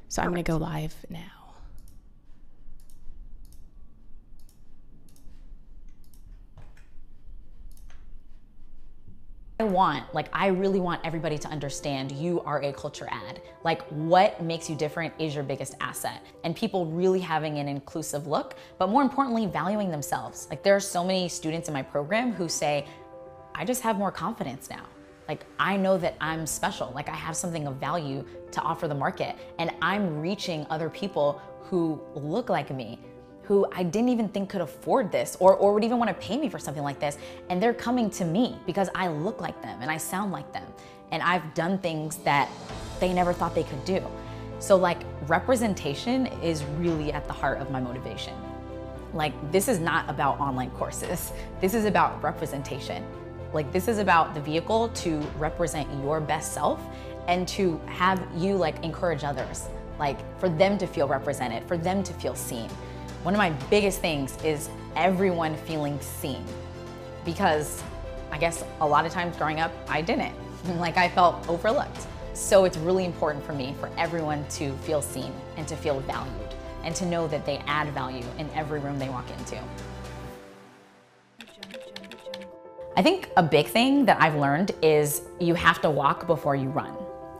So I'm gonna go live now. I really want everybody to understand you are a culture ad. Like, what makes you different is your biggest asset. And people really having an inclusive look, but more importantly, valuing themselves. Like, there are so many students in my program who say, I just have more confidence now. Like, I know that I'm special. Like, I have something of value to offer the market. And I'm reaching other people who look like me, who I didn't even think could afford this or would even want to pay me for something like this. And they're coming to me because I look like them and I sound like them. And I've done things that they never thought they could do. So like, representation is really at the heart of my motivation. Like, this is not about online courses. This is about representation. Like, this is about the vehicle to represent your best self and to have you like encourage others, like for them to feel represented, for them to feel seen. One of my biggest things is everyone feeling seen, because I guess a lot of times growing up, I didn't. Like, I felt overlooked. So it's really important for me for everyone to feel seen and to feel valued and to know that they add value in every room they walk into. I think a big thing that I've learned is you have to walk before you run.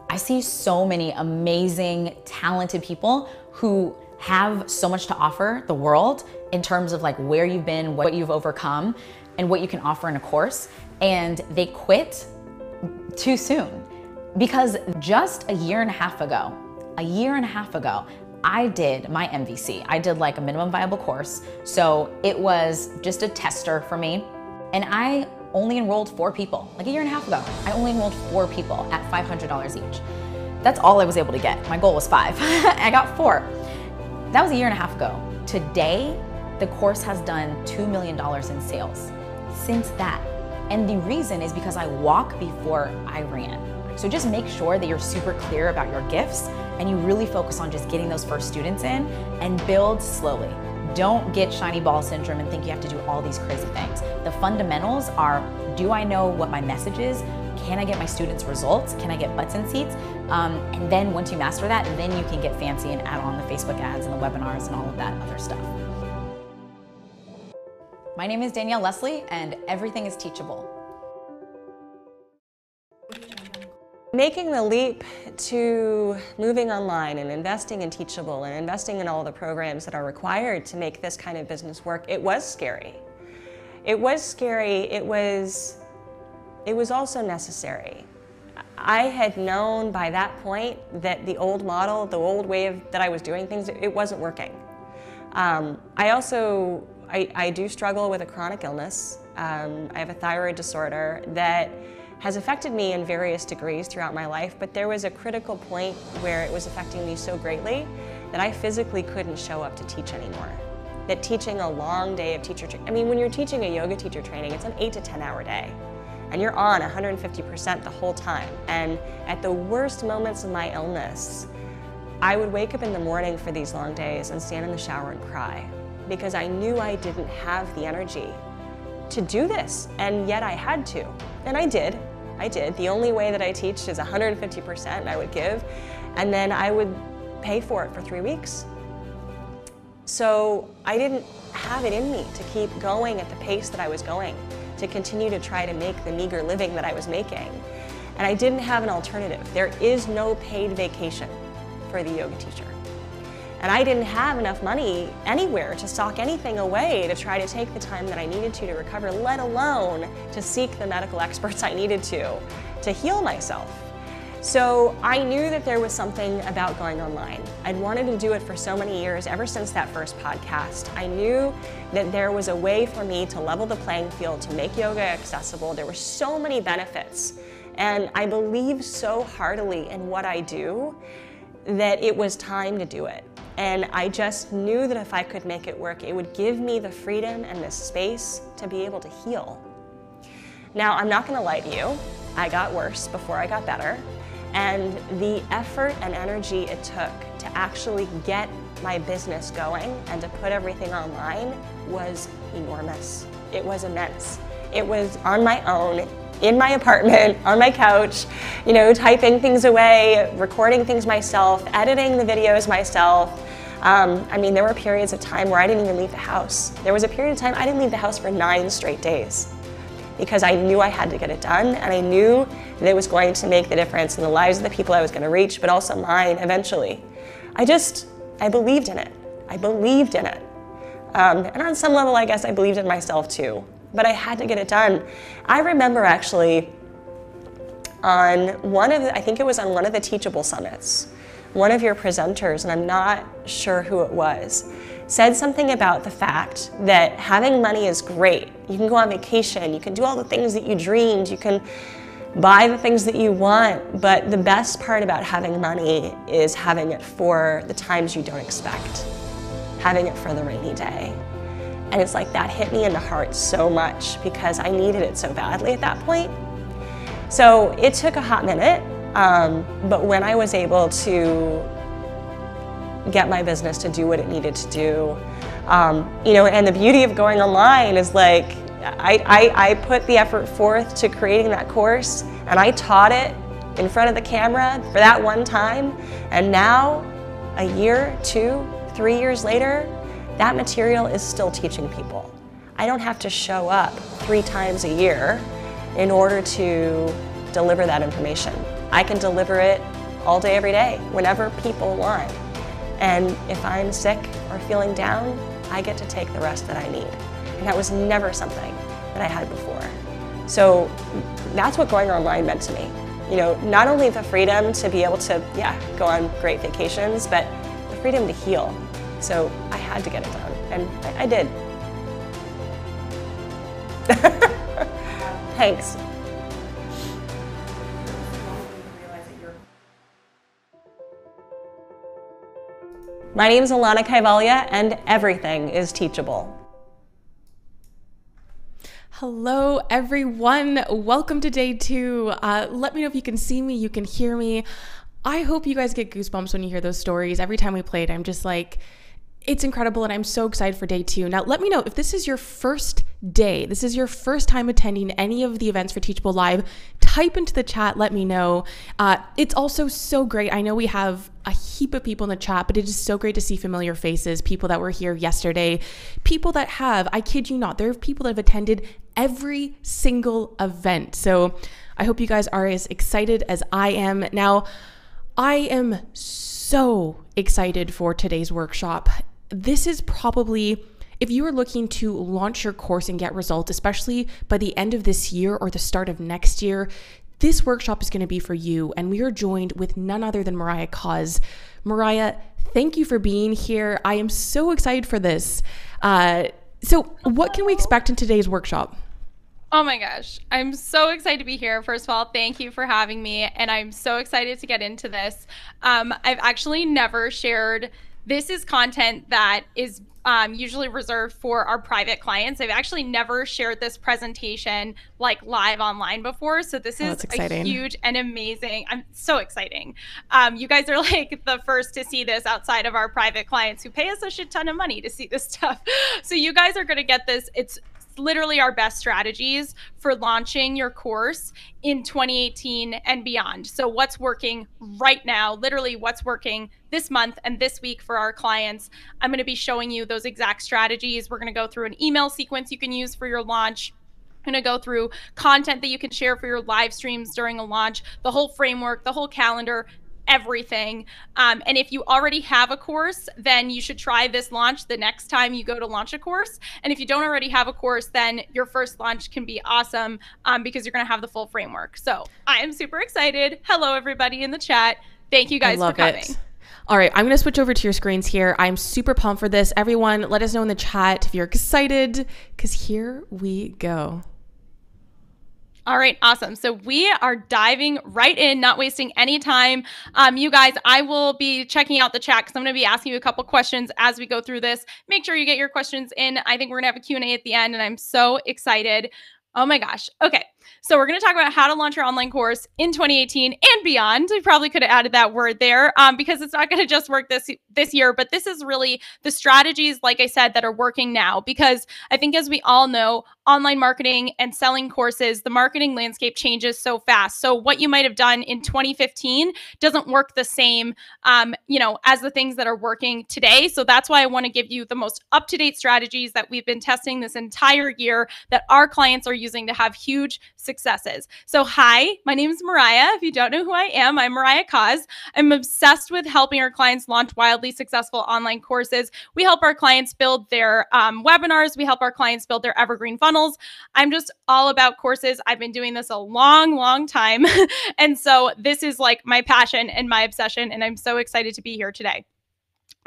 I see so many amazing, talented people who have so much to offer the world in terms of like where you've been, what you've overcome, and what you can offer in a course, and they quit too soon. Because just a year and a half ago, I did my MVC. I did like a minimum viable course. So it was just a tester for me. And I only enrolled 4 people. Like a year and a half ago, I only enrolled 4 people at $500 each. That's all I was able to get. My goal was 5. I got 4. That was a year and a half ago. Today, the course has done $2 million in sales since that. And the reason is because I walk before I ran. So just make sure that you're super clear about your gifts and you really focus on just getting those first students in and build slowly. Don't get shiny ball syndrome and think you have to do all these crazy things. The fundamentals are, do I know what my message is? Can I get my students results? Can I get butts in seats? And then once you master that, then you can get fancy and add on the Facebook ads and the webinars and all of that other stuff. My name is Danielle Leslie, and everything is teachable. Making the leap to moving online and investing in Teachable and investing in all the programs that are required to make this kind of business work, it was scary. It was scary. It was also necessary. I had known by that point that the old model, the old way that I was doing things, it wasn't working. I do struggle with a chronic illness. I have a thyroid disorder that has affected me in various degrees throughout my life, but there was a critical point where it was affecting me so greatly that I physically couldn't show up to teach anymore. That teaching a long day of teacher training, I mean, when you're teaching a yoga teacher training, it's an 8 to 10 hour day. And you're on 150% the whole time. And at the worst moments of my illness, I would wake up in the morning for these long days and stand in the shower and cry because I knew I didn't have the energy to do this, and yet I had to. And I did. The only way that I teach is 150% I would give, and then I would pay for it for 3 weeks. So I didn't have it in me to keep going at the pace that I was going, to continue to try to make the meager living that I was making. And I didn't have an alternative. There is no paid vacation for the yoga teacher. And I didn't have enough money anywhere to sock anything away to try to take the time that I needed to recover, let alone to seek the medical experts I needed to heal myself. So I knew that there was something about going online. I'd wanted to do it for so many years, ever since that first podcast. I knew that there was a way for me to level the playing field, to make yoga accessible. There were so many benefits. And I believe so heartily in what I do that it was time to do it. And I just knew that if I could make it work, it would give me the freedom and the space to be able to heal. Now, I'm not gonna lie to you, I got worse before I got better. And the effort and energy it took to actually get my business going and to put everything online was enormous. It was immense. It was on my own, in my apartment, on my couch, typing things away, recording things myself, editing the videos myself. There were periods of time where I didn't even leave the house. There was a period of time I didn't leave the house for 9 straight days because I knew I had to get it done, and I knew that it was going to make the difference in the lives of the people I was going to reach, but also mine eventually. I believed in it. I believed in it. And on some level, I guess I believed in myself too, but I had to get it done. I remember actually I think it was on one of the Teachable Summits, one of your presenters, and I'm not sure who it was, said something about the fact that having money is great. You can go on vacation, you can do all the things that you dreamed, you can buy the things that you want, but the best part about having money is having it for the times you don't expect, having it for the rainy day. And it's like that hit me in the heart so much because I needed it so badly at that point. So it took a hot minute, but when I was able to get my business to do what it needed to do, and the beauty of going online is like, I put the effort forth to creating that course, and I taught it in front of the camera for that one time, and now, a year, 2, 3 years later, that material is still teaching people. I don't have to show up 3 times a year in order to deliver that information. I can deliver it all day, every day, whenever people want. And if I'm sick or feeling down, I get to take the rest that I need. And that was never something that I had before. So that's what going online meant to me. Not only the freedom to be able to, go on great vacations, but the freedom to heal. So I had to get it done, and I did. Thanks. My name is Alana Kaivalya, and everything is teachable. Hello, everyone. Welcome to day 2. Let me know if you can see me, you can hear me. I hope you guys get goosebumps when you hear those stories. Every time we play it, I'm just like, it's incredible, and I'm so excited for day 2. Now, let me know if this is your first day, this is your first time attending any of the events for Teachable Live, type into the chat, let me know. It's also so great. I know we have a heap of people in the chat, but it is so great to see familiar faces, people that were here yesterday, people that I kid you not, there are people that have attended every single event. So I hope you guys are as excited as I am. Now, I am so excited for today's workshop. This is probably, if you are looking to launch your course and get results, especially by the end of this year or the start of next year, this workshop is going to be for you. And we are joined with none other than Mariah Coz. Mariah, thank you for being here. I am so excited for this. So what can we expect in today's workshop? Oh my gosh, I'm so excited to be here. First of all, thank you for having me, and I'm so excited to get into this. I've actually never shared, this is content that is usually reserved for our private clients. I've actually never shared this presentation like live online before, so this is a huge and amazing, I'm so exciting. You guys are like the first to see this outside of our private clients who pay us a shit ton of money to see this stuff. So you guys are gonna get this. It's literally our best strategies for launching your course in 2018 and beyond. So what's working right now, literally what's working this month and this week for our clients. I'm going to be showing you those exact strategies. We're going to go through an email sequence you can use for your launch. I'm going to go through content that you can share for your live streams during a launch, the whole framework, the whole calendar, everything. And if you already have a course, then you should try this launch the next time you go to launch a course. And if you don't already have a course, then your first launch can be awesome because you're going to have the full framework. So I am super excited. Hello, everybody in the chat. Thank you guys for coming. All right, I'm going to switch over to your screens here. I'm super pumped for this. Everyone, let us know in the chat if you're excited, because here we go. All right, awesome. So we are diving right in, not wasting any time. You guys, I will be checking out the chat because I'm going to be asking you a couple questions as we go through this. Make sure you get your questions in. I think we're going to have a Q&A at the end, and I'm so excited. Oh my gosh. Okay. So we're going to talk about how to launch your online course in 2018 and beyond. I probably could have added that word there because it's not going to just work this year, but this is really the strategies, like I said, that are working now. Because I think, as we all know, online marketing and selling courses, the marketing landscape changes so fast. So what you might have done in 2015 doesn't work the same, as the things that are working today. So that's why I want to give you the most up-to-date strategies that we've been testing this entire year that our clients are using to have huge successes. So hi, my name is Mariah. If you don't know who I am, I'm Mariah Coz. I'm obsessed with helping our clients launch wildly successful online courses. We help our clients build their webinars. We help our clients build their evergreen funnels. I'm just all about courses. I've been doing this a long, long time. And so this is like my passion and my obsession, and I'm so excited to be here today.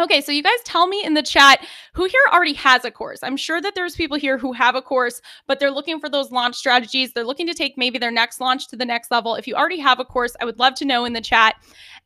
Okay, so you guys tell me in the chat who here already has a course. I'm sure that there's people here who have a course, but they're looking for those launch strategies. They're looking to take maybe their next launch to the next level. If you already have a course, I would love to know in the chat.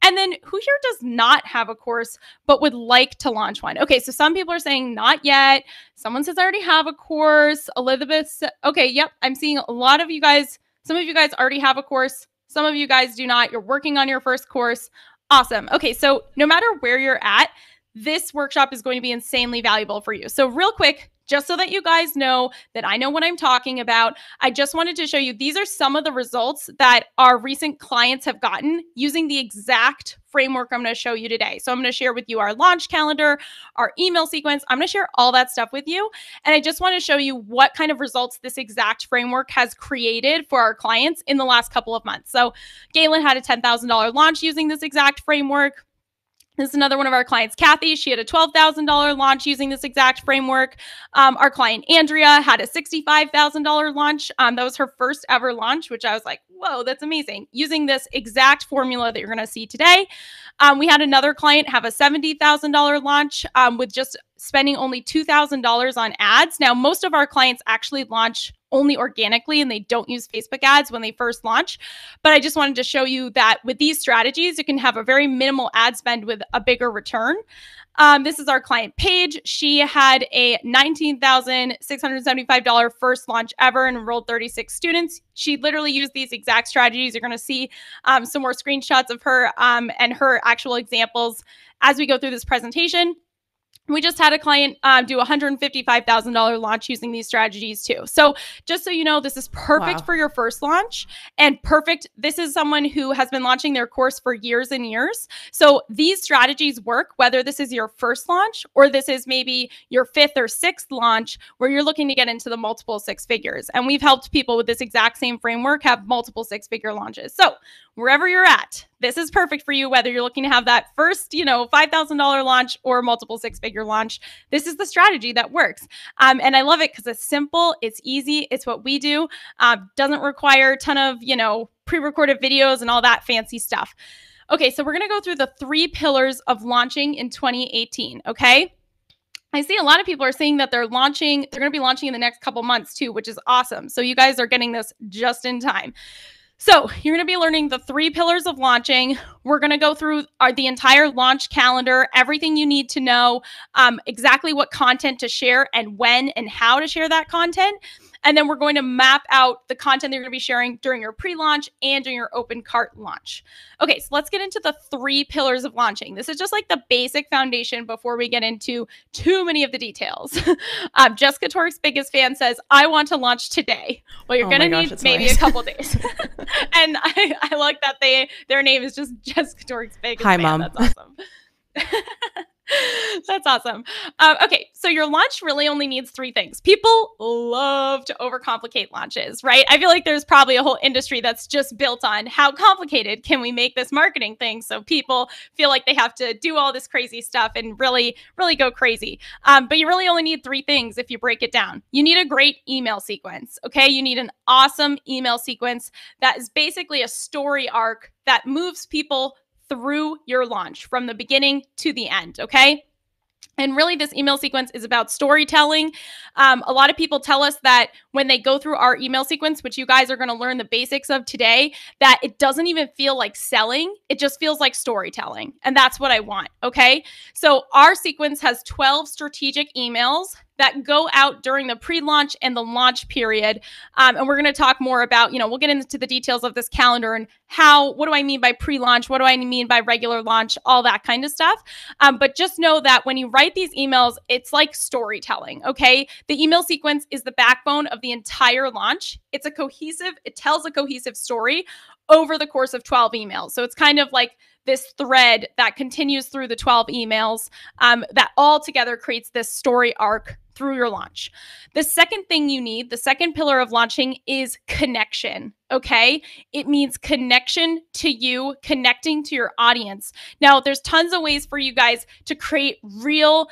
And then who here does not have a course, but would like to launch one? Okay, so some people are saying not yet. Someone says I already have a course. Elizabeth, okay, yep, I'm seeing a lot of you guys. Some of you guys already have a course. Some of you guys do not. You're working on your first course. Awesome. Okay, so no matter where you're at, this workshop is going to be insanely valuable for you. So real quick, just so that you guys know that I know what I'm talking about, I just wanted to show you, these are some of the results that our recent clients have gotten using the exact framework I'm going to show you today. So I'm going to share with you our launch calendar, our email sequence. I'm going to share all that stuff with you. And I just want to show you what kind of results this exact framework has created for our clients in the last couple of months. So Galen had a $10,000 launch using this exact framework. This is another one of our clients, Kathy. She had a $12,000 launch using this exact framework. Our client, Andrea, had a $65,000 launch. That was her first ever launch, which I was like, whoa, that's amazing. Using this exact formula that you're going to see today. We had another client have a $70,000 launch with just spending only $2,000 on ads. Now, most of our clients actually launch only organically and they don't use Facebook ads when they first launch. But I just wanted to show you that with these strategies, you can have a very minimal ad spend with a bigger return. This is our client Paige. She had a $19,675 first launch ever and enrolled 36 students. She literally used these exact strategies. You're going to see some more screenshots of her and her actual examples as we go through this presentation. We just had a client do a $155,000 launch using these strategies too. So just so you know, this is perfect for your first launch and perfect. This is someone who has been launching their course for years and years. So these strategies work whether this is your first launch or this is maybe your fifth or sixth launch where you're looking to get into the multiple six figures. And we've helped people with this exact same framework have multiple six-figure launches. So wherever you're at, this is perfect for you, whether you're looking to have that first, $5,000 launch or multiple six-figure launch. This is the strategy that works. And I love it because it's simple, it's easy, it's what we do. Doesn't require a ton of, pre-recorded videos and all that fancy stuff. Okay, so we're going to go through the 3 pillars of launching in 2018, okay? I see a lot of people are saying that they're going to be launching in the next couple months too, which is awesome. So you guys are getting this just in time. So you're going to be learning the 3 pillars of launching. We're going to go through the entire launch calendar, everything you need to know, exactly what content to share and when and how to share that content. And then we're going to map out the content that you're going to be sharing during your pre-launch and during your open cart launch. Okay, so let's get into the 3 pillars of launching. This is just like the basic foundation before we get into too many of the details. Jessica Tork's biggest fan says, I want to launch today. Well, you're going to need maybe a couple days. And I like that their name is just Jessica Tork's biggest fan. Mom. That's awesome. That's awesome. Okay, so your launch really only needs 3 things. People love to overcomplicate launches, right? I feel like there's probably a whole industry that's just built on how complicated can we make this marketing thing so people feel like they have to do all this crazy stuff and really, really go crazy. But you really only need 3 things if you break it down. You need a great email sequence, okay? You need an awesome email sequence that is basically a story arc that moves people through your launch from the beginning to the end, okay? And really, this email sequence is about storytelling. A lot of people tell us that when they go through our email sequence, which you guys are going to learn the basics of today, that it doesn't even feel like selling. It just feels like storytelling. And that's what I want, okay? So our sequence has 12 strategic emails that go out during the pre-launch and the launch period. And we're going to talk more about, we'll get into the details of this calendar and what do I mean by pre-launch? What do I mean by regular launch? All that kind of stuff. But just know that when you write these emails, it's like storytelling, okay? The email sequence is the backbone of the entire launch. It tells a cohesive story over the course of 12 emails. So it's kind of like this thread that continues through the 12 emails that all together creates this story arc through your launch. The second thing you need, the second pillar of launching, is connection, okay? It means connection to you, connecting to your audience. Now, there's tons of ways for you guys to create real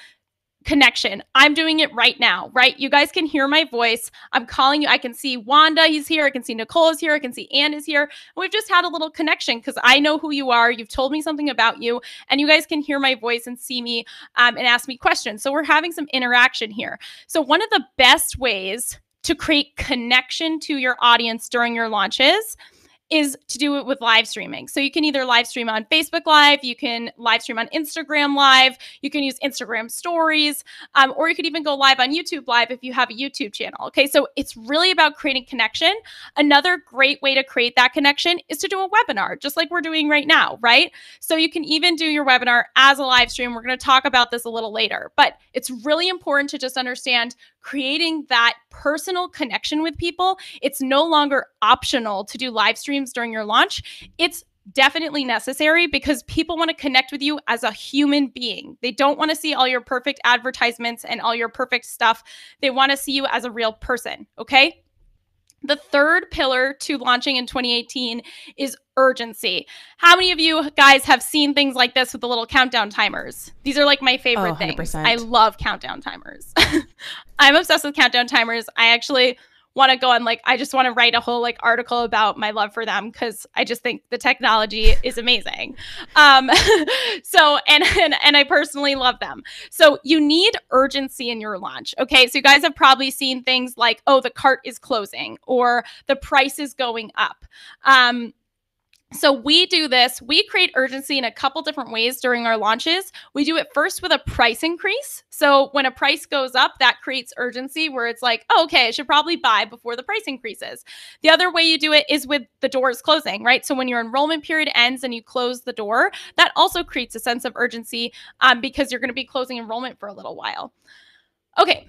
connection. I'm doing it right now, right? You guys can hear my voice. I'm calling you. I can see Wanda, he's here. I can see Nicole is here. I can see Ann is here. And we've just had a little connection because I know who you are. You've told me something about you, and you guys can hear my voice and see me and ask me questions. So we're having some interaction here. So one of the best ways to create connection to your audience during your launches is to do it with live streaming. So you can either live stream on Facebook Live, you can live stream on Instagram Live, you can use Instagram Stories, or you could even go live on YouTube Live if you have a YouTube channel. Okay, so it's really about creating connection. Another great way to create that connection is to do a webinar, just like we're doing right now, right? So you can even do your webinar as a live stream. We're going to talk about this a little later, but it's really important to just understand creating that personal connection with people. It's no longer optional to do live streams during your launch. It's definitely necessary because people want to connect with you as a human being. They don't want to see all your perfect advertisements and all your perfect stuff. They want to see you as a real person, okay? The third pillar to launching in 2018 is urgency. How many of you guys have seen things like this with the little countdown timers? These are like my favorite things. I love countdown timers. I'm obsessed with countdown timers. I actually want to go on, I just want to write a whole article about my love for them because I just think the technology is amazing. And I personally love them. So you need urgency in your launch. Okay. So you guys have probably seen things like, oh, the cart is closing or the price is going up. So we do this. We create urgency in a couple different ways during our launches. We do it first with a price increase. So when a price goes up, that creates urgency where it's like, oh, okay, I should probably buy before the price increases. The other way you do it is with the doors closing, right? So when your enrollment period ends and you close the door, that also creates a sense of urgency because you're going to be closing enrollment for a little while. Okay.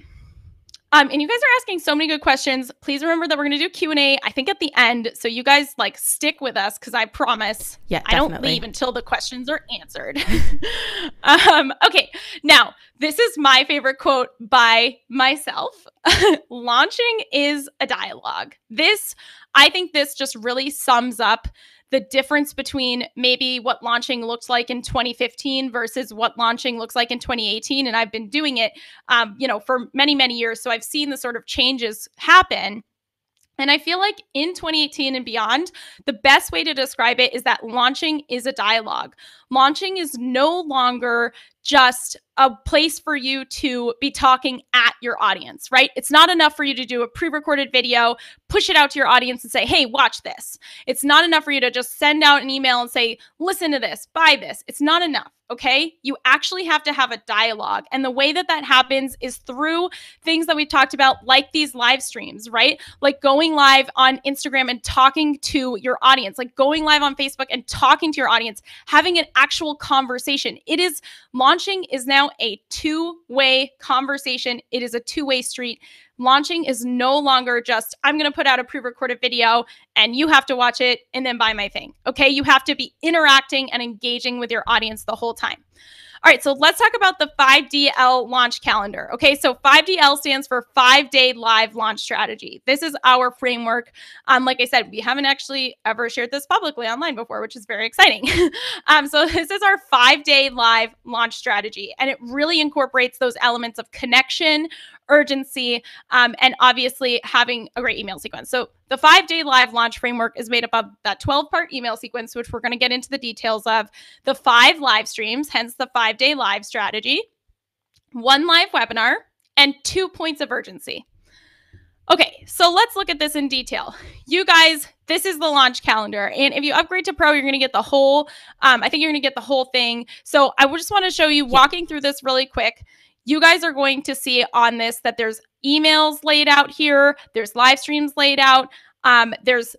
And you guys are asking so many good questions. Please remember that we're going to do Q&A, I think, at the end. So you guys stick with us because I promise I don't leave until the questions are answered. Okay. Now, this is my favorite quote by myself. Launching is a dialogue. I think this just really sums up the difference between maybe what launching looks like in 2015 versus what launching looks like in 2018. And I've been doing it, for many, many years. So I've seen the sort of changes happen. And I feel like in 2018 and beyond, the best way to describe it is that launching is a dialogue. Launching is no longer just a place for you to be talking at your audience, right? It's not enough for you to do a pre-recorded video, push it out to your audience and say, hey, watch this. It's not enough for you to just send out an email and say, listen to this, buy this. It's not enough. Okay. You actually have to have a dialogue. And the way that happens is through things that we talked about, like these live streams, right? Like going live on Instagram and talking to your audience, like going live on Facebook and talking to your audience, having an actual conversation. Launching is now a two-way conversation. It is a two-way street. Launching is no longer just, I'm going to put out a pre-recorded video and you have to watch it and then buy my thing. Okay. You have to be interacting and engaging with your audience the whole time. All right, so let's talk about the 5DL launch calendar. Okay, so 5DL stands for 5-day live launch strategy. This is our framework. Like I said, we haven't actually ever shared this publicly online before, which is very exciting. So this is our 5-day live launch strategy, and it really incorporates those elements of connection, urgency, and obviously having a great email sequence. So the 5-day live launch framework is made up of that 12-part email sequence, which we're going to get into the details of, the 5 live streams, hence the 5-day live strategy, 1 live webinar, and 2 points of urgency. Okay, so let's look at this in detail. You guys, this is the launch calendar. And if you upgrade to Pro, you're going to get the whole, I think you're going to get the whole thing. So I just want to show you walking through this really quick. you guys are going to see on this that there's emails laid out here. There's live streams laid out.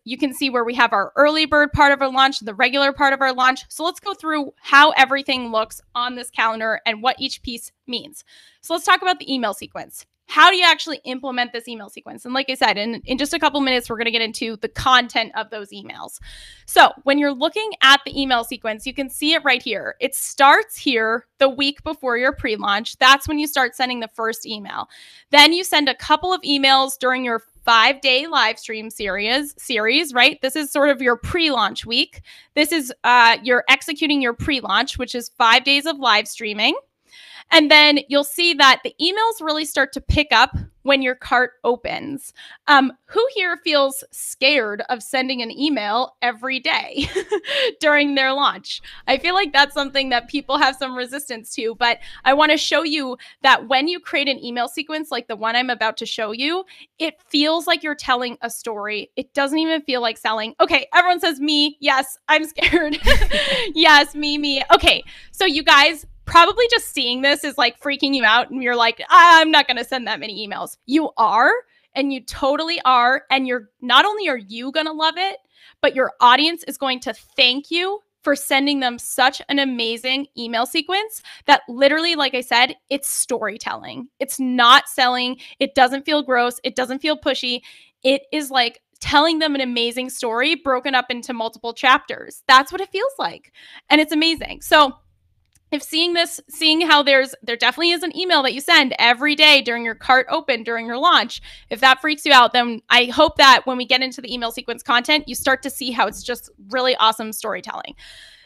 You can see where we have our early bird part of our launch, the regular part of our launch. So let's go through how everything looks on this calendar and what each piece means. So let's talk about the email sequence. How do you actually implement this email sequence? And like I said, in just a couple minutes, we're going to get into the content of those emails. So when you're looking at the email sequence, you can see it right here. It starts here the week before your pre-launch. That's when you start sending the first email. Then you send a couple of emails during your 5-day live stream series, right? This is sort of your pre-launch week. This is you're executing your pre-launch, which is 5 days of live streaming. And then you'll see that the emails really start to pick up when your cart opens. Who here feels scared of sending an email every day during their launch? I feel like that's something that people have some resistance to, but I want to show you that when you create an email sequence like the one I'm about to show you, it feels like you're telling a story. It doesn't even feel like selling. Okay, everyone says me. Yes, I'm scared. Yes, me. Okay, so you guys, probably just seeing this is like freaking you out and you're like, I'm not going to send that many emails. You are, and you totally are. And you're not only are you going to love it, but your audience is going to thank you for sending them such an amazing email sequence that literally, like I said, it's storytelling. It's not selling. It doesn't feel gross. It doesn't feel pushy. It is like telling them an amazing story broken up into multiple chapters. That's what it feels like. And it's amazing. So if seeing how there definitely is an email that you send every day during your cart open, during your launch, if that freaks you out, then I hope that when we get into the email sequence content, you start to see how it's just really awesome storytelling.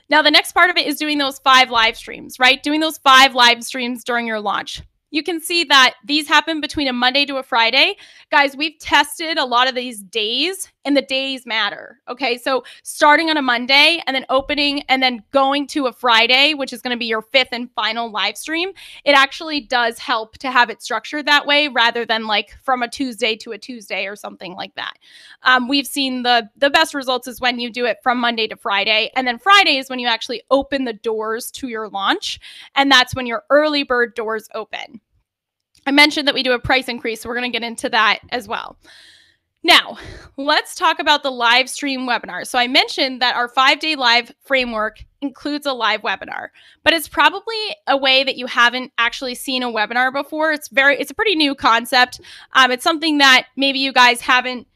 Now, the next part of it is doing those 5 live streams, right? Doing those 5 live streams during your launch. You can see that these happen between a Monday to a Friday. Guys, we've tested a lot of these days, and the days matter. Okay, so starting on a Monday and then opening and then going to a Friday, which is going to be your 5th and final live stream, it actually does help to have it structured that way rather than like from a Tuesday to a Tuesday or something like that. We've seen the best results is when you do it from Monday to Friday, and then Friday is when you actually open the doors to your launch, and that's when your early bird doors open. I mentioned that we do a price increase, so we're going to get into that as well. Now, let's talk about the live stream webinar. So I mentioned that our 5-day live framework includes a live webinar, but it's probably a way that you haven't actually seen a webinar before. It's a pretty new concept. It's something that maybe you guys haven't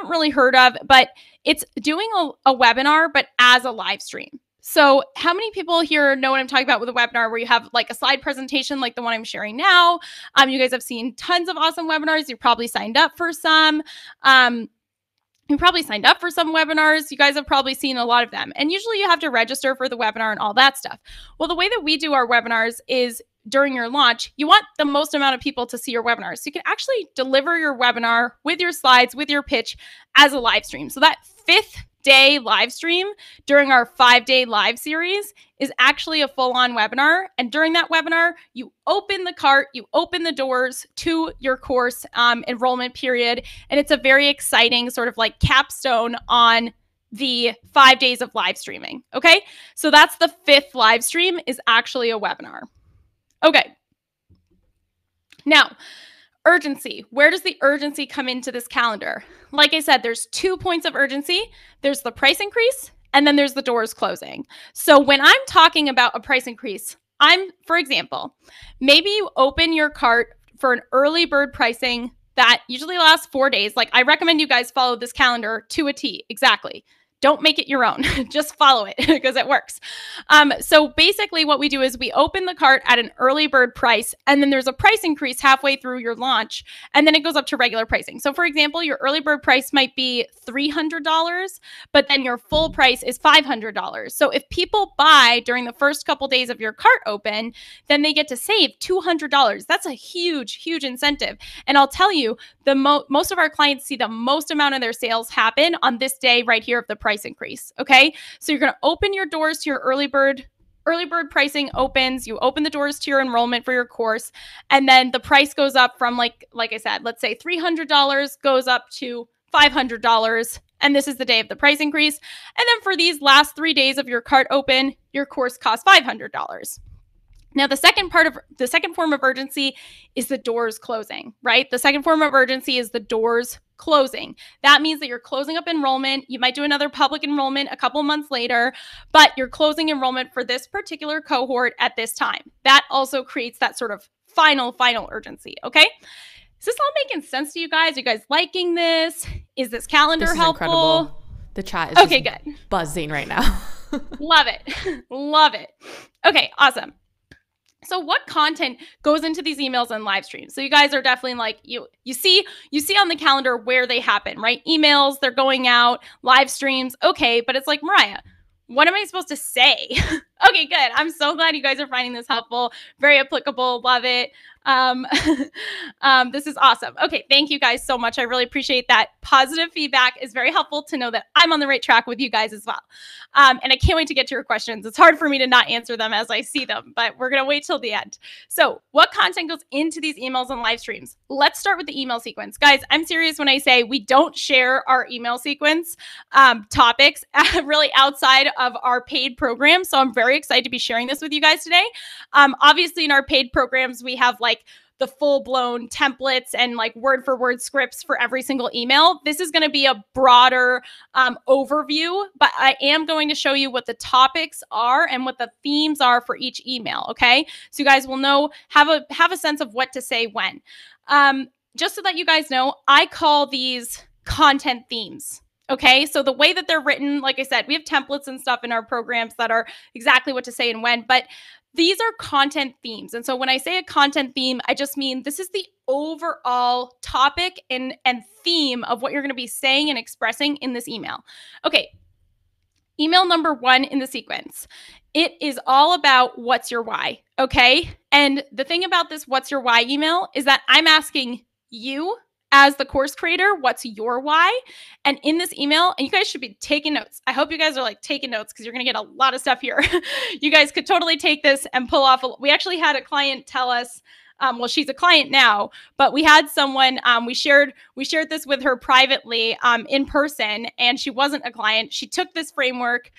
really heard of, but it's doing a webinar, but as a live stream. So how many people here know what I'm talking about with a webinar where you have like a slide presentation like the one I'm sharing now? You guys have seen tons of awesome webinars. You probably signed up for some. You probably signed up for some webinars. You guys have probably seen a lot of them. And usually you have to register for the webinar and all that stuff. Well, the way that we do our webinars is during your launch, you want the most amount of people to see your webinar. So you can actually deliver your webinar with your slides, with your pitch as a live stream. So that 5th day live stream during our 5-day live series is actually a full-on webinar. And during that webinar, you open the cart, you open the doors to your course enrollment period. And it's a very exciting sort of like capstone on the 5 days of live streaming. Okay. So that's the 5th live stream is actually a webinar. Okay. Now, urgency. Where does the urgency come into this calendar? Like I said, there's 2 points of urgency. There's the price increase, and then there's the doors closing. So when I'm talking about a price increase, for example, maybe you open your cart for an early bird pricing that usually lasts 4 days. Like I recommend you guys follow this calendar to a T, exactly. Don't make it your own. Just follow it because it works. So basically what we do is we open the cart at an early bird price, and then there's a price increase halfway through your launch, and then it goes up to regular pricing. So for example, your early bird price might be $300, but then your full price is $500. So if people buy during the first couple days of your cart open, then they get to save $200. That's a huge, huge incentive. And I'll tell you, most of our clients see the most amount of their sales happen on this day right here of the price increase. Okay. So you're going to open your doors to your early bird pricing opens, you open the doors to your enrollment for your course. And then the price goes up from like I said, let's say $300 goes up to $500. And this is the day of the price increase. And then for these last 3 days of your cart open, your course costs $500. Now, the second form of urgency is the doors closing, right? The second form of urgency is the doors closing. That means that you're closing up enrollment. You might do another public enrollment a couple months later, but you're closing enrollment for this particular cohort at this time. That also creates that sort of final urgency, okay? Is this all making sense to you guys? Are you guys liking this? Is this calendar This is helpful? incredible. The chat is okay, just good. buzzing right now. Love it. Love it. Okay, awesome. So what content goes into these emails and live streams? So you guys are definitely like, you see on the calendar where they happen, right? Emails, they're going out, live streams. Okay, but it's like, Mariah, what am I supposed to say? Okay, good. I'm so glad you guys are finding this helpful. Very applicable. Love it. This is awesome. Okay, thank you guys so much. I really appreciate that. Positive feedback is very helpful to know that I'm on the right track with you guys as well. And I can't wait to get to your questions. It's hard for me to not answer them as I see them, but we're going to wait till the end. So what content goes into these emails and live streams? Let's start with the email sequence. Guys, I'm serious when I say we don't share our email sequence topics really outside of our paid program. So I'm very excited to be sharing this with you guys today. Obviously, in our paid programs, we have like the full-blown templates and like word-for-word scripts for every single email. This is going to be a broader overview, but I am going to show you what the topics are and what the themes are for each email, okay? So you guys will know, have a sense of what to say when. Just so that you guys know, I call these content themes. Okay, so the way that they're written, like I said, we have templates and stuff in our programs that are exactly what to say and when, but these are content themes. And so when I say a content theme, I just mean this is the overall topic and theme of what you're going to be saying and expressing in this email. Okay, email number 1 in the sequence. It is all about what's your why, okay? And the thing about this what's your why email is that I'm asking you as the course creator, what's your why? And in this email, and you guys should be taking notes. I hope you guys are like taking notes because you're going to get a lot of stuff here. You guys could totally take this and pull off. We actually had a client tell us, well, she's a client now, but we had someone, we shared this with her privately in person, and she wasn't a client. She took this framework,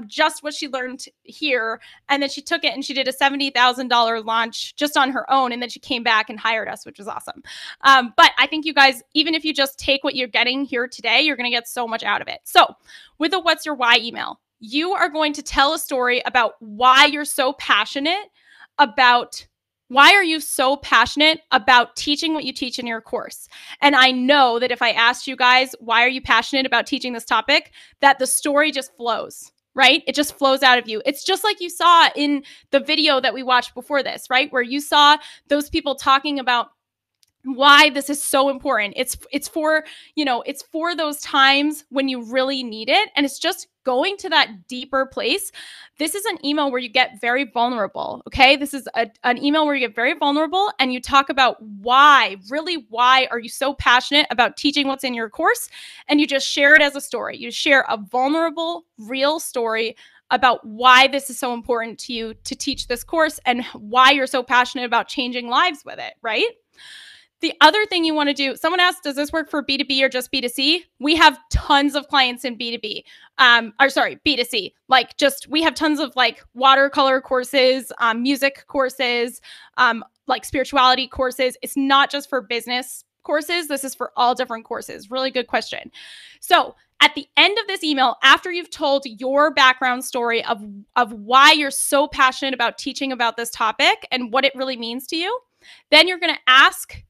just what she learned here, and then she took it and she did a $70,000 launch just on her own, and then she came back and hired us, which was awesome. But I think you guys, even if you just take what you're getting here today, you're going to get so much out of it. So with a what's your why email, you are going to tell a story about why you're so passionate about why are you so passionate about teaching what you teach in your course? And I know that if I asked you guys, why are you passionate about teaching this topic, that the story just flows, right? It just flows out of you. It's just like you saw in the video that we watched before this, right? Where you saw those people talking about why this is so important. It's for, it's for those times when you really need it. And it's just going to that deeper place. This is an email where you get very vulnerable. Okay. This is an email where you get very vulnerable and you talk about why are you so passionate about teaching what's in your course? And you just share it as a story. You share a vulnerable, real story about why this is so important to you to teach this course and why you're so passionate about changing lives with it. Right? The other thing you want to do, someone asked, does this work for B2B or just B2C? We have tons of clients in B2B, B2C. We have tons of like watercolor courses, music courses, like spirituality courses. It's not just for business courses. This is for all different courses. Really good question. So at the end of this email, after you've told your background story of why you're so passionate about teaching about this topic and what it really means to you, then you're going to ask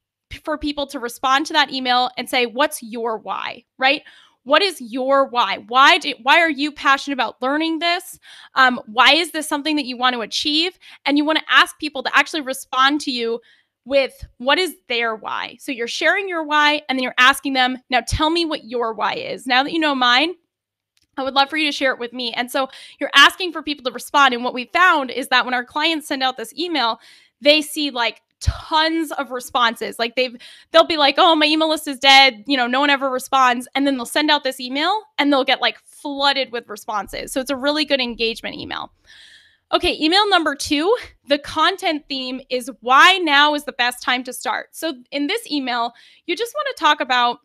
for people to respond to that email and say, what's your why, right? What is your why? Why are you passionate about learning this? Why is this something that you want to achieve? And you want to ask people to actually respond to you with what is their why. So you're sharing your why and then you're asking them, now tell me what your why is. Now that you know mine, I would love for you to share it with me. And so you're asking for people to respond. And what we found is that when our clients send out this email, they see like tons of responses. Like they'll be like, oh, my email list is dead. No one ever responds. And then they'll send out this email and they'll get like flooded with responses. So it's a really good engagement email. Okay, email number 2, the content theme is why now is the best time to start. So in this email, you just want to talk about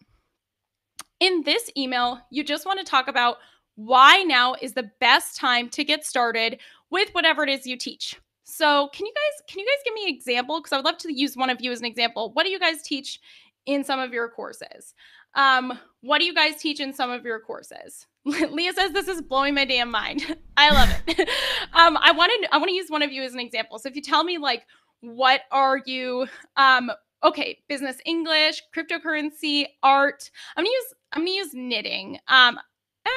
why now is the best time to get started with whatever it is you teach. So can you guys give me an example? Because I would love to use one of you as an example. What do you guys teach in some of your courses? What do you guys teach in some of your courses? Leah says this is blowing my damn mind. I love it. I want to use one of you as an example. So if you tell me like, what are you? Okay, business English, cryptocurrency, art. I'm gonna use knitting.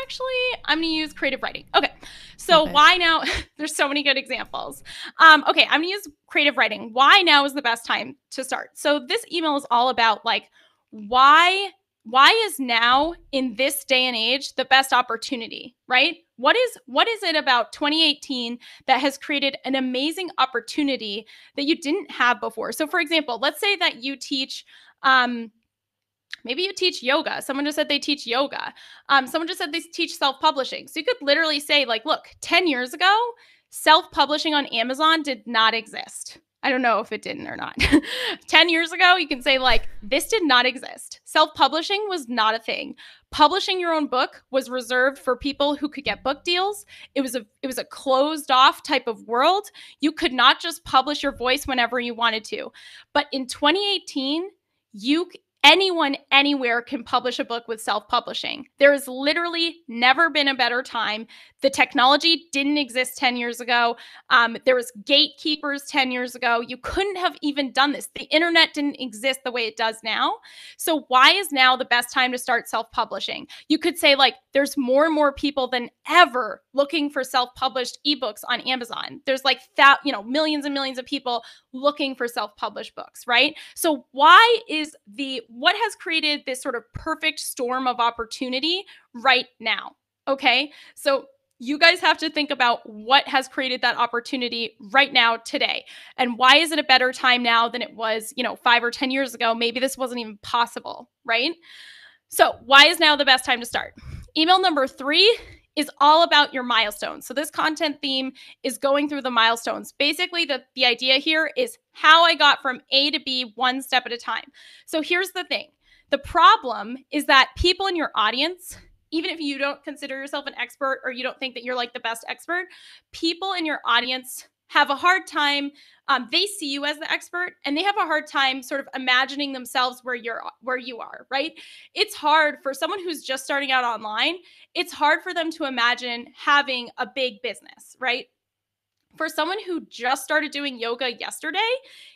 Actually, I'm gonna use creative writing. Okay, so why now? There's so many good examples. Okay, I'm gonna use creative writing. Why now is the best time to start? So this email is all about like why is now in this day and age the best opportunity, right? What is it about 2018 that has created an amazing opportunity that you didn't have before? So for example, let's say that you teach, maybe you teach yoga. Someone just said they teach yoga. Someone just said they teach self-publishing. So you could literally say like, look, 10 years ago, self-publishing on Amazon did not exist. I don't know if it didn't or not. 10 years ago, you can say like, this did not exist. Self-publishing was not a thing. Publishing your own book was reserved for people who could get book deals. It was a closed off type of world. You could not just publish your voice whenever you wanted to. But in 2018, anyone anywhere can publish a book with self-publishing. There has literally never been a better time. The technology didn't exist 10 years ago. There was gatekeepers 10 years ago. You couldn't have even done this. The internet didn't exist the way it does now. So why is now the best time to start self-publishing? You could say like, there's more and more people than ever looking for self-published ebooks on Amazon. There's like millions and millions of people looking for self-published books, right? So what has created this sort of perfect storm of opportunity right now? Okay, so you guys have to think about what has created that opportunity right now today. And why is it a better time now than it was, 5 or 10 years ago? Maybe this wasn't even possible, right? So why is now the best time to start? Email number 3 is all about your milestones. So this content theme is going through the milestones. Basically, the idea here is how I got from A to B one step at a time. So here's the thing. The problem is that people in your audience, even if you don't consider yourself an expert or you don't think that you're like the best expert, people in your audience have a hard time. They see you as the expert and they have a hard time sort of imagining themselves where you are, right? It's hard for someone who's just starting out online. It's hard for them to imagine having a big business, right? For someone who just started doing yoga yesterday,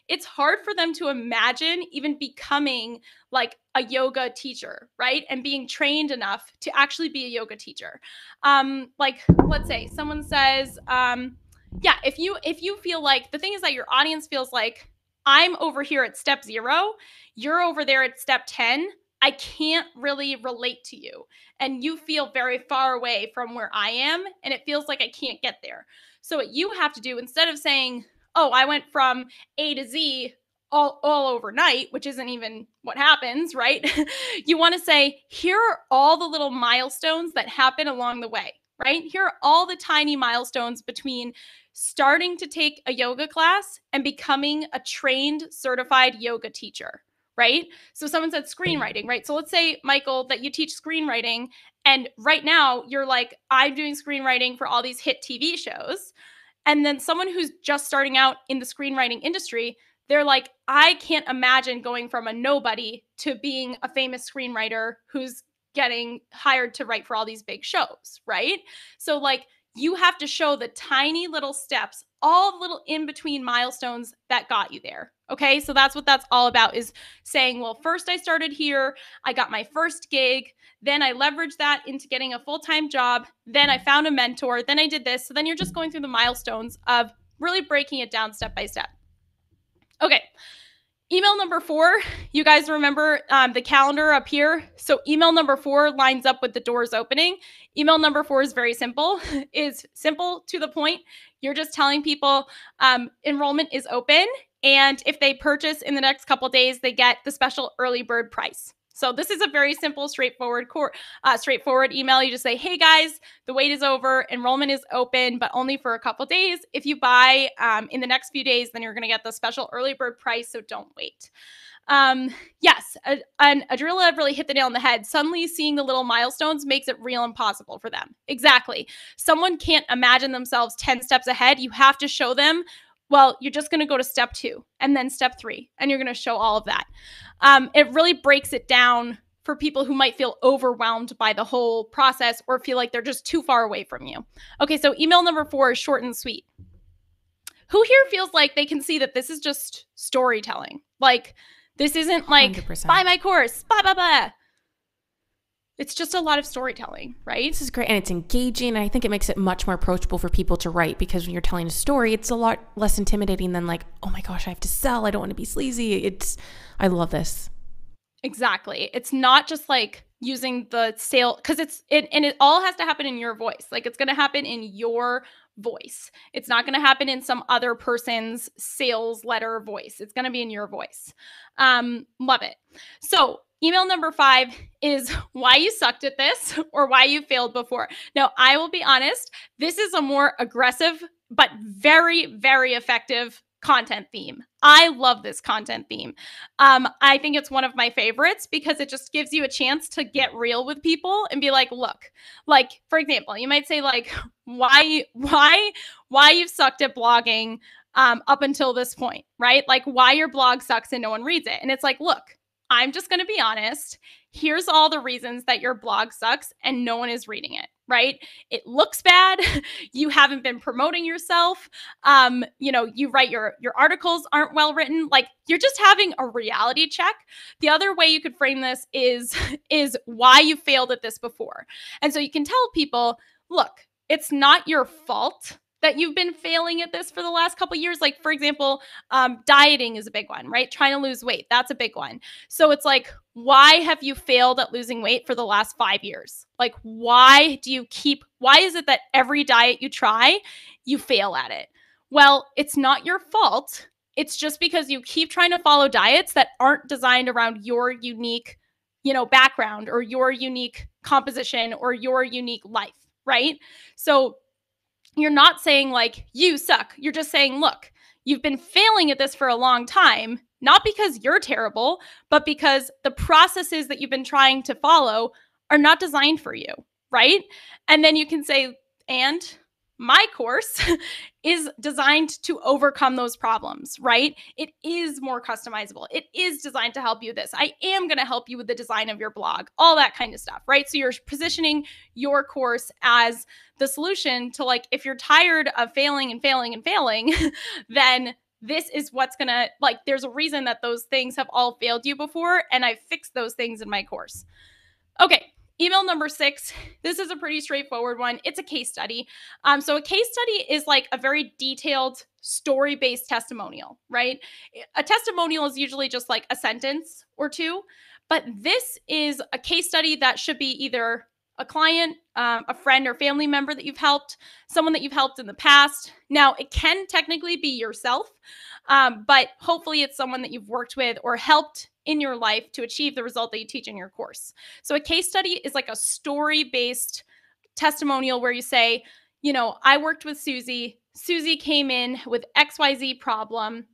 it's hard for them to imagine even becoming like a yoga teacher, right? And being trained enough to actually be a yoga teacher. Like, let's say someone says, if you feel like, the thing is that your audience feels like, I'm over here at step 0, you're over there at step 10, I can't really relate to you. And you feel very far away from where I am, and it feels like I can't get there. So what you have to do, instead of saying, oh, I went from A to Z all overnight, which isn't even what happens, right? You want to say, here are all the little milestones that happen along the way, right? Here are all the tiny milestones between starting to take a yoga class and becoming a trained, certified yoga teacher, right? So someone said screenwriting, right? So let's say, Michael, that you teach screenwriting, and right now you're like, I'm doing screenwriting for all these hit TV shows. And then someone who's just starting out in the screenwriting industry, they're like, I can't imagine going from a nobody to being a famous screenwriter who's getting hired to write for all these big shows, right? So like, you have to show the tiny little steps, all the little in-between milestones that got you there. Okay, so that's what that's all about, is saying, well, first I started here, I got my first gig, then I leveraged that into getting a full-time job, then I found a mentor, then I did this. So then you're just going through the milestones of really breaking it down step by step. Okay, email number 4, you guys remember the calendar up here? So email number 4 lines up with the doors opening. Email number 4 is very simple, is simple to the point. You're just telling people enrollment is open, and if they purchase in the next couple days, they get the special early bird price. So this is a very simple, straightforward email. You just say, hey guys, the wait is over, enrollment is open, but only for a couple days. If you buy in the next few days, then you're gonna get the special early bird price, so don't wait. Yes, and Adrila really hit the nail on the head. Suddenly seeing the little milestones makes it real impossible for them. Exactly. Someone can't imagine themselves 10 steps ahead. You have to show them Well, you're just going to go to step 2 and then step 3, and you're going to show all of that. It really breaks it down for people who might feel overwhelmed by the whole process or feel like they're just too far away from you. Okay, so email number 4 is short and sweet. Who here feels like they can see that this is just storytelling? Like, this isn't like, 100%. Buy my course, blah, blah, blah. It's just a lot of storytelling, right? This is great. And it's engaging. And I think it makes it much more approachable for people to write, because when you're telling a story, it's a lot less intimidating than like, oh my gosh, I have to sell. I don't want to be sleazy. I love this. Exactly. It's not just like using the sale, because it all has to happen in your voice. Like, it's going to happen in your voice. It's not going to happen in some other person's sales letter voice. It's going to be in your voice. Love it. So email number 5 is why you sucked at this or why you failed before. Now, I will be honest, this is a more aggressive but very, very effective content theme. I love this content theme. I think it's one of my favorites because it just gives you a chance to get real with people and be like, look, like, for example, you might say like, why you've sucked at blogging up until this point, right? Like, why your blog sucks and no one reads it. And it's like, look, I'm just going to be honest. Here's all the reasons that your blog sucks and no one is reading it, right? It looks bad. You haven't been promoting yourself. You write your articles aren't well written. Like, you're just having a reality check. The other way you could frame this is why you failed at this before. And so you can tell people, look, it's not your fault that you've been failing at this for the last couple of years. Like, for example, dieting is a big one, right? Trying to lose weight. That's a big one. So it's like, why have you failed at losing weight for the last 5 years? Like, why is it that every diet you try, you fail at it? Well, it's not your fault. It's just because you keep trying to follow diets that aren't designed around your unique, background or your unique composition or your unique life, right? So you're not saying like, you suck. You're just saying, look, you've been failing at this for a long time, not because you're terrible, but because the processes that you've been trying to follow are not designed for you, right? And then you can say, and my course is designed to overcome those problems, right? It is more customizable. It is designed to help you this. I am going to help you with the design of your blog, all that kind of stuff, right? So you're positioning your course as the solution to, like, if you're tired of failing and failing and failing, then this is what's going to, like, there's a reason that those things have all failed you before, and I fixed those things in my course. Okay. Email number 6, this is a pretty straightforward one. It's a case study. So a case study is like a very detailed story-based testimonial, right? A testimonial is usually just like a sentence or two, but this is a case study that should be either a client, a friend or family member that you've helped, someone that you've helped in the past. Now, it can technically be yourself, but hopefully it's someone that you've worked with or helped in your life to achieve the result that you teach in your course. So a case study is like a story-based testimonial where you say, I worked with Susie. Susie came in with XYZ problem.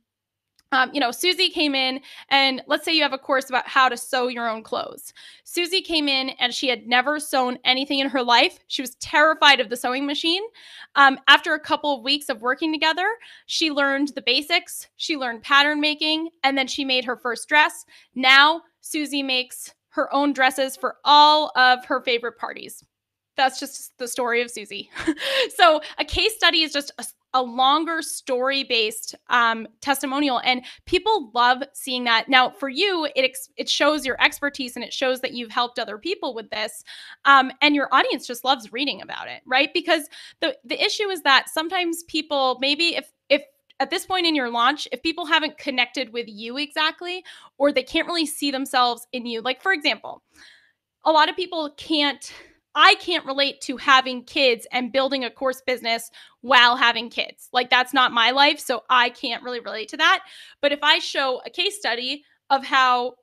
Susie came in, and let's say you have a course about how to sew your own clothes. Susie came in and she had never sewn anything in her life. She was terrified of the sewing machine. After a couple of weeks of working together, she learned the basics. She learned pattern making, and then she made her first dress. Now Susie makes her own dresses for all of her favorite parties. That's just the story of Susie. So a case study is just a longer story-based testimonial, and people love seeing that. Now, for you, it shows your expertise and it shows that you've helped other people with this, and your audience just loves reading about it, right? Because the issue is that sometimes people, maybe if at this point in your launch, if people haven't connected with you exactly, or they can't really see themselves in you, like, for example, a lot of people I can't relate to having kids and building a course business while having kids. Like, that's not my life, so I can't really relate to that. But if I show a case study of how,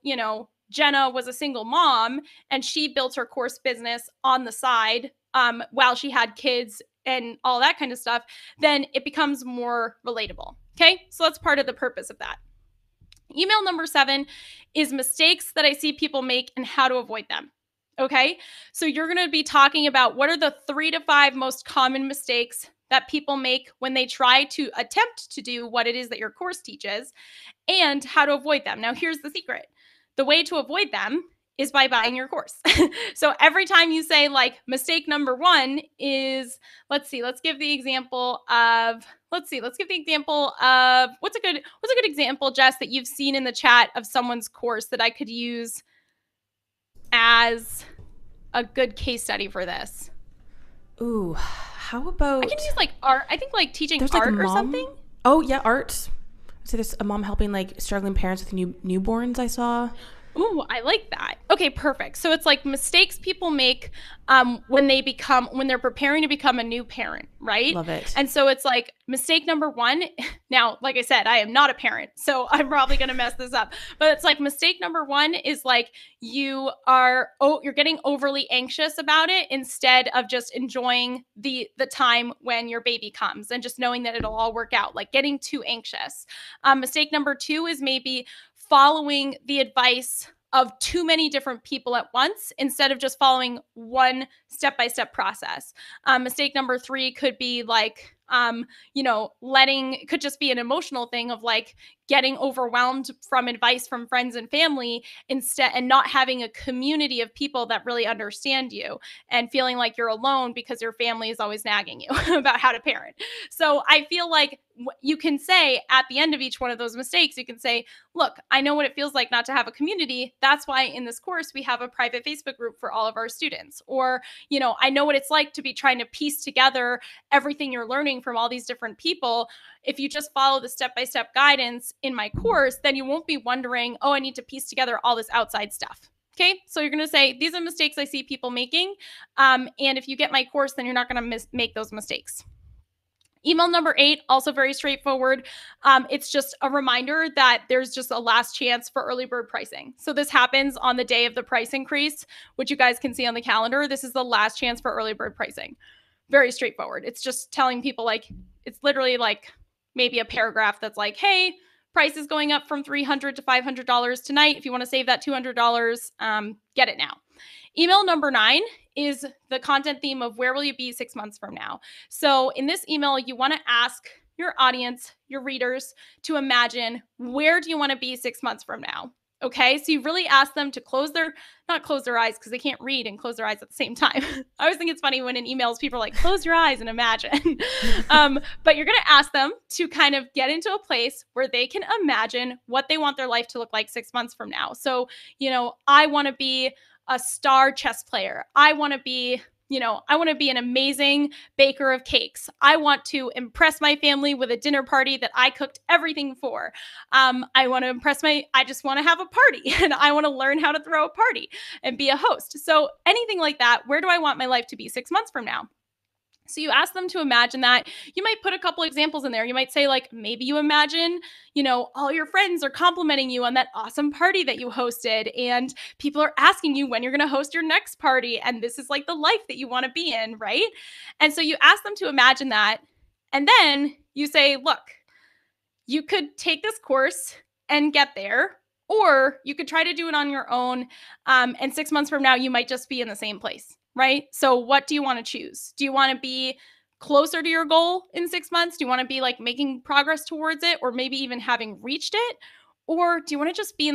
Jenna was a single mom and she built her course business on the side while she had kids and all that kind of stuff, then it becomes more relatable. Okay, so that's part of the purpose of that. Email number 7 is mistakes that I see people make and how to avoid them. Okay, so you're going to be talking about what are the 3 to 5 most common mistakes that people make when they try to attempt to do what it is that your course teaches, and how to avoid them. Now, here's the secret. The way to avoid them is by buying your course. So every time you say like mistake number one is, let's give the example of what's a good example, Jess, that you've seen in the chat of someone's course that I could use as a good case study for this. Ooh, how about, I can use like art. I think like teaching art or something. Oh yeah, art. So there's a mom helping like struggling parents with newborns I saw. Ooh, I like that. Okay, perfect. So it's like mistakes people make when they're preparing to become a new parent, right? Love it. And so it's like mistake number one. Now, like I said, I am not a parent, so I'm probably going to mess this up. But it's like mistake number one is like you're getting overly anxious about it instead of just enjoying the time when your baby comes and just knowing that it'll all work out, like getting too anxious. Mistake number two is maybe following the advice of too many different people at once instead of just following one step-by-step process. Mistake number three could be like, it could just be an emotional thing of like getting overwhelmed from advice from friends and family instead, and not having a community of people that really understand you and feeling like you're alone because your family is always nagging you about how to parent. So I feel like you can say at the end of each one of those mistakes, you can say, look, I know what it feels like not to have a community. That's why in this course, we have a private Facebook group for all of our students. Or, I know what it's like to be trying to piece together everything you're learning from all these different people. If you just follow the step-by-step guidance in my course, then you won't be wondering, oh, I need to piece together all this outside stuff. Okay, so you're going to say, these are mistakes I see people making. And if you get my course, then you're not going to make those mistakes. Email number 8, also very straightforward. It's just a reminder that there's just a last chance for early bird pricing. So this happens on the day of the price increase, which you guys can see on the calendar. This is the last chance for early bird pricing. Very straightforward. It's just telling people like, it's literally like maybe a paragraph that's like, hey, price is going up from $300 to $500 tonight. If you want to save that $200, get it now. Email number 9 is the content theme of where will you be 6 months from now? So in this email, you want to ask your audience, your readers, to imagine, where do you want to be 6 months from now? Okay, so you really ask them to not close their eyes because they can't read and close their eyes at the same time. I always think it's funny when in emails people are like, close your eyes and imagine. But you're going to ask them to kind of get into a place where they can imagine what they want their life to look like 6 months from now. So, I want to be a star chess player. I want to be an amazing baker of cakes. I want to impress my family with a dinner party that I cooked everything for. I just want to have a party and I want to learn how to throw a party and be a host. So anything like that, where do I want my life to be 6 months from now? So you ask them to imagine that. You might put a couple examples in there. You might say like, maybe you imagine, all your friends are complimenting you on that awesome party that you hosted. And people are asking you when you're going to host your next party. And this is like the life that you want to be in, right? And so you ask them to imagine that. And then you say, look, you could take this course and get there, or you could try to do it on your own. And 6 months from now, you might just be in the same place. Right? So what do you want to choose? Do you want to be closer to your goal in 6 months? Do you want to be like making progress towards it, or maybe even having reached it? Or do you want to just be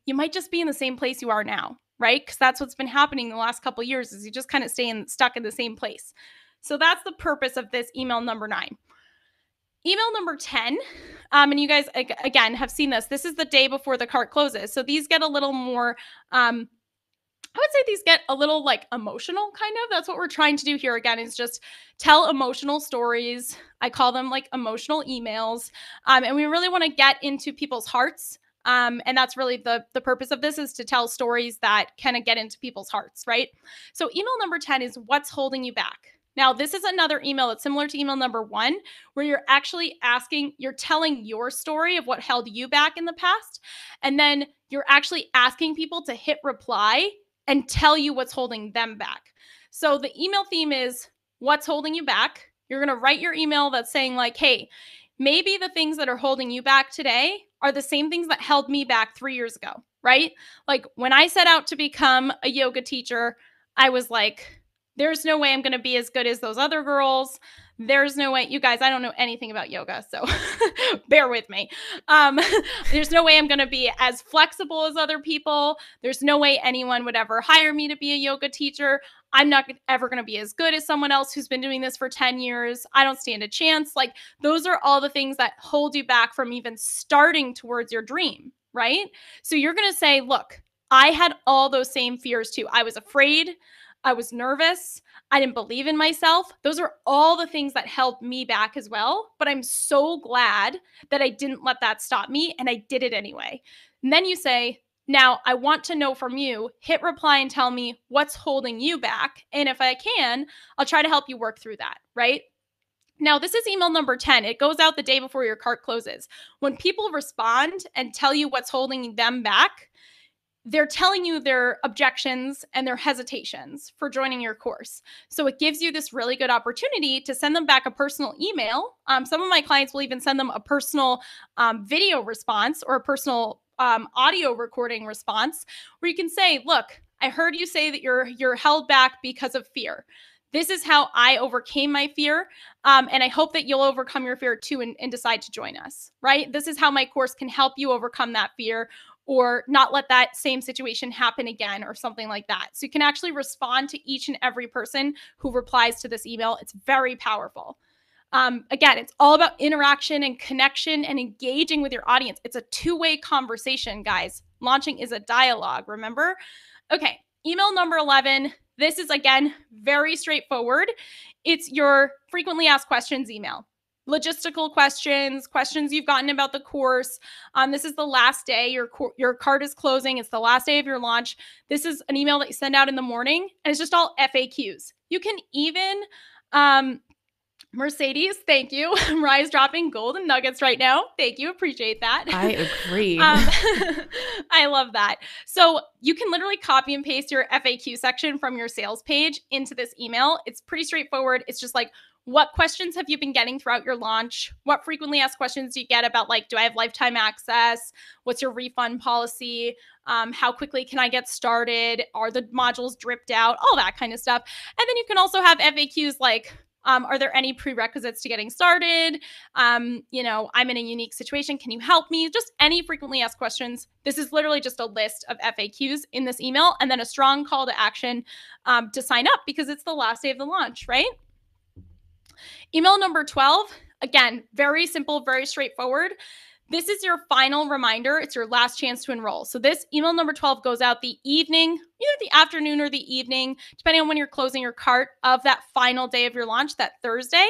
you might just be in the same place you are now, right? Because that's what's been happening the last couple of years, is you just kind of stuck in the same place. So that's the purpose of this email number 9. Email number 10, and you guys, again, have seen this. This is the day before the cart closes. So these get a little more, I would say these get a little like emotional, kind of. That's what we're trying to do here again, is just tell emotional stories. I call them like emotional emails. And we really want to get into people's hearts. And that's really the purpose of this, is to tell stories that kind of get into people's hearts, right? So email number 10 is what's holding you back. Now, this is another email that's similar to email number 1, where you're actually you're telling your story of what held you back in the past. And then you're actually asking people to hit reply and tell you what's holding them back. So the email theme is what's holding you back. You're going to write your email that's saying like, hey, maybe the things that are holding you back today are the same things that held me back 3 years ago, right? Like when I set out to become a yoga teacher, I was like, there's no way I'm going to be as good as those other girls. There's no way, you guys, I don't know anything about yoga, so bear with me. There's no way I'm going to be as flexible as other people. There's no way anyone would ever hire me to be a yoga teacher. I'm not ever going to be as good as someone else who's been doing this for 10 years. I don't stand a chance. Like, those are all the things that hold you back from even starting towards your dream, right? So you're going to say, look, I had all those same fears too. I was afraid. I was nervous. I didn't believe in myself. Those are all the things that held me back as well. But I'm so glad that I didn't let that stop me, and I did it anyway. And then you say, now I want to know from you, hit reply and tell me what's holding you back. And if I can, I'll try to help you work through that, right? Now, this is email number 10. It goes out the day before your cart closes. When people respond and tell you what's holding them back, they're telling you their objections and their hesitations for joining your course. So it gives you this really good opportunity to send them back a personal email. Some of my clients will even send them a personal video response or a personal audio recording response where you can say, look, I heard you say that you're held back because of fear. This is how I overcame my fear. And I hope that you'll overcome your fear too and decide to join us, right? This is how my course can help you overcome that fear or not let that same situation happen again or something like that. So you can actually respond to each and every person who replies to this email. It's very powerful. Again, it's all about interaction and connection and engaging with your audience. It's a two-way conversation, guys. Launching is a dialogue, remember? Okay, email number 11. This is, again, very straightforward. It's your frequently asked questions email. Logistical questions, questions you've gotten about the course. This is the last day. Your cart is closing. It's the last day of your launch. This is an email that you send out in the morning, and it's just all FAQs. You can even, Mercedes, thank you. Mariah's dropping golden nuggets right now. Thank you. Appreciate that. I agree. I love that. So you can literally copy and paste your FAQ section from your sales page into this email. It's pretty straightforward. It's just like, what questions have you been getting throughout your launch? What frequently asked questions do you get about, like, do I have lifetime access? What's your refund policy? How quickly can I get started? Are the modules dripped out? All that kind of stuff. And then you can also have FAQs like, are there any prerequisites to getting started? I'm in a unique situation. Can you help me? Just any frequently asked questions. This is literally just a list of FAQs in this email, and then a strong call to action to sign up because it's the last day of the launch, right? Email number 12, again, very simple, very straightforward. This is your final reminder. It's your last chance to enroll. So this email number 12 goes out the evening, either the afternoon or the evening, depending on when you're closing your cart of that final day of your launch, that Thursday.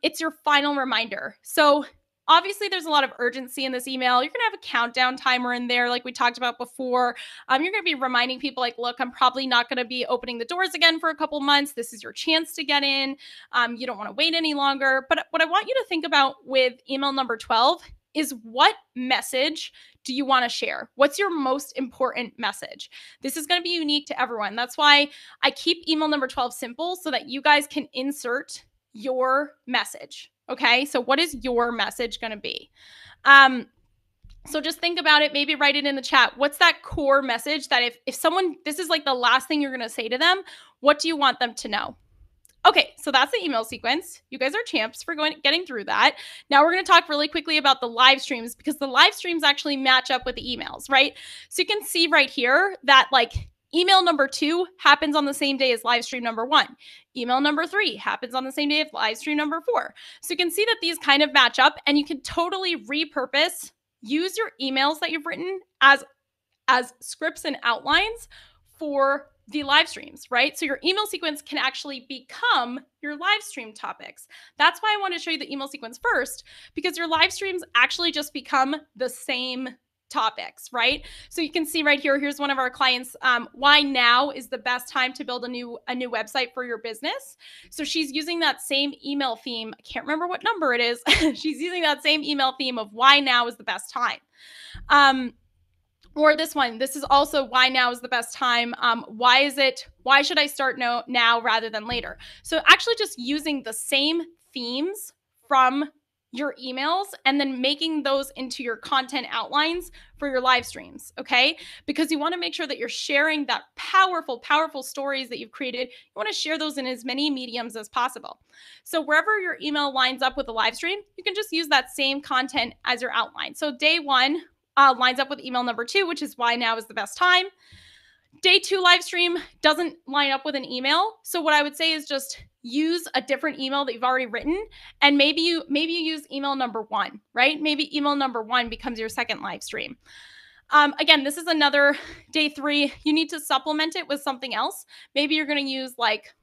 It's your final reminder. So obviously, there's a lot of urgency in this email. You're going to have a countdown timer in there, like we talked about before. You're going to be reminding people, like, look, I'm probably not going to be opening the doors again for a couple months. This is your chance to get in. You don't want to wait any longer. But what I want you to think about with email number 12 is, what message do you want to share? What's your most important message? This is going to be unique to everyone. That's why I keep email number 12 simple, so that you guys can insert your message. Okay, so what is your message going to be? So just think about it, maybe write it in the chat. What's that core message that if someone, this is like the last thing you're going to say to them, what do you want them to know? Okay, so that's the email sequence. You guys are champs for getting through that. Now we're going to talk really quickly about the live streams, because the live streams actually match up with the emails, right? So you can see right here that, like, email number 2 happens on the same day as live stream number 1. Email number 3 happens on the same day as live stream number 4. So you can see that these kind of match up, and you can totally repurpose, use your emails that you've written as scripts and outlines for the live streams, right? So your email sequence can actually become your live stream topics. That's why I want to show you the email sequence first, because your live streams actually just become the same topics, right? So you can see right here, here's one of our clients, why now is the best time to build a new website for your business. So she's using that same email theme. I can't remember what number it is. She's using that same email theme of why now is the best time. Or this one, this is also why now is the best time. Why should I start now rather than later? So actually just using the same themes from your emails and then making those into your content outlines for your live streams, okay? Because you want to make sure that you're sharing that powerful, powerful stories that you've created. You want to share those in as many mediums as possible. So wherever your email lines up with a live stream, you can just use that same content as your outline. So day 1 lines up with email number 2, which is why now is the best time. Day 2 live stream doesn't line up with an email. So what I would say is just use a different email that you've already written. And maybe you use email number 1, right? Maybe email number 1 becomes your second live stream. Again, this is another day 3. You need to supplement it with something else. Maybe you're going to use like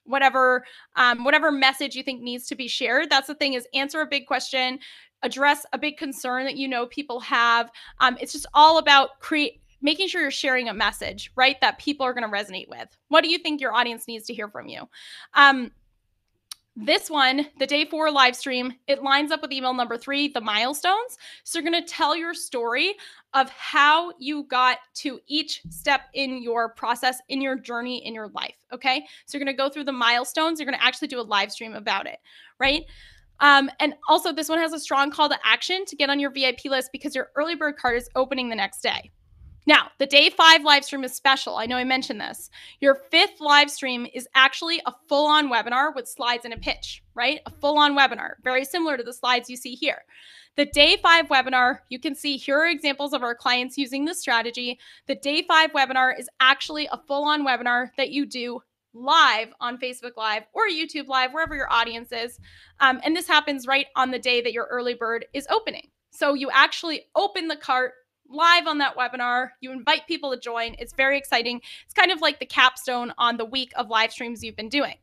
whatever message you think needs to be shared. That's the thing, is answer a big question, address a big concern that you know people have. It's just all about making sure you're sharing a message, right, that people are going to resonate with. What do you think your audience needs to hear from you? This one, the day 4 live stream, it lines up with email number 3, the milestones. So you're going to tell your story of how you got to each step in your process, in your journey, in your life, okay? So you're going to go through the milestones. You're going to actually do a live stream about it, right? And also this one has a strong call to action to get on your VIP list because your early bird card is opening the next day. Now, the day 5 live stream is special. I know I mentioned this. Your 5th live stream is actually a full-on webinar with slides and a pitch, right? A full-on webinar, very similar to the slides you see here. The day 5 webinar, you can see here are examples of our clients using this strategy. The day 5 webinar is actually a full-on webinar that you do live on Facebook Live or YouTube Live, wherever your audience is. And this happens right on the day that your early bird is opening. So you actually open the cart live on that webinar. You invite people to join. It's very exciting. It's kind of like the capstone on the week of live streams you've been doing.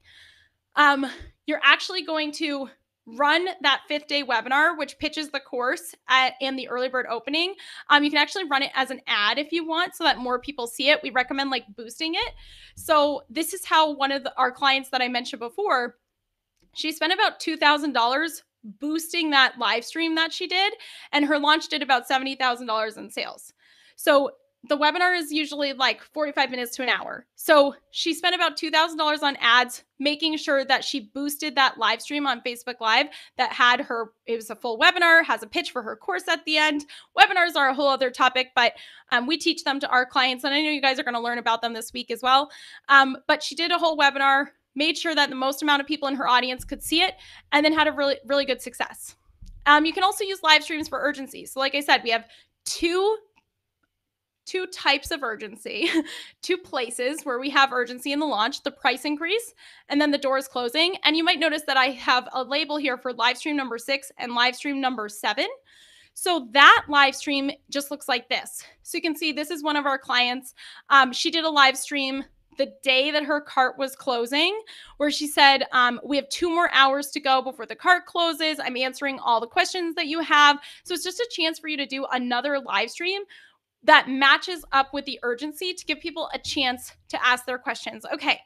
You're actually going to run that 5th day webinar, which pitches the course and the early bird opening. You can actually run it as an ad if you want so that more people see it. We recommend like boosting it. So this is how one of our clients that I mentioned before, she spent about $2,000 boosting that live stream that she did, and her launch did about $70,000 in sales. So the webinar is usually like 45 minutes to an hour. So she spent about $2,000 on ads, making sure that she boosted that live stream on Facebook Live that had her, it was a full webinar, has a pitch for her course at the end. Webinars are a whole other topic, but we teach them to our clients, and I know you guys are going to learn about them this week as well. But she did a whole webinar, made sure that the most amount of people in her audience could see it, and then had a really, really good success. You can also use live streams for urgency. So like I said, we have two types of urgency, 2 places where we have urgency in the launch, the price increase, and then the doors closing. And you might notice that I have a label here for live stream number 6 and live stream number 7. So that live stream just looks like this. So you can see this is one of our clients. She did a live stream the day that her cart was closing, where she said, we have 2 more hours to go before the cart closes. I'm answering all the questions that you have. So it's just a chance for you to do another live stream that matches up with the urgency to give people a chance to ask their questions. Okay,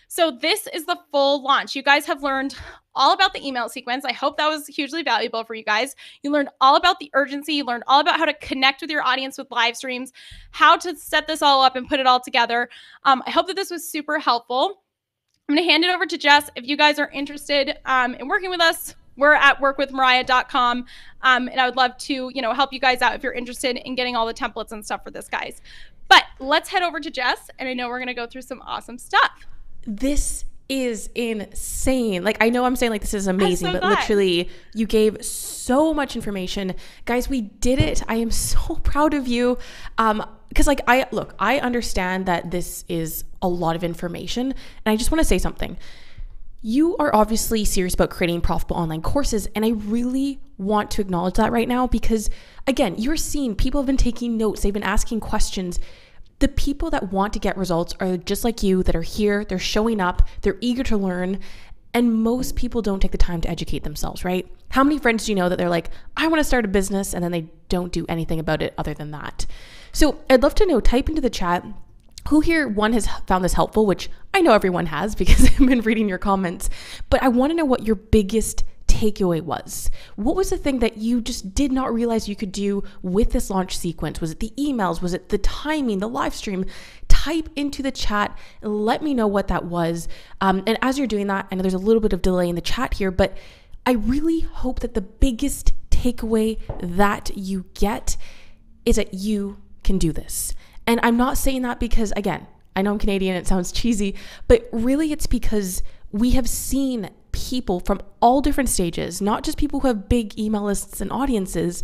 so this is the full launch. You guys have learned all about the email sequence. I hope that was hugely valuable for you guys. You learned all about the urgency. You learned all about how to connect with your audience with live streams, how to set this all up and put it all together. I hope that this was super helpful. I'm gonna hand it over to Jess. If you guys are interested in working with us, we're at workwithmariah.com. And I would love to, help you guys out if you're interested in getting all the templates and stuff for this, guys. But let's head over to Jess, and I know we're going to go through some awesome stuff. This is insane. Like, I know I'm saying like this is amazing, but literally you gave so much information. Guys, we did it. I am so proud of you. Because I understand that this is a lot of information, and I just want to say something. You are obviously serious about creating profitable online courses, and I really want to acknowledge that right now because, again, you're seeing people have been taking notes, they've been asking questions. The people that want to get results are just like you, that are here, they're showing up, they're eager to learn, and most people don't take the time to educate themselves, right? How many friends do you know that they're like, I want to start a business, and then they don't do anything about it other than that? So I'd love to know, type into the chat, who here, one, has found this helpful, which I know everyone has because I've been reading your comments, but I want to know what your biggest takeaway was. What was the thing that you just did not realize you could do with this launch sequence? Was it the emails? Was it the timing, the live stream? Type into the chat and let me know what that was. And as you're doing that, I know there's a little bit of delay in the chat here, but I really hope that the biggest takeaway that you get is that you can do this. And I'm not saying that because, again, I know I'm Canadian, it sounds cheesy, but really it's because we have seen people from all different stages, not just people who have big email lists and audiences,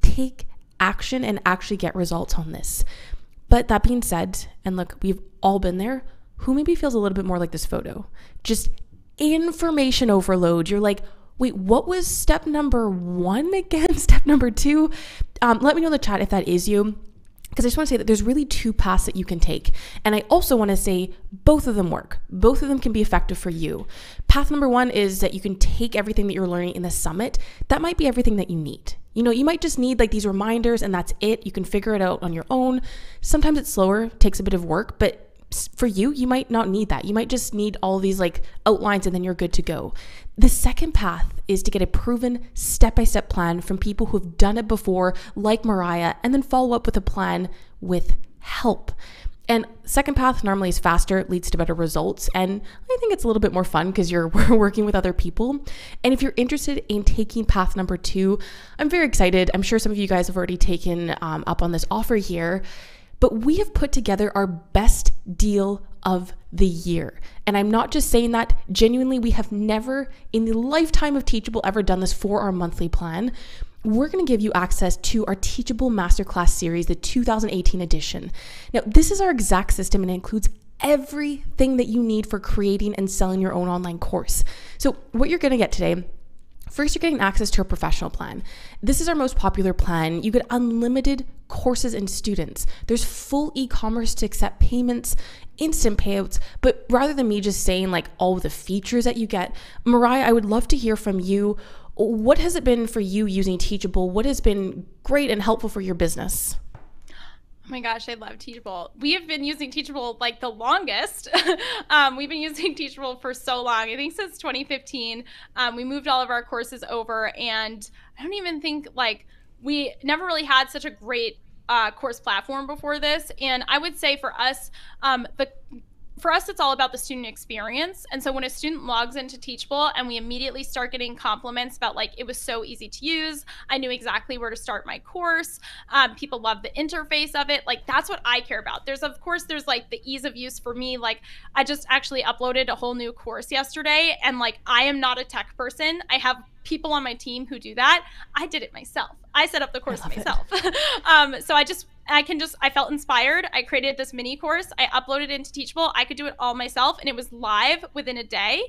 take action and actually get results on this. But that being said, and look, we've all been there, who maybe feels a little bit more like this photo? Just information overload. You're like, wait, what was step number 1 again? Step number 2? Let me know in the chat if that is you. Because I just want to say that there's really 2 paths that you can take. And I also want to say both of them work. Both of them can be effective for you. Path number 1 is that you can take everything that you're learning in the summit. That might be everything that you need. You know, you might just need like these reminders and that's it. You can figure it out on your own. Sometimes it's slower, takes a bit of work, but for you, you might not need that. You might just need all these like outlines and then you're good to go. The second path is to get a proven step-by-step plan from people who've done it before, like Mariah, and then follow up with a plan with help. And second path normally is faster, leads to better results. And I think it's a little bit more fun because you're working with other people. And if you're interested in taking path number 2, I'm very excited. I'm sure some of you guys have already taken up on this offer here. But we have put together our best deal of the year. And I'm not just saying that. Genuinely, we have never in the lifetime of Teachable ever done this for our monthly plan. We're going to give you access to our Teachable Masterclass series, the 2018 edition. Now, this is our exact system and it includes everything that you need for creating and selling your own online course. So what you're going to get today, first, you're getting access to a professional plan. This is our most popular plan. You get unlimited courses and students. There's full e-commerce to accept payments, instant payouts. But rather than me just saying like all of the features that you get, Mariah, I would love to hear from you. What has it been for you using Teachable? What has been great and helpful for your business? Oh my gosh, I love Teachable. We have been using Teachable like the longest. We've been using Teachable for so long. I think since 2015, we moved all of our courses over, and I don't even think like we never really had such a great course platform before this. And I would say for us, it's all about the student experience. And so when a student logs into Teachable and we immediately start getting compliments about like, it was so easy to use, I knew exactly where to start my course, people love the interface of it, like that's what I care about. There's like the ease of use for me. Like I just actually uploaded a whole new course yesterday, and like I am not a tech person. I have people on my team who do that. I did it myself. I set up the course myself. So I felt inspired. I created this mini course. I uploaded it into Teachable. I could do it all myself, and it was live within a day,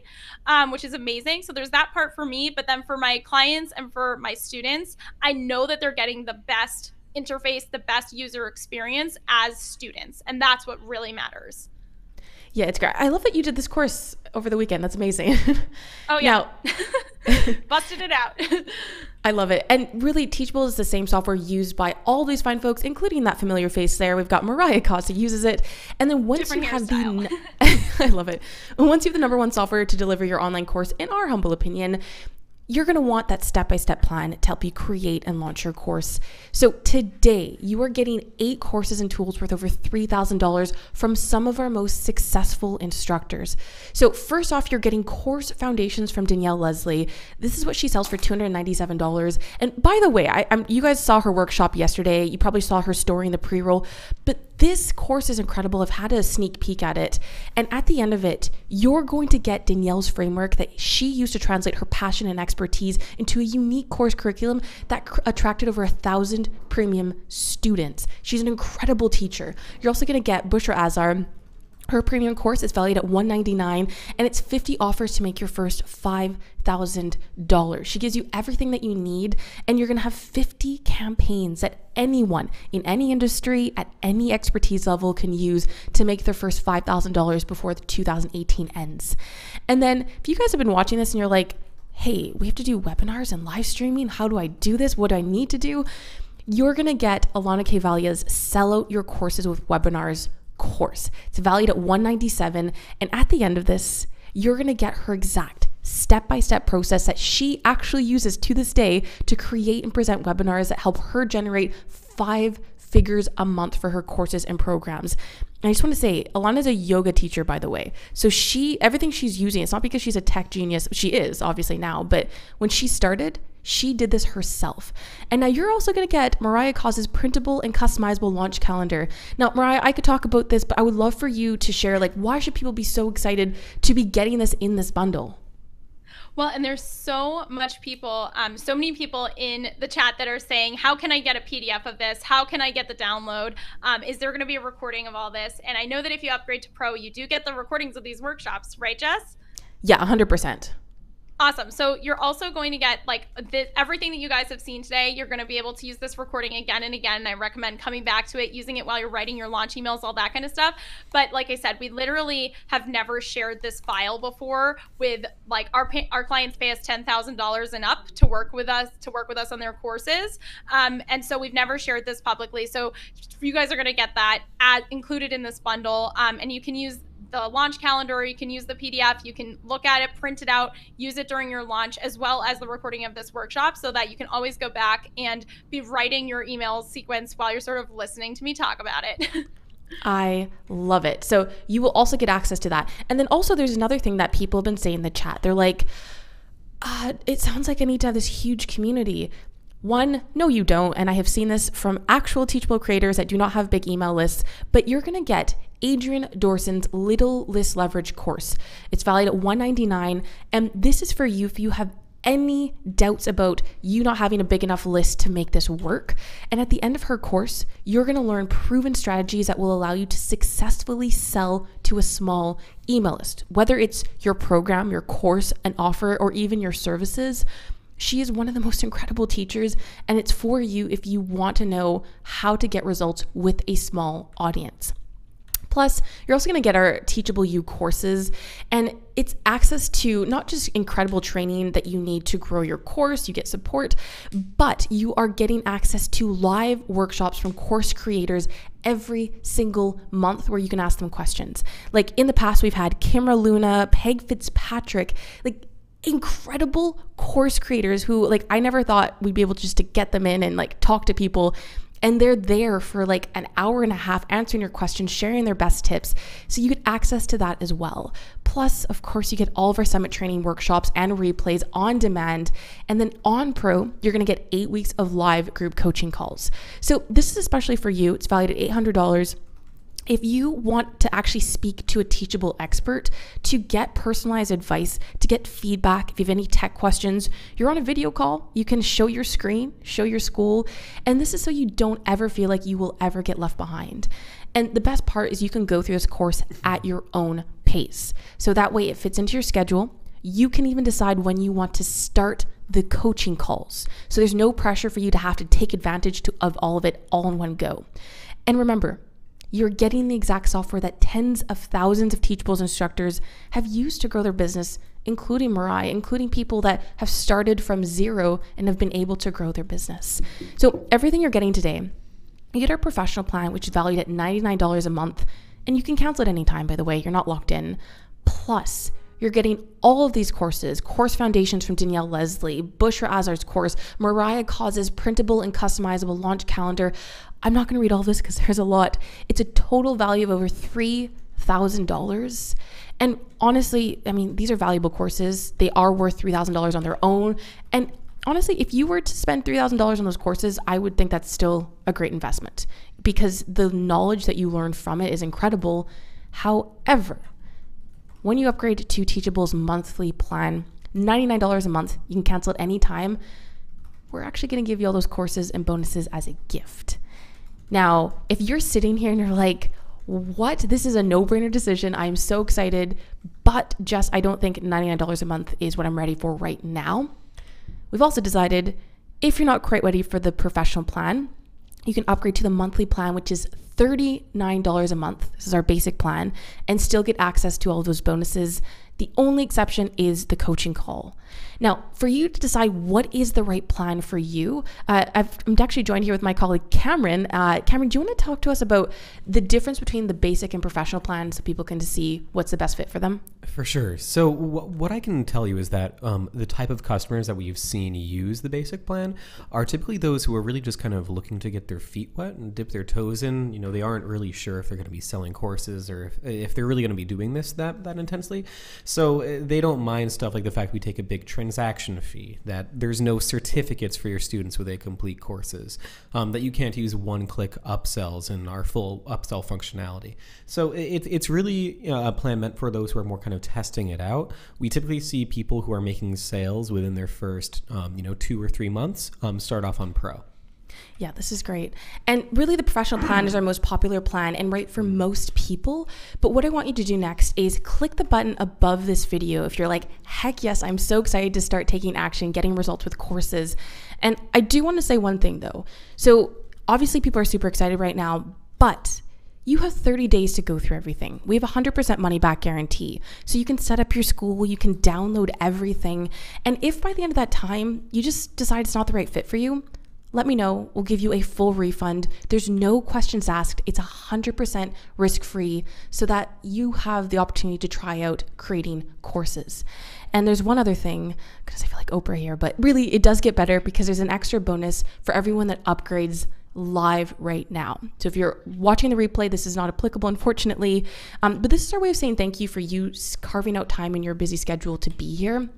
which is amazing. So there's that part for me, but then for my clients and for my students, I know that they're getting the best interface, the best user experience as students. And that's what really matters. Yeah, it's great. I love that you did this course over the weekend. That's amazing. Oh, yeah. Now, busted it out. I love it. And really, Teachable is the same software used by all these fine folks, including that familiar face there. We've got Mariah Coz who uses it. And then once you have I love it. Once you have the number 1 software to deliver your online course, in our humble opinion, you're going to want that step-by-step plan to help you create and launch your course. So today, you are getting 8 courses and tools worth over $3,000 from some of our most successful instructors. So first off, you're getting Course Foundations from Danielle Leslie. This is what she sells for $297. And by the way, you guys saw her workshop yesterday. You probably saw her story in the pre-roll, but this course is incredible. I've had a sneak peek at it. And at the end of it, you're going to get Danielle's framework that she used to translate her passion and expertise into a unique course curriculum that attracted over 1,000 premium students. She's an incredible teacher. You're also going to get Bushra Azar. Her premium course is valued at $199, and it's 50 offers to make your first $5,000. She gives you everything that you need, and you're going to have 50 campaigns that anyone in any industry at any expertise level can use to make their first $5,000 before the 2018 ends. And then if you guys have been watching this and you're like, hey, we have to do webinars and live streaming. How do I do this? What do I need to do? You're going to get Alana K. Valia's Sell Out Your Courses with Webinars course. It's valued at $197, and at the end of this, you're going to get her exact step-by-step process that she actually uses to this day to create and present webinars that help her generate 5 figures a month for her courses and programs. And I just want to say, Alana's a yoga teacher, by the way. So everything she's using, it's not because she's a tech genius. She is obviously now, but when she started, she did this herself. And now you're also going to get Mariah Coz's printable and customizable launch calendar. Now, Mariah, I could talk about this, but I would love for you to share, like, why should people be so excited to be getting this in this bundle? Well, and there's so many people in the chat that are saying, how can I get a PDF of this? How can I get the download? Is there going to be a recording of all this? And I know that if you upgrade to Pro, you do get the recordings of these workshops, right, Jess? Yeah, 100%. Awesome. So you're also going to get like everything that you guys have seen today. You're going to be able to use this recording again and again. And I recommend coming back to it, using it while you're writing your launch emails, all that kind of stuff. But like I said, we literally have never shared this file before with like our clients pay us $10,000 and up to work with us on their courses. And so we've never shared this publicly. So you guys are going to get that included in this bundle. And you can use the launch calendar, you can use the PDF, you can look at it, print it out, use it during your launch, as well as the recording of this workshop, so that you can always go back and be writing your email sequence while you're sort of listening to me talk about it. I love it. So you will also get access to that. And then also there's another thing that people have been saying in the chat. They're like, it sounds like I need to have this huge community. One, no, you don't. And I have seen this from actual Teachable creators that do not have big email lists, but you're going to get Adrian Dorson's Little List Leverage course. It's valued at $199. And this is for you if you have any doubts about you not having a big enough list to make this work. And at the end of her course, you're going to learn proven strategies that will allow you to successfully sell to a small email list, whether it's your program, your course, an offer, or even your services. She is one of the most incredible teachers, and it's for you if you want to know how to get results with a small audience. Plus, you're also going to get our Teachable You courses, and it's access to not just incredible training that you need to grow your course, you get support, but you are getting access to live workshops from course creators every single month where you can ask them questions. Like in the past, we've had Kimra Luna, Peg Fitzpatrick, like incredible course creators who, like, I never thought we'd be able just to get them in and like talk to people. And they're there for like an hour and a half answering your questions, sharing their best tips. So you get access to that as well. Plus, of course, you get all of our summit training workshops and replays on demand. And then on Pro, you're going to get 8 weeks of live group coaching calls. So this is especially for you. It's valued at $800. If you want to actually speak to a Teachable expert, to get personalized advice, to get feedback, if you have any tech questions, you're on a video call, you can show your screen, show your school, and this is so you don't ever feel like you will ever get left behind. And the best part is you can go through this course at your own pace. So that way it fits into your schedule. You can even decide when you want to start the coaching calls. So there's no pressure for you to have to take advantage of all of it all in one go. And remember, you're getting the exact software that tens of thousands of Teachables instructors have used to grow their business, including Mariah, including people that have started from zero and have been able to grow their business. So everything you're getting today, you get our professional plan, which is valued at $99 a month. And you can cancel at any time, by the way, you're not locked in. Plus, you're getting all of these courses, Course Foundations from Danielle Leslie, Bushra Azar's course, Mariah Coz's printable and customizable launch calendar. I'm not going to read all this because there's a lot. It's a total value of over $3,000. And honestly, I mean, these are valuable courses. They are worth $3,000 on their own. And honestly, if you were to spend $3,000 on those courses, I would think that's still a great investment because the knowledge that you learn from it is incredible. However, when you upgrade to Teachable's monthly plan, $99 a month, you can cancel at any time. We're actually going to give you all those courses and bonuses as a gift. Now, if you're sitting here and you're like, what? This is a no-brainer decision. I'm so excited, but just I don't think $99 a month is what I'm ready for right now. We've also decided if you're not quite ready for the professional plan, you can upgrade to the monthly plan, which is $39 a month. This is our basic plan, and still get access to all those bonuses, The only exception is the coaching call. Now, for you to decide what is the right plan for you, I'm actually joined here with my colleague Cameron. Cameron, do you want to talk to us about the difference between the basic and professional plan so people can see what's the best fit for them? For sure. So what I can tell you is that the type of customers that we've seen use the basic plan are typically those who are really just kind of looking to get their feet wet and dip their toes in. You know, they aren't really sure if they're going to be selling courses or if they're really going to be doing this that intensely. So they don't mind stuff like the fact we take a big transaction fee, that there's no certificates for your students when they complete courses, that you can't use one-click upsells and our full upsell functionality. So it's really a plan meant for those who are more kind of testing it out. We typically see people who are making sales within their first 2 or 3 months start off on Pro. Yeah, this is great. And really the professional plan is our most popular plan and right for most people. But what I want you to do next is click the button above this video if you're like, heck yes, I'm so excited to start taking action, getting results with courses. And I do want to say one thing though. So obviously people are super excited right now, but you have 30 days to go through everything. We have a 100% money back guarantee. So you can set up your school, you can download everything. And if by the end of that time, you just decide it's not the right fit for you, let me know. We'll give you a full refund. There's no questions asked. It's 100% risk-free so that you have the opportunity to try out creating courses. And there's one other thing, because I feel like Oprah here, but really it does get better because there's an extra bonus for everyone that upgrades live right now. So if you're watching the replay, this is not applicable, unfortunately. But this is our way of saying thank you for you carving out time in your busy schedule to be here.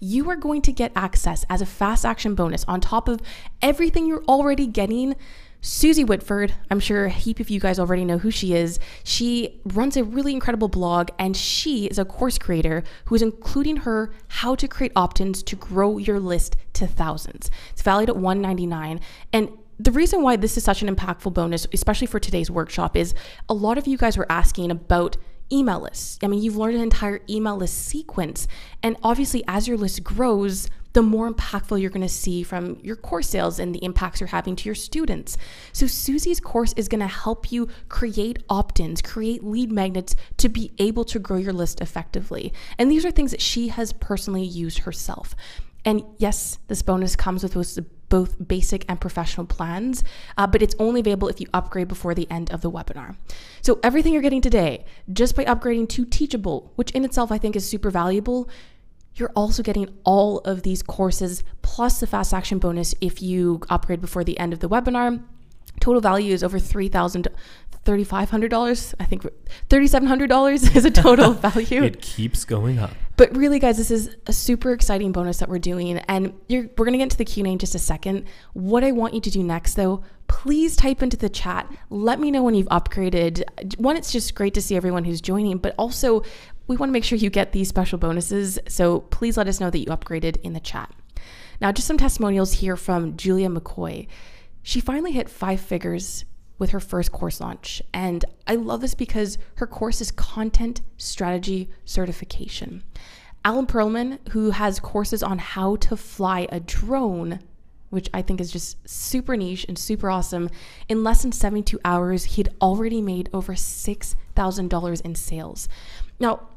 You are going to get access as a fast action bonus on top of everything you're already getting. Susie Whitford, I'm sure a heap of you guys already know who she is. She runs a really incredible blog and she is a course creator who is including her how to create opt-ins to grow your list to thousands. It's valued at $199. And the reason why this is such an impactful bonus, especially for today's workshop, is a lot of you guys were asking about email lists. I mean, you've learned an entire email list sequence. And obviously, as your list grows, the more impactful you're going to see from your course sales and the impacts you're having to your students. So Susie's course is going to help you create opt-ins, create lead magnets to be able to grow your list effectively. And these are things that she has personally used herself. And yes, this bonus comes with both basic and professional plans, but it's only available if you upgrade before the end of the webinar. So everything you're getting today, just by upgrading to Teachable, which in itself I think is super valuable, you're also getting all of these courses plus the fast action bonus if you upgrade before the end of the webinar. Total value is over $3,500. I think $3,700 is a total value. It keeps going up. But really, guys, this is a super exciting bonus that we're doing. And we're going to get into the Q&A in just a second. What I want you to do next, though, please type into the chat. Let me know when you've upgraded. One, it's just great to see everyone who's joining, but also we want to make sure you get these special bonuses. So please let us know that you upgraded in the chat. Now, just some testimonials here from Julia McCoy. She finally hit 5 figures with her first course launch. And I love this because her course is content strategy certification. Alan Perlman, who has courses on how to fly a drone, which I think is just super niche and super awesome. In less than 72 hours, he'd already made over $6,000 in sales. Now,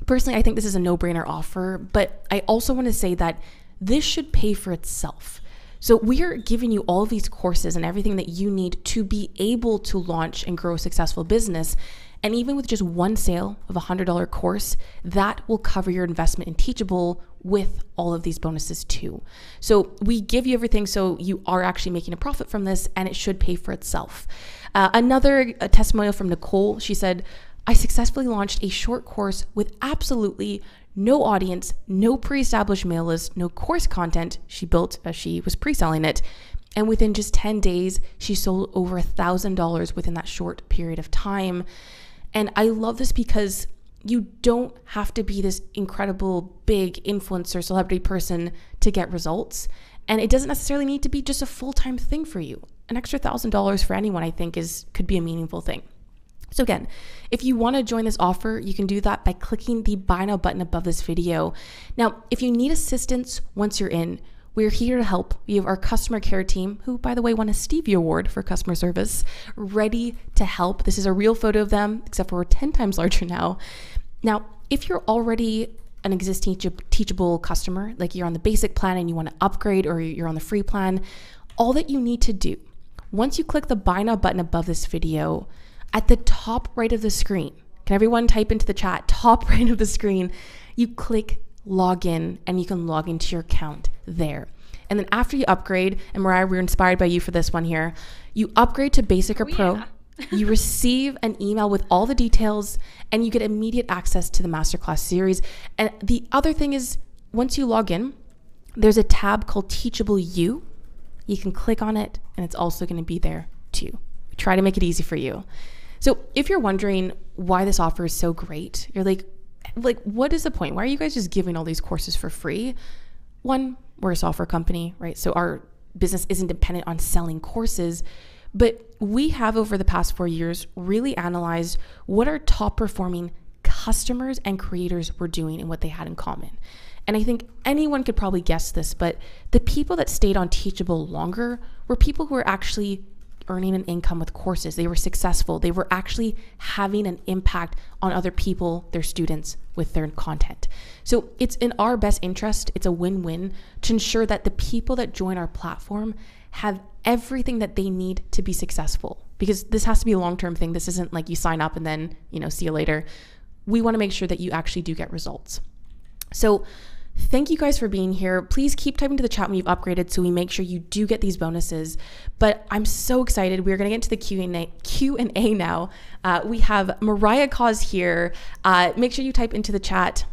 personally, I think this is a no-brainer offer, but I also want to say that this should pay for itself. So we are giving you all of these courses and everything that you need to be able to launch and grow a successful business. And even with just one sale of a $100 course, that will cover your investment in Teachable with all of these bonuses too. So we give you everything so you are actually making a profit from this and it should pay for itself. Another testimonial from Nicole, she said, I successfully launched a short course with absolutely no audience, no pre-established mail list, no course content she built as she was pre-selling it. And within just 10 days, she sold over $1,000 within that short period of time. And I love this because you don't have to be this incredible big influencer celebrity person to get results. And it doesn't necessarily need to be just a full-time thing for you. An extra $1,000 for anyone, I think, could be a meaningful thing. So again, if you want to join this offer, you can do that by clicking the buy now button above this video. Now, if you need assistance once you're in, we're here to help. We have our customer care team, who, by the way, won a Stevie Award for customer service, ready to help. This is a real photo of them, except for we're 10 times larger now. Now, if you're already an existing teachable customer, like you're on the basic plan and you want to upgrade, or you're on the free plan, all that you need to do, once you click the Buy Now button above this video, at the top right of the screen, can everyone type into the chat, top right of the screen, you click login and you can log into your account there. And then after you upgrade, and Mariah, we're inspired by you for this one here, you upgrade to Basic or Pro. Yeah. You receive an email with all the details and you get immediate access to the masterclass series. And the other thing is, once you log in, there's a tab called Teachable You. You can click on it and it's also going to be there too. Try to make it easy for you. So if you're wondering why this offer is so great, you're like, what is the point? Why are you guys just giving all these courses for free? One, we're a software company, right? So our business isn't dependent on selling courses, but we have over the past 4 years really analyzed what our top performing customers and creators were doing and what they had in common. And I think anyone could probably guess this, but the people that stayed on Teachable longer were people who were actually earning an income with courses. They were successful. They were actually having an impact on other people, their students, with their content. So it's in our best interest, it's a win-win, to ensure that the people that join our platform have everything that they need to be successful. Because this has to be a long-term thing. This isn't like you sign up and then, see you later. We want to make sure that you actually do get results. So thank you guys for being here. Please keep typing to the chat when you've upgraded so we make sure you do get these bonuses. But I'm so excited. We're going to get into the Q&A now. We have Mariah Coz here. Make sure you type into the chat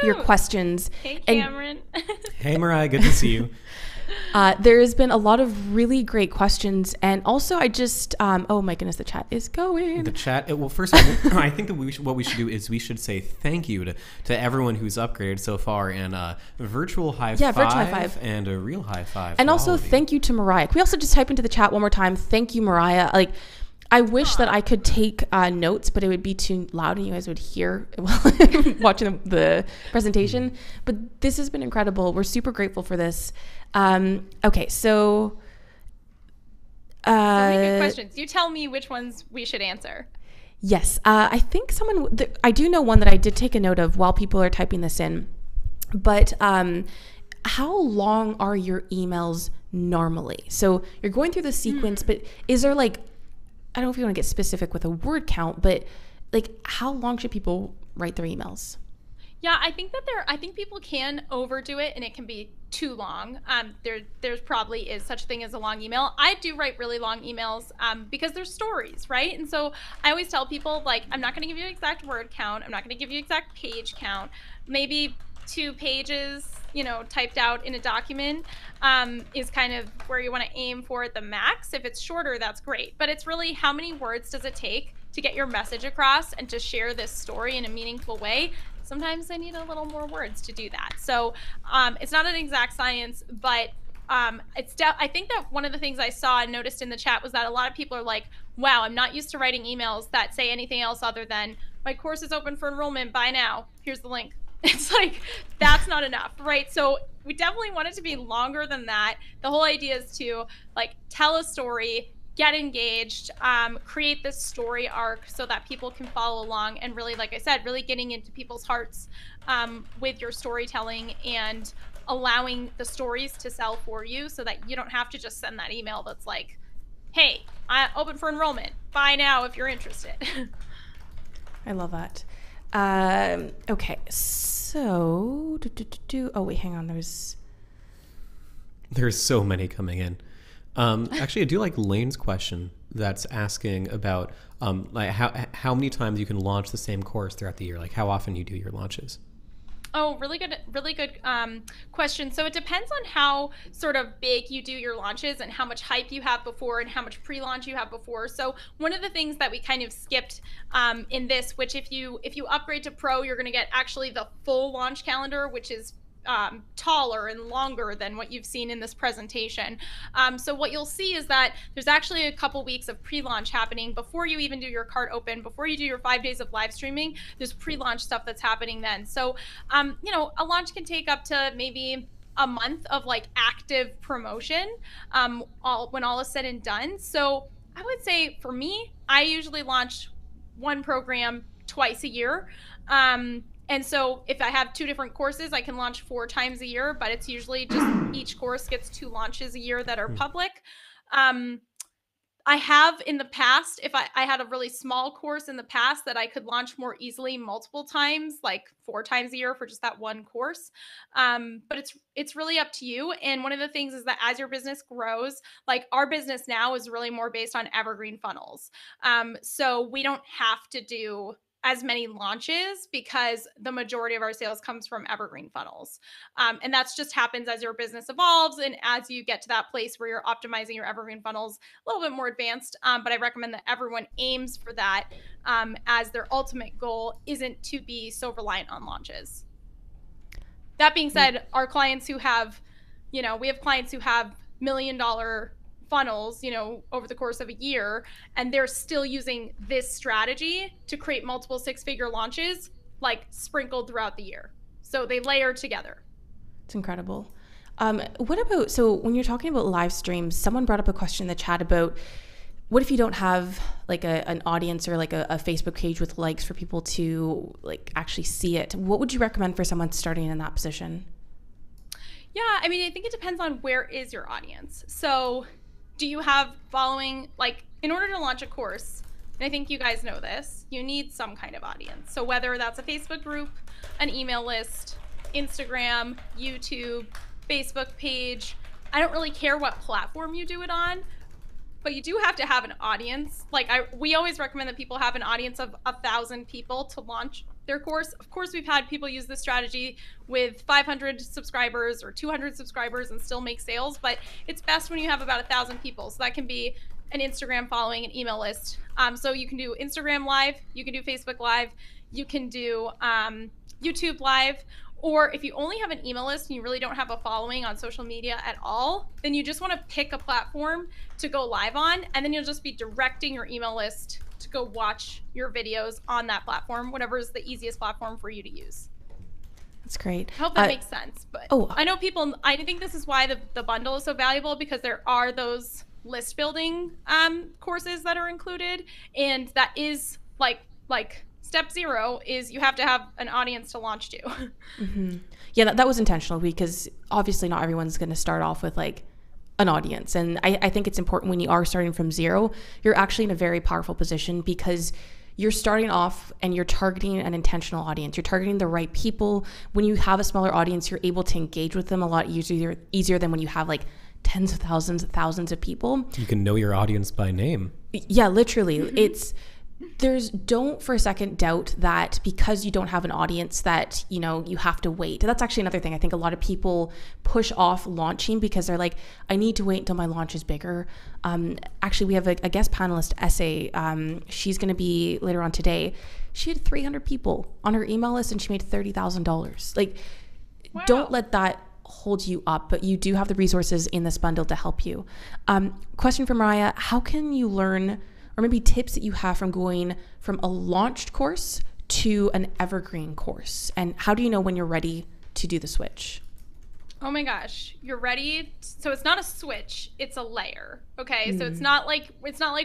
your questions. Hey, Cameron. Hey, Mariah, good to see you. There has been a lot of really great questions, and also I just oh my goodness, the chat is going. The chat. Well, first of all, I think that what we should do is we should say thank you to everyone who's upgraded so far, and virtual high five and a real high five. And also thank you to Mariah. Can we also just type into the chat one more time? Thank you, Mariah. I wish that I could take notes, but it would be too loud and you guys would hear while watching the presentation. But this has been incredible. We're super grateful for this. Okay, so really good questions. You tell me which ones we should answer. Yes, I think I do know one that I did take a note of while people are typing this in. But how long are your emails normally? So you're going through the sequence, but is there I don't know if you want to get specific with a word count, but how long should people write their emails? Yeah, I think people can overdo it and it can be too long. There's probably is such a thing as a long email. I do write really long emails because they're stories, right? And so I always tell people, I'm not going to give you an exact word count. I'm not going to give you exact page count. Maybe 2 pages, typed out in a document is kind of where you want to aim for at the max. If it's shorter, that's great. But it's really how many words does it take to get your message across and to share this story in a meaningful way. Sometimes I need a little more words to do that. So it's not an exact science, but I think that one of the things I saw and noticed in the chat was that a lot of people are like, wow, I'm not used to writing emails that say anything else other than my course is open for enrollment, buy now, here's the link. It's that's not enough, right? So we definitely want it to be longer than that. The whole idea is to tell a story, get engaged, create this story arc so that people can follow along, and really, like I said, really getting into people's hearts with your storytelling and allowing the stories to sell for you so that you don't have to just send that email that's hey, I'm open for enrollment, buy now if you're interested. I love that. Okay, so oh wait, hang on. There's so many coming in. Actually, I do like Lane's question that's asking about how many times you can launch the same course throughout the year, how often you do your launches. Oh, really good question. So it depends on how sort of big you do your launches and how much hype you have before and how much pre-launch you have before. So one of the things that we kind of skipped in this, which if you upgrade to Pro, you're going to get actually the full launch calendar, which is taller and longer than what you've seen in this presentation. So what you'll see is that there's actually a couple weeks of pre-launch happening before you even do your cart open, before you do your 5 days of live streaming. There's pre-launch stuff that's happening then. So, a launch can take up to maybe a month of active promotion when all is said and done. So I would say for me, I usually launch one program twice a year. And so if I have 2 different courses, I can launch 4 times a year, but it's usually just each course gets 2 launches a year that are public. I have in the past, if I had a really small course in the past that I could launch more easily multiple times, like 4 times a year for just that one course. But it's really up to you. And one of the things is that as your business grows, like our business now is really more based on evergreen funnels. So we don't have to do as many launches because the majority of our sales comes from evergreen funnels. And that's just happens as your business evolves and as you get to that place where you're optimizing your evergreen funnels a little bit more advanced. But I recommend that everyone aims for that as their ultimate goal isn't to be so reliant on launches. That being said, our clients who have, we have clients who have $1 million funnels, over the course of a year, and they're still using this strategy to create multiple 6-figure launches, like sprinkled throughout the year. So they layer together. It's incredible. What about, so when you're talking about live streams, someone brought up a question in the chat about what if you don't have like an audience or like a Facebook page with likes for people to like actually see it? What would you recommend for someone starting in that position? Yeah, I mean, I think it depends on where is your audience. So do you have following, like in order to launch a course, and I think you guys know this, you need some kind of audience. So whether that's a Facebook group, an email list, Instagram, YouTube, Facebook page, I don't really care what platform you do it on, but you do have to have an audience. Like we always recommend that people have an audience of 1,000 people to launch their course. Of course, we've had people use this strategy with 500 subscribers or 200 subscribers and still make sales, but it's best when you have about 1,000 people. So that can be an Instagram following, an email list. So you can do Instagram Live, you can do Facebook Live, you can do YouTube Live, or if you only have an email list and you really don't have a following on social media at all, then you just want to pick a platform to go live on, and then you'll just be directing your email list to go watch your videos on that platform, whatever is the easiest platform for you to use. That's great. I hope that makes sense. But I know people, I think this is why the bundle is so valuable, because there are those list building courses that are included. And that is like step 0 is you have to have an audience to launch to. Mm-hmm. Yeah, that was intentional because obviously not everyone's going to start off with like an audience. And I think it's important when you are starting from 0, you're actually in a very powerful position because you're starting off and you're targeting an intentional audience. You're targeting the right people. When you have a smaller audience, you're able to engage with them a lot easier than when you have like tens of thousands of people. You can know your audience by name. Yeah, literally. Don't for a second doubt that because you don't have an audience that, you have to wait. That's actually another thing. I think a lot of people push off launching because they're like, I need to wait until my launch is bigger. Actually, we have a guest panelist, Essay. She's going to be later on today. She had 300 people on her email list and she made $30,000. Like, wow. Don't let that hold you up, but you do have the resources in this bundle to help you. Question for Mariah, how can you learn, or maybe tips that you have from going from a launched course to an evergreen course? And how do you know when you're ready to do the switch? Oh my gosh, you're ready. So it's not a switch, it's a layer. Okay. So it's not like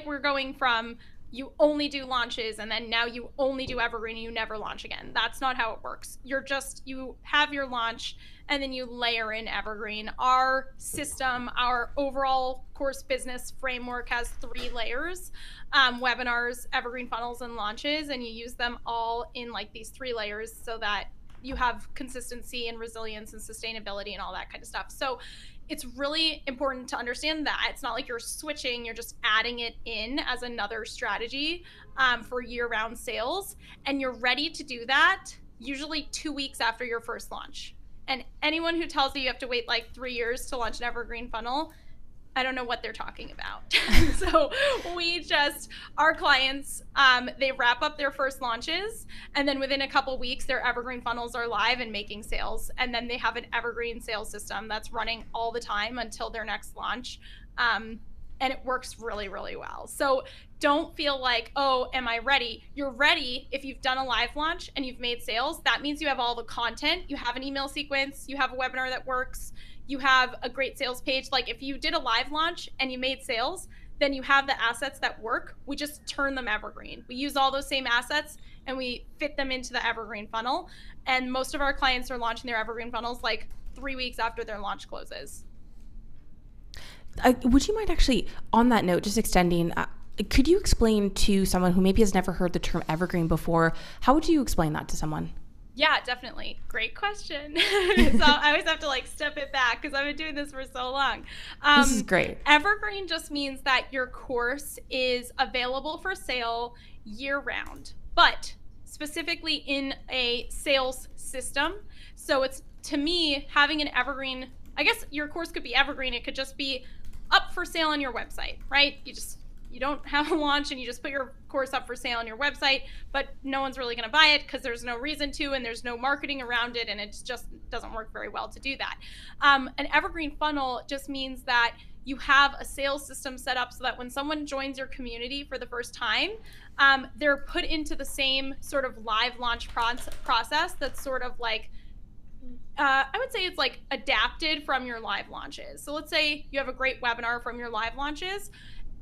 we're going from you only do launches and then now you only do evergreen and you never launch again. That's not how it works. You have your launch and then you layer in evergreen. Our system, our overall course business framework has 3 layers, webinars, evergreen funnels, and launches. And you use them all in like these 3 layers so that you have consistency and resilience and sustainability and all that kind of stuff. So it's really important to understand that it's not like you're switching, you're just adding it in as another strategy for year-round sales. And you're ready to do that usually 2 weeks after your first launch. And anyone who tells you have to wait like 3 years to launch an evergreen funnel, I don't know what they're talking about. So our clients, they wrap up their first launches and then within a couple weeks, their evergreen funnels are live and making sales. And then they have an evergreen sales system that's running all the time until their next launch. And it works really, really well. So don't feel like, oh, am I ready? You're ready if you've done a live launch and you've made sales. That means you have all the content. You have an email sequence. You have a webinar that works. You have a great sales page. Like if you did a live launch and you made sales, then you have the assets that work. We just turn them evergreen. We use all those same assets and we fit them into the evergreen funnel. And most of our clients are launching their evergreen funnels like 3 weeks after their launch closes. Would you mind actually, on that note, just extending, could you explain to someone who maybe has never heard the term evergreen before, how would you explain that to someone? Yeah, definitely. Great question. So I always have to like step it back because I've been doing this for so long. This is great. Evergreen just means that your course is available for sale year round, but specifically in a sales system. So it's, to me, having an evergreen, I guess your course could be evergreen. It could just be up for sale on your website, right? You don't have a launch and you just put your course up for sale on your website, but no one's really going to buy it because there's no reason to, and there's no marketing around it, and it just doesn't work very well to do that. An evergreen funnel just means that you have a sales system set up so that when someone joins your community for the first time, they're put into the same sort of live launch process that's sort of like, I would say it's like adapted from your live launches. So let's say you have a great webinar from your live launches.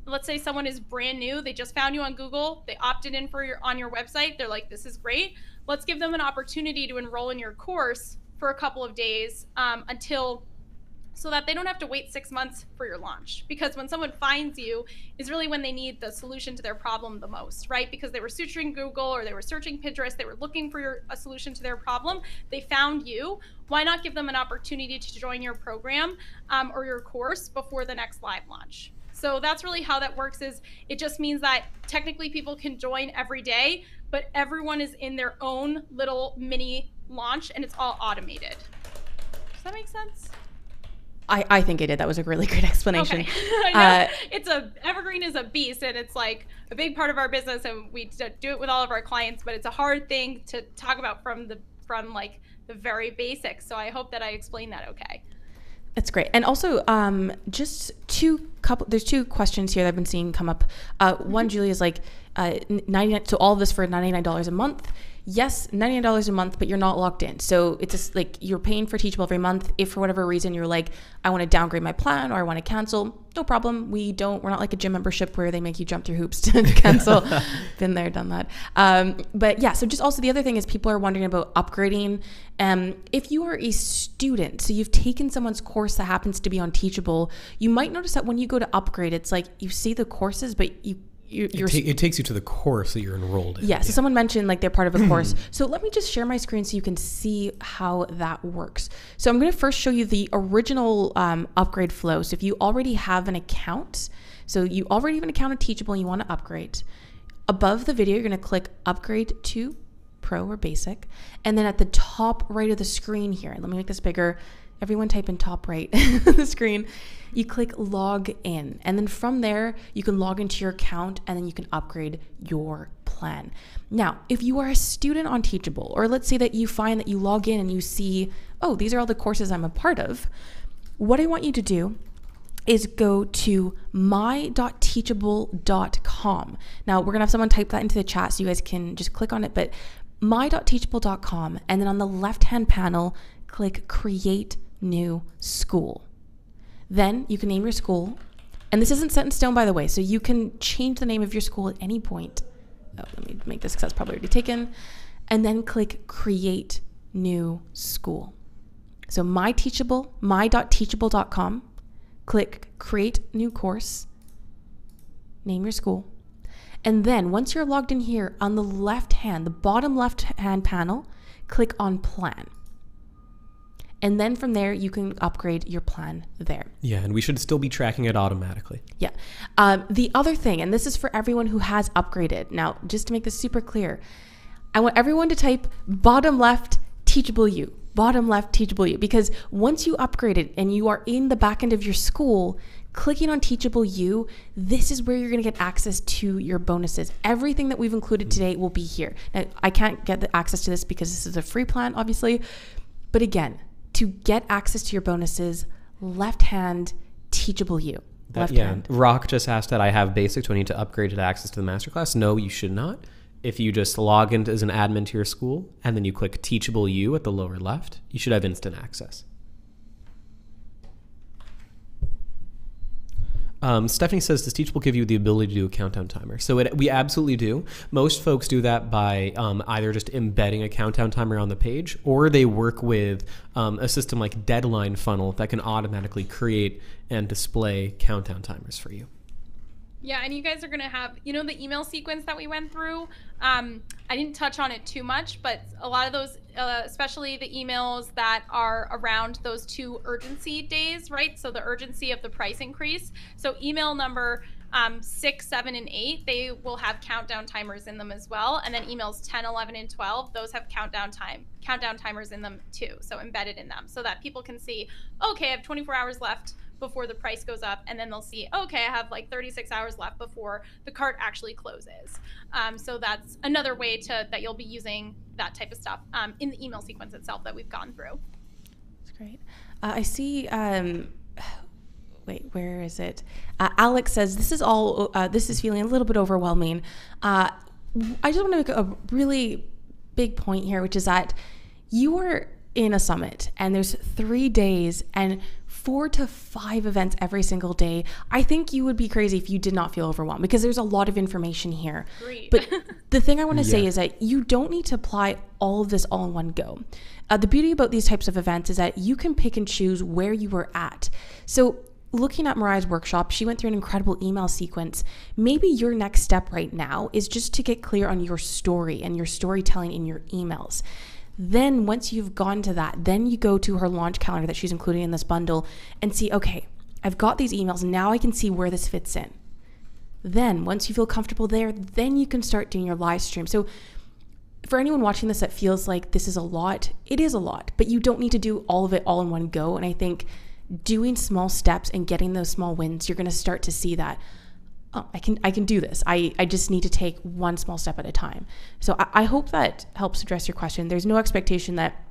Let's say someone is brand new. They just found you on Google. They opted in on your website. They're like, this is great. Let's give them an opportunity to enroll in your course for a couple of days so that they don't have to wait 6 months for your launch. Because when someone finds you is really when they need the solution to their problem the most, right? Because they were searching Google or they were searching Pinterest, they were looking for a solution to their problem. They found you. Why not give them an opportunity to join your program or your course before the next live launch? So that's really how that works. Is it just means that technically people can join every day, but everyone is in their own little mini launch and it's all automated. Does that make sense? I think it did. That was a really great explanation. Okay. I know evergreen is a beast, and it's like a big part of our business, and we do it with all of our clients, but it's a hard thing to talk about from like the very basics. So I hope that I explained that okay. That's great. And also, there's two questions here that I've been seeing come up. One, Julie, is like, 99. So all of this for $99 a month. Yes, $99 a month, but you're not locked in. So it's just like you're paying for Teachable every month. If for whatever reason you're like, I want to downgrade my plan or I want to cancel, no problem. We're not like a gym membership where they make you jump through hoops to cancel. Been there, done that. But yeah, so just also the other thing is people are wondering about upgrading. If you are a student, so you've taken someone's course that happens to be on Teachable, you might notice that when you go to upgrade, it's like you see the courses, but it takes you to the course that you're enrolled in. Yeah, so someone mentioned like they're part of a course. So let me just share my screen so you can see how that works. So I'm going to first show you the original upgrade flow. So if you already have an account, so you already have an account at Teachable and you want to upgrade, above the video, you're going to click Upgrade to Pro or Basic. And then at the top right of the screen here, let me make this bigger. Everyone type in top right of the screen. You click log in, and then from there you can log into your account and then you can upgrade your plan. Now, if you are a student on Teachable, or let's say that you find that you log in and you see, oh, these are all the courses I'm a part of, what I want you to do is go to my.teachable.com. Now, we're gonna have someone type that into the chat so you guys can just click on it, but my.teachable.com, and then on the left-hand panel, click Create New School. Then you can name your school, and this isn't set in stone, by the way, so you can change the name of your school at any point. Let me make this because that's probably already taken. And then click Create New School. So my.teachable.com, click Create New Course, name your school. And then once you're logged in here, on the the bottom left-hand panel, click on Plan. And then from there, you can upgrade your plan there. Yeah, and we should still be tracking it automatically. Yeah. The other thing, and this is for everyone who has upgraded. Now, just to make this super clear, I want everyone to type bottom left Teachable U, bottom left Teachable U, because once you upgrade it and you are in the back end of your school, clicking on Teachable U, this is where you're going to get access to your bonuses. Everything that we've included today will be here. Now, I can't get the access to this because this is a free plan, obviously. But again, to get access to your bonuses, left hand Teachable U. Left hand. Rock just asked that I have basic. Do I need to upgrade to access to the masterclass? No, you should not. If you just log in as an admin to your school and then you click Teachable U at the lower left, you should have instant access. Stephanie says, does Teachable give you the ability to do a countdown timer? So we absolutely do. Most folks do that by either just embedding a countdown timer on the page, or they work with a system like Deadline Funnel that can automatically create and display countdown timers for you. Yeah, and you guys are going to have, you know, the email sequence that we went through. I didn't touch on it too much, but a lot of those, especially the emails that are around those 2 urgency days, right? So the urgency of the price increase. So email number 6, 7, and 8, they will have countdown timers in them as well. And then emails 10, 11, and 12, those have countdown timers in them too. So embedded in them so that people can see, okay, I have 24 hours left before the price goes up, and then they'll see, okay, I have like 36 hours left before the cart actually closes. So that's another way that you'll be using that type of stuff in the email sequence itself that we've gone through. That's great. I see. Wait, where is it? Alex says this is feeling a little bit overwhelming. I just want to make a really big point here, which is that you are in a summit and there's 3 days and 4 to 5 events every single day. I think you would be crazy if you did not feel overwhelmed because there's a lot of information here. Agreed. But the thing I want to say is that you don't need to apply all of this all in one go. The beauty about these types of events is that you can pick and choose where you were at. So looking at Mariah's workshop, she went through an incredible email sequence. Maybe your next step right now is just to get clear on your story and your storytelling in your emails. Then once you've gone to that, then you go to her launch calendar that she's including in this bundle and see, okay, I've got these emails. Now I can see where this fits in. Then once you feel comfortable there, then you can start doing your live stream. So for anyone watching this that feels like this is a lot, it is a lot, but you don't need to do all of it all in one go. And I think doing small steps and getting those small wins, you're going to start to see that, oh, I can do this. I just need to take one small step at a time. So I hope that helps address your question. There's no expectation that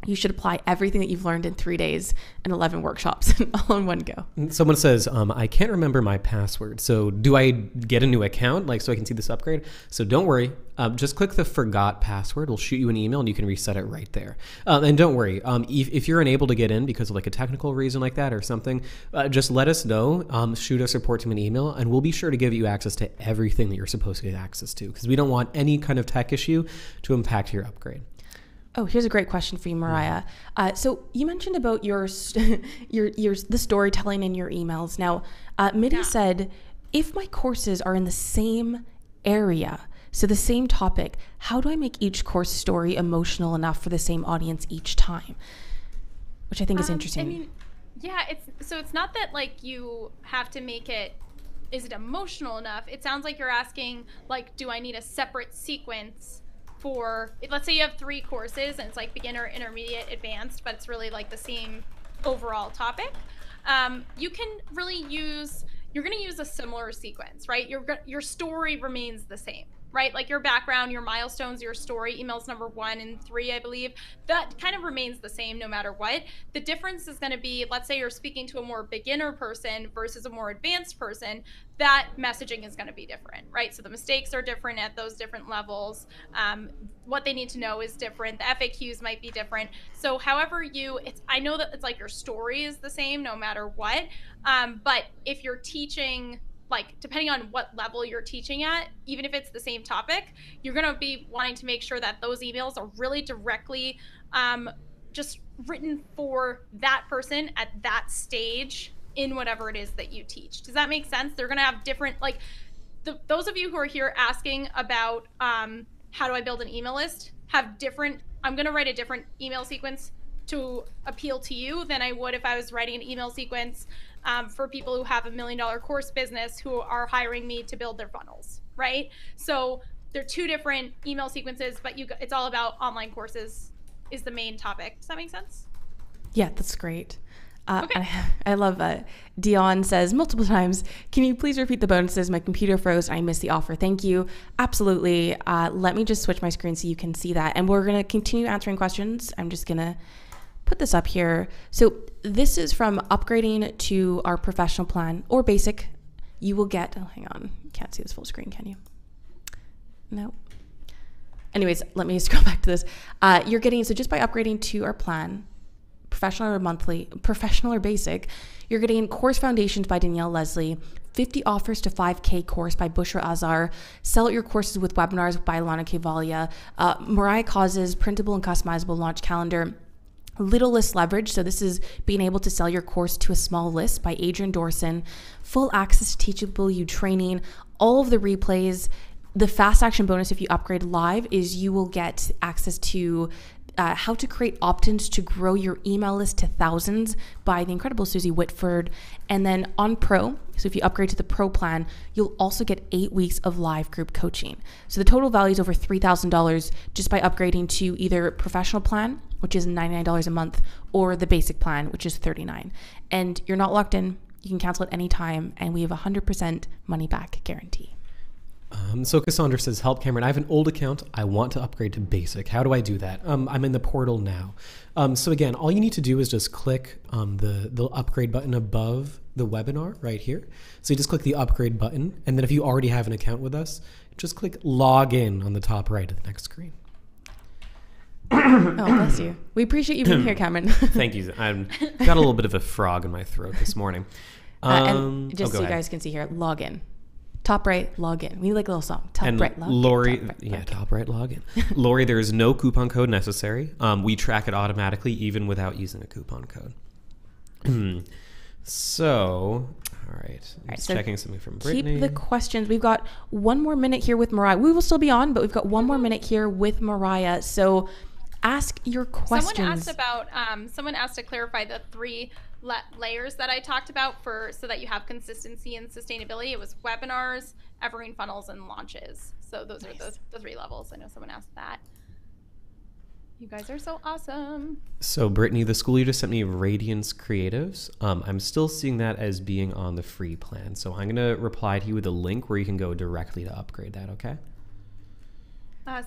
you should apply everything that you've learned in 3 days and 11 workshops all in one go. Someone says, I can't remember my password. So do I get a new account so I can see this upgrade? So don't worry. Just click the forgot password. We'll shoot you an email and you can reset it right there. And don't worry. If you're unable to get in because of like a technical reason like that or something, just let us know. Shoot our support team an email and we'll be sure to give you access to everything that you're supposed to get access to because we don't want any kind of tech issue to impact your upgrade. Oh, here's a great question for you, Mariah. So you mentioned about the storytelling in your emails. Now, Mitty said, if my courses are in the same area, so the same topic, how do I make each course story emotional enough for the same audience each time? Which I think is interesting. I mean, yeah, it's not that like you have to make it, is it emotional enough? It sounds like you're asking, like, do I need a separate sequence for, let's say you have 3 courses and it's like beginner, intermediate, advanced, but it's really like the same overall topic. You can really you're going to use a similar sequence, right? Your story remains the same, right? Like your background, your milestones, your story, emails number 1 and 3, I believe, that kind of remains the same no matter what. The difference is going to be, let's say you're speaking to a more beginner person versus a more advanced person, that messaging is going to be different, right? So the mistakes are different at those different levels. What they need to know is different. The FAQs might be different. So however I know that it's like your story is the same no matter what. But if you're teaching, like depending on what level you're teaching at, even if it's the same topic, you're going to be wanting to make sure that those emails are really directly just written for that person at that stage in whatever it is that you teach. Does that make sense? They're going to have different, like those of you who are here asking about how do I build an email list have different, I'm going to write a different email sequence to appeal to you than I would if I was writing an email sequence for people who have $1 million course business who are hiring me to build their funnels, right? So they're 2 different email sequences, but it's all about online courses is the main topic. Does that make sense? Yeah, that's great. Okay. I love Dion says multiple times, can you please repeat the bonuses? My computer froze. I missed the offer. Thank you. Absolutely. Let me just switch my screen so you can see that. And we're going to continue answering questions. I'm just going to put this up here. So this is from upgrading to our professional plan or basic. You will get, oh, hang on. You can't see this full screen, can you? No. Anyways, let me scroll back to this. You're getting, so just by upgrading to our plan, professional or basic, you're getting Course Foundations by Danielle Leslie, 50 offers to 5K course by Bushra Azar, sell out your courses with webinars by Alana Kevalia, Mariah Coz's printable and customizable launch calendar, little list leverage. So this is being able to sell your course to a small list by Adrian Dorson, full access to Teachable You training, all of the replays. The fast action bonus if you upgrade live is you will get access to how to create opt-ins to grow your email list to thousands by the incredible Susie Whitford. And then on Pro, so if you upgrade to the Pro plan, you'll also get 8 weeks of live group coaching. So the total value is over $3,000 just by upgrading to either Professional plan, which is $99 a month, or the Basic plan, which is $39. And you're not locked in. You can cancel at any time, and we have a 100% money back guarantee. So Cassandra says, help Cameron, I have an old account. I want to upgrade to basic. How do I do that? I'm in the portal now. So again, all you need to do is just click the upgrade button above the webinar right here. So you just click the upgrade button. And then if you already have an account with us, just click log in on the top right of the next screen. Oh, bless you. We appreciate you being here, Cameron. Thank you. I've got a little bit of a frog in my throat this morning. And just so you ahead. guys can see here, log in. Top right, log in. We like a little song. Top And right, log Lori, in. top right, log in. Lori, there is no coupon code necessary. We track it automatically, even without using a coupon code. So, all right. Just so checking something from Brittany. Keep the questions. We've got one more minute here with Mariah. We will still be on, but we've got one more minute here with Mariah. So ask your questions. Someone asked to clarify the 3 layers that I talked about so that you have consistency and sustainability. It was webinars, evergreen funnels, and launches. So those are the 3 levels. I know someone asked that. You guys are so awesome. So Brittany, the school you just sent me, Radiance Creatives, I'm still seeing that as being on the free plan. So I'm going to reply to you with a link where you can go directly to upgrade that, okay?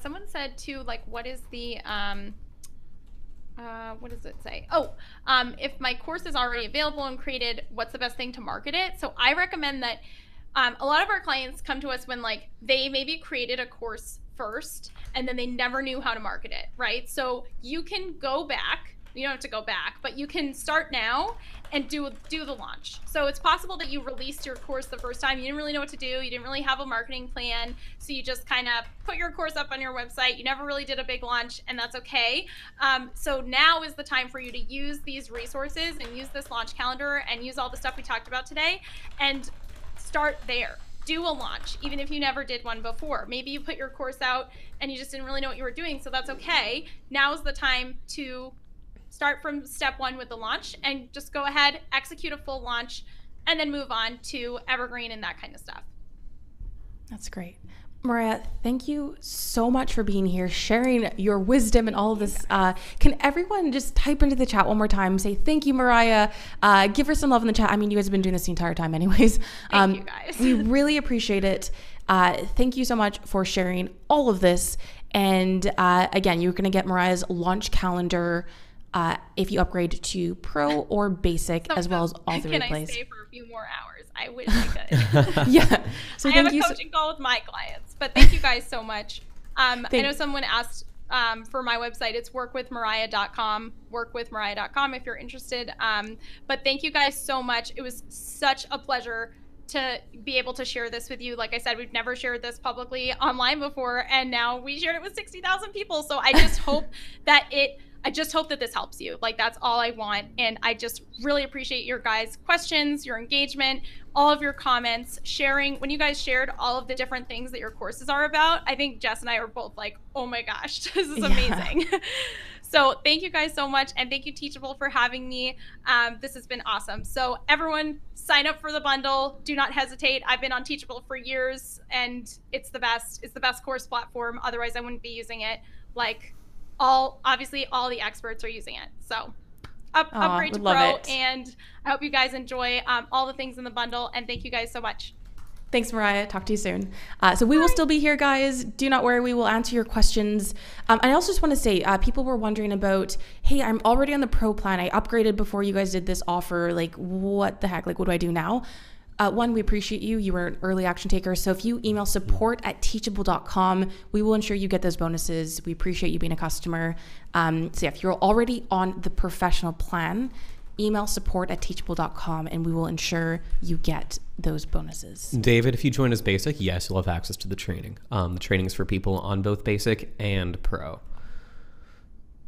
Someone said too, like, what is the, what does it say? If my course is already available and created, what's the best thing to market it? So I recommend that a lot of our clients come to us when like they maybe created a course first and then they never knew how to market it, right? So you can go back, you don't have to go back, but you can start now and do the launch. So it's possible that you released your course the first time, you didn't really know what to do, you didn't really have a marketing plan, so you just kind of put your course up on your website, you never really did a big launch, and that's okay. So now is the time for you to use these resources and use this launch calendar and use all the stuff we talked about today and start there. Do a launch, even if you never did one before. Maybe you put your course out and you just didn't really know what you were doing, so that's okay. Now is the time to start from step 1 with the launch and just go ahead, execute a full launch, and then move on to evergreen and that kind of stuff. That's great. Mariah, thank you so much for being here, sharing your wisdom and all of this. Can everyone just type into the chat one more time, say thank you, Mariah, give her some love in the chat. I mean, you guys have been doing this the entire time anyways. Thank you guys. We really appreciate it. Thank you so much for sharing all of this. And again, you're going to get Mariah's launch calendar if you upgrade to Pro or Basic, as well as all the replays. Can I stay for a few more hours? I wish I could. Yeah. So I have a coaching call with my clients, but thank you guys so much. I know someone asked for my website. It's workwithmariah.com, workwithmariah.com if you're interested. But thank you guys so much. It was such a pleasure to be able to share this with you. Like I said, we've never shared this publicly online before, and now we shared it with 60,000 people. So I just hope that this helps you. Like, that's all I want. And I just really appreciate your guys' questions, your engagement, all of your comments, sharing. When you guys shared all of the different things that your courses are about, I think Jess and I were both like, oh my gosh, this is amazing. Yeah. So thank you guys so much. And thank you, Teachable, for having me. This has been awesome. So everyone, sign up for the bundle. Do not hesitate. I've been on Teachable for years, and it's the best. It's the best course platform. Otherwise, I wouldn't be using it. Like, obviously all the experts are using it. So upgrade to Pro, and I hope you guys enjoy all the things in the bundle, and thank you guys so much. Thanks, Mariah. Talk to you soon. So we will still be here, guys. Do not worry. We will answer your questions. I also just want to say, people were wondering about, hey, I'm already on the Pro plan. I upgraded before you guys did this offer. Like, what the heck? Like, what do I do now? One, we appreciate you. You were an early action taker. So if you email support@teachable.com, we will ensure you get those bonuses. We appreciate you being a customer. So yeah, if you're already on the professional plan, email support@teachable.com and we will ensure you get those bonuses. David, if you join as basic, yes, you'll have access to the training. The training is for people on both basic and pro.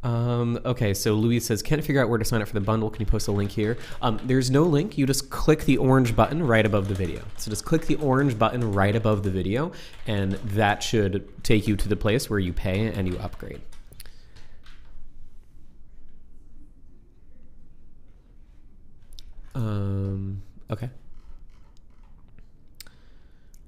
Okay, so Louise says, can't figure out where to sign up for the bundle. Can you post a link here? There's no link. You just click the orange button right above the video. So just click the orange button right above the video, and that should take you to the place where you pay and you upgrade. Okay.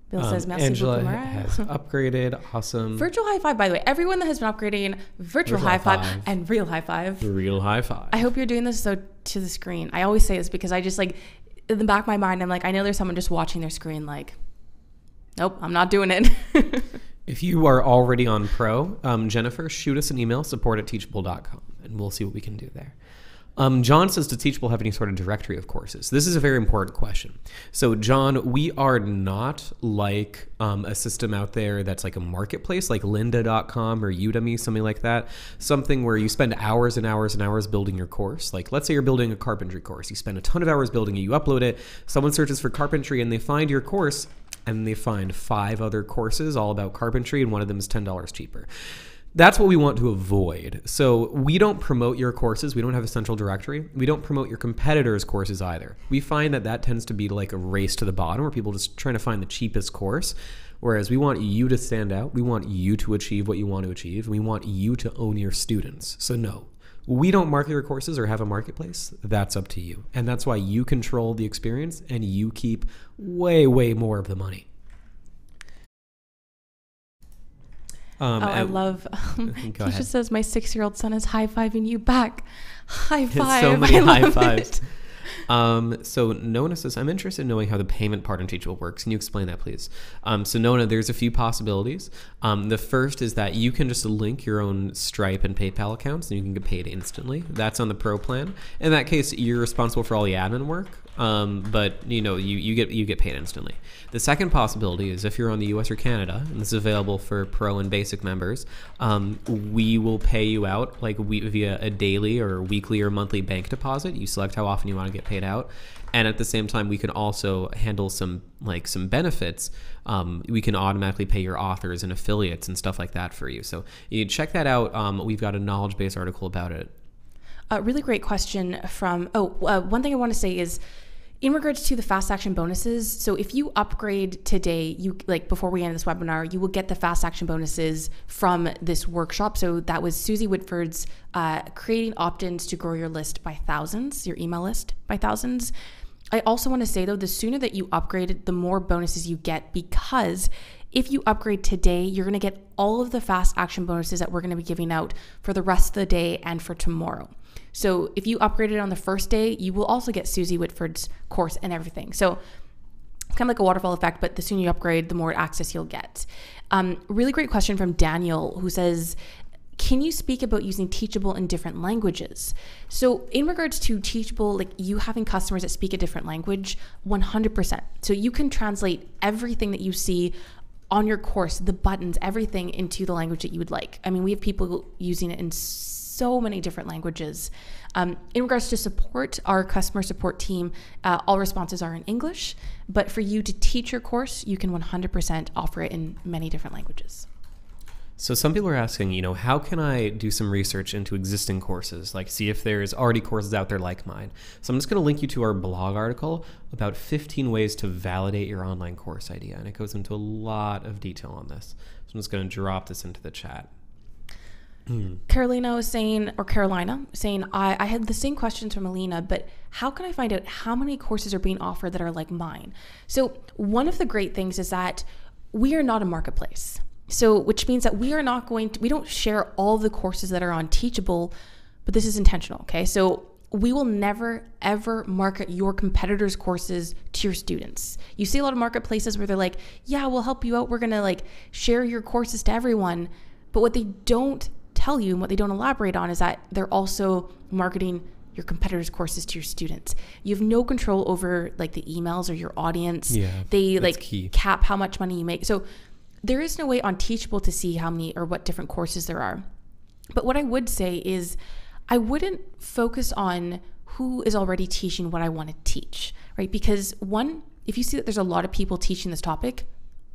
Bill says, merci Angela beaucoup, Mariah. has upgraded. Awesome. Virtual high five, by the way. Everyone that has been upgrading, virtual high five and real high five. Real high five. I hope you're doing this so to the screen. I always say this because I just like, in the back of my mind, I'm like, I know there's someone just watching their screen like, nope, I'm not doing it. If you are already on pro, Jennifer, shoot us an email, support@teachable.com, and we'll see what we can do there. John says, does Teachable have any sort of directory of courses? This is a very important question. So John, we are not like a system out there that's like a marketplace like lynda.com or Udemy, something like that. Something where you spend hours and hours and hours building your course. Like let's say you're building a carpentry course. You spend a ton of hours building it, you upload it, someone searches for carpentry and they find your course and they find 5 other courses all about carpentry and one of them is $10 cheaper. That's what we want to avoid. So we don't promote your courses. We don't have a central directory. We don't promote your competitors' courses either. We find that that tends to be like a race to the bottom where people just trying to find the cheapest course. Whereas we want you to stand out. We want you to achieve what you want to achieve. We want you to own your students. So no, we don't market your courses or have a marketplace. That's up to you. And that's why you control the experience and you keep way, way more of the money. I love, he just says, my 6-year-old son is high-fiving you back. High five. So many high fives. So Nona says, I'm interested in knowing how the payment part in Teachable works. Can you explain that, please? So Nona, there's a few possibilities. The first is that you can just link your own Stripe and PayPal accounts and you can get paid instantly. That's on the Pro plan. In that case, you're responsible for all the admin work. But you know, you get paid instantly. The second possibility is if you're on the US or Canada, and this is available for Pro and Basic members, we will pay you out like via a daily or weekly or monthly bank deposit. You select how often you want to get paid out. And at the same time, we can also handle some benefits. We can automatically pay your authors and affiliates and stuff like that for you. So you check that out. We've got a knowledge base article about it. A really great question from, one thing I want to say is, in regards to the fast action bonuses, so if you upgrade today, before we end this webinar, you will get the fast action bonuses from this workshop. So that was Susie Whitford's creating opt-ins to grow your list by thousands, your email list by thousands. I also want to say though, the sooner that you upgrade, the more bonuses you get, because if you upgrade today, you're going to get all of the fast action bonuses that we're going to be giving out for the rest of the day and for tomorrow. So if you upgraded on the first day, you will also get Susie Whitford's course and everything. So it's kind of like a waterfall effect, but the sooner you upgrade, the more access you'll get. Really great question from Daniel, who says, can you speak about using Teachable in different languages? So in regards to Teachable, like you having customers that speak a different language, 100%. So you can translate everything that you see on your course, the buttons, everything into the language that you would like. I mean, we have people using it in so many different languages. In regards to support, our customer support team, all responses are in English, but for you to teach your course, you can 100% offer it in many different languages. So some people are asking, how can I do some research into existing courses, like see if there's already courses out there like mine? So I'm just going to link you to our blog article about 15 ways to validate your online course idea. And it goes into a lot of detail on this. So I'm just going to drop this into the chat. Carolina saying, I had the same questions from Alina, but how can I find out how many courses are being offered that are like mine? So one of the great things is that we are not a marketplace. So, which means that we don't share all the courses that are on Teachable, but this is intentional, okay? So we will never, ever market your competitors' courses to your students. You see a lot of marketplaces where they're like, yeah, we'll help you out. We're gonna share your courses to everyone. But what they don't tell you and what they don't elaborate on is that they're also marketing your competitors' courses to your students. You have no control over like the emails or your audience. Yeah, they that's like key. cap how much money you make. So there is no way on Teachable to see how many or what different courses there are. But what I would say is I wouldn't focus on who is already teaching what I want to teach, right? Because one, if you see that there's a lot of people teaching this topic,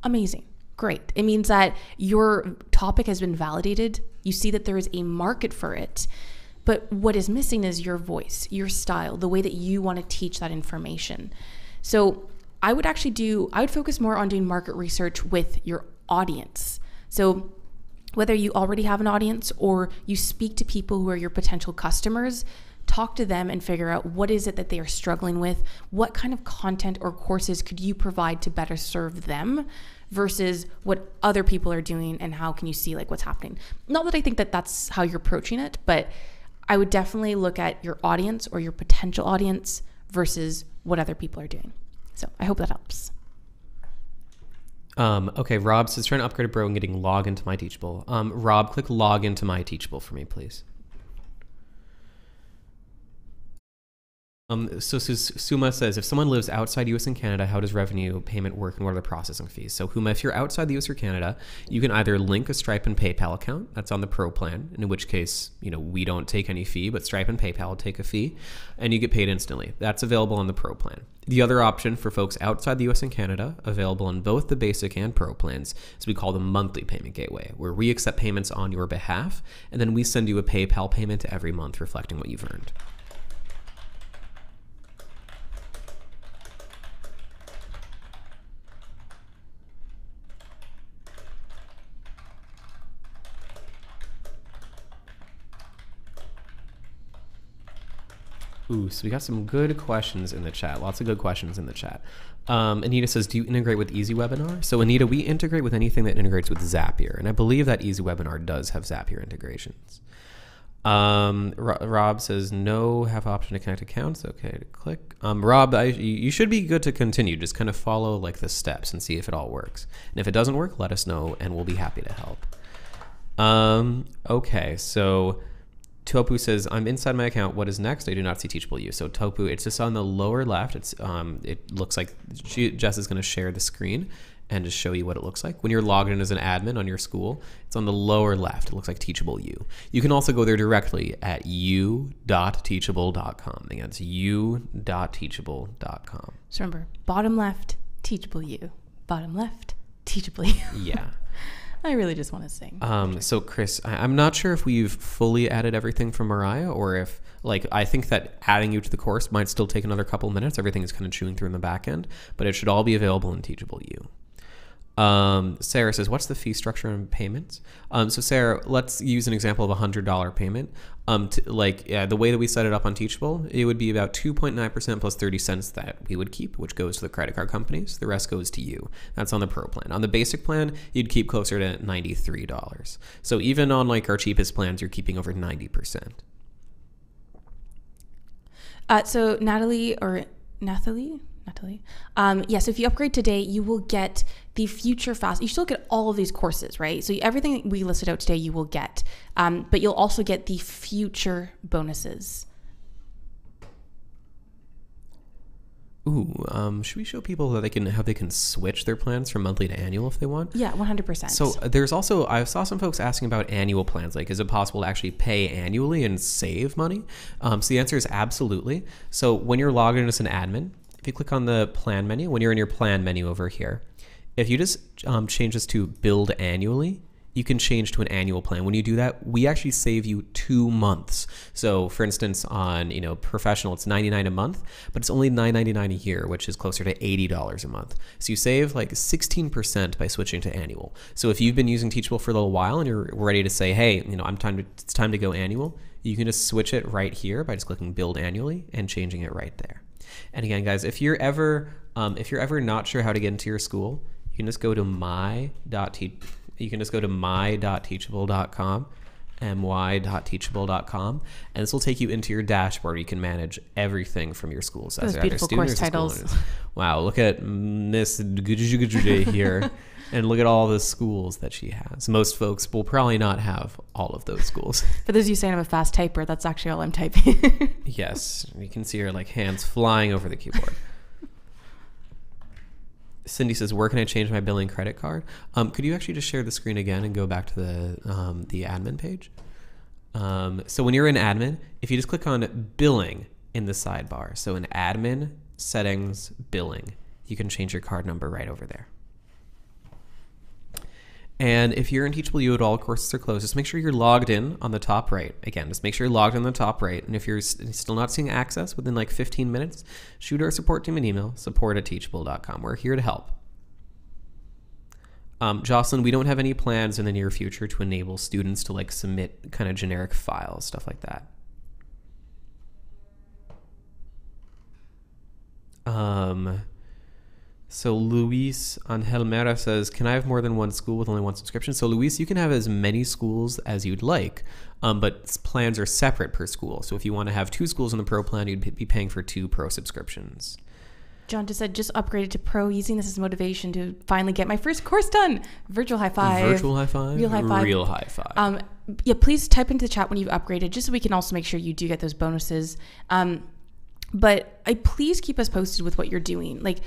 amazing, great. It means that your topic has been validated. You see that there is a market for it. But what is missing is your voice, your style, the way that you want to teach that information. So I would focus more on doing market research with your audience. So whether you already have an audience or you speak to people who are your potential customers, talk to them and figure out what is it that they are struggling with, what kind of content or courses could you provide to better serve them versus what other people are doing, and how can you see like what's happening. Not that I think that that's how you're approaching it, but I would definitely look at your audience or your potential audience versus what other people are doing. So I hope that helps. Okay, Rob says trying to upgrade a bro and getting log into My Teachable. Rob, click log into My Teachable for me, please. So Suma says, if someone lives outside US and Canada, how does revenue payment work and what are the processing fees? So Huma, if you're outside the US or Canada, you can either link a Stripe and PayPal account. That's on the Pro plan, in which case, we don't take any fee, but Stripe and PayPal take a fee and you get paid instantly. That's available on the Pro plan. The other option for folks outside the US and Canada, available in both the basic and Pro plans, is we call the monthly payment gateway, where we accept payments on your behalf and then we send you a PayPal payment every month reflecting what you've earned. Ooh, so we got some good questions in the chat. Lots of good questions in the chat. Anita says, do you integrate with Easy Webinar? So Anita, we integrate with anything that integrates with Zapier. And I believe that Easy Webinar does have Zapier integrations. Rob says, no, have option to connect accounts. Okay, to click. Rob, you should be good to continue. Just kind of follow like the steps and see if it all works. And if it doesn't work, let us know and we'll be happy to help. Okay, so Topu says, I'm inside my account. What is next? I do not see Teachable use. So Topu, it's just on the lower left. It looks like Jess is going to share the screen and just show you what it looks like. When you're logged in as an admin on your school, it's on the lower left. It looks like Teachable U. You can also go there directly at u.teachable.com. Again, it's u.teachable.com. So remember, bottom left, Teachable U. Bottom left, Teachable U. Yeah. I really just want to sing. So Chris, I'm not sure if we've fully added everything from Mariah or if, I think that adding you to the course might still take another couple minutes. Everything is kind of chewing through in the back end, but it should all be available in Teachable U. Sarah says, what's the fee structure and payments? So Sarah, let's use an example of $100 payment. The way that we set it up on Teachable, it would be about 2.9% plus 30 cents that we would keep, which goes to the credit card companies. The rest goes to you. That's on the Pro plan. On the basic plan, you'd keep closer to $93. So even on our cheapest plans, you're keeping over 90%. So Natalie, so if you upgrade today, you will get the future fast. You still get all of these courses, right? So everything that we listed out today, you will get, but you'll also get the future bonuses. Ooh, should we show people how they can switch their plans from monthly to annual if they want? Yeah, 100%. So there's also, I saw some folks asking about annual plans. Is it possible to actually pay annually and save money? So the answer is absolutely. So when you're logged in as an admin, if you click on the plan menu, when you're in your plan menu over here, if you just change this to build annually, you can change to an annual plan. When you do that, we actually save you 2 months. So for instance, on professional, it's $99 a month, but it's only $9.99 a year, which is closer to $80 a month. So you save 16% by switching to annual. So if you've been using Teachable for a little while and you're ready to say, hey, it's time to go annual, you can just switch it right here by just clicking build annually and changing it right there. And again, guys, if you're ever not sure how to get into your school, you can just go to my.teachable.com, my.teachable.com, and this will take you into your dashboard. You can manage everything from your schools. Those beautiful course titles. Wow, look at Miss Gujugujude here. And look at all the schools that she has. Most folks will probably not have all of those schools. For those of you saying I'm a fast typer, that's actually all I'm typing. Yes, you can see her like hands flying over the keyboard. Cindy says, where can I change my billing credit card? Could you actually just share the screen again and go back to the admin page? So when you're in admin, if you just click on billing in the sidebar, so in admin, settings, billing, you can change your card number right over there. And if you're in Teachable U at all courses are closed, just make sure you're logged in on the top right. Again, just make sure you're logged in on the top right. And if you're still not seeing access within like 15 minutes, shoot our support team an email, support@teachable.com. We're here to help. Jocelyn, we don't have any plans in the near future to enable students to like submit kind of generic files, stuff like that. So Luis Angelmera says, can I have more than one school with only one subscription? So Luis, you can have as many schools as you'd like, but plans are separate per school. So if you want to have 2 schools in the Pro plan, you'd be paying for 2 Pro subscriptions. John just said, just upgraded to Pro, using this as motivation to finally get my first course done. Virtual high five. Virtual high five. Real high five. Real high five. Yeah, please type into the chat when you've upgraded, just so we can also make sure you do get those bonuses. But please keep us posted with what you're doing. Like,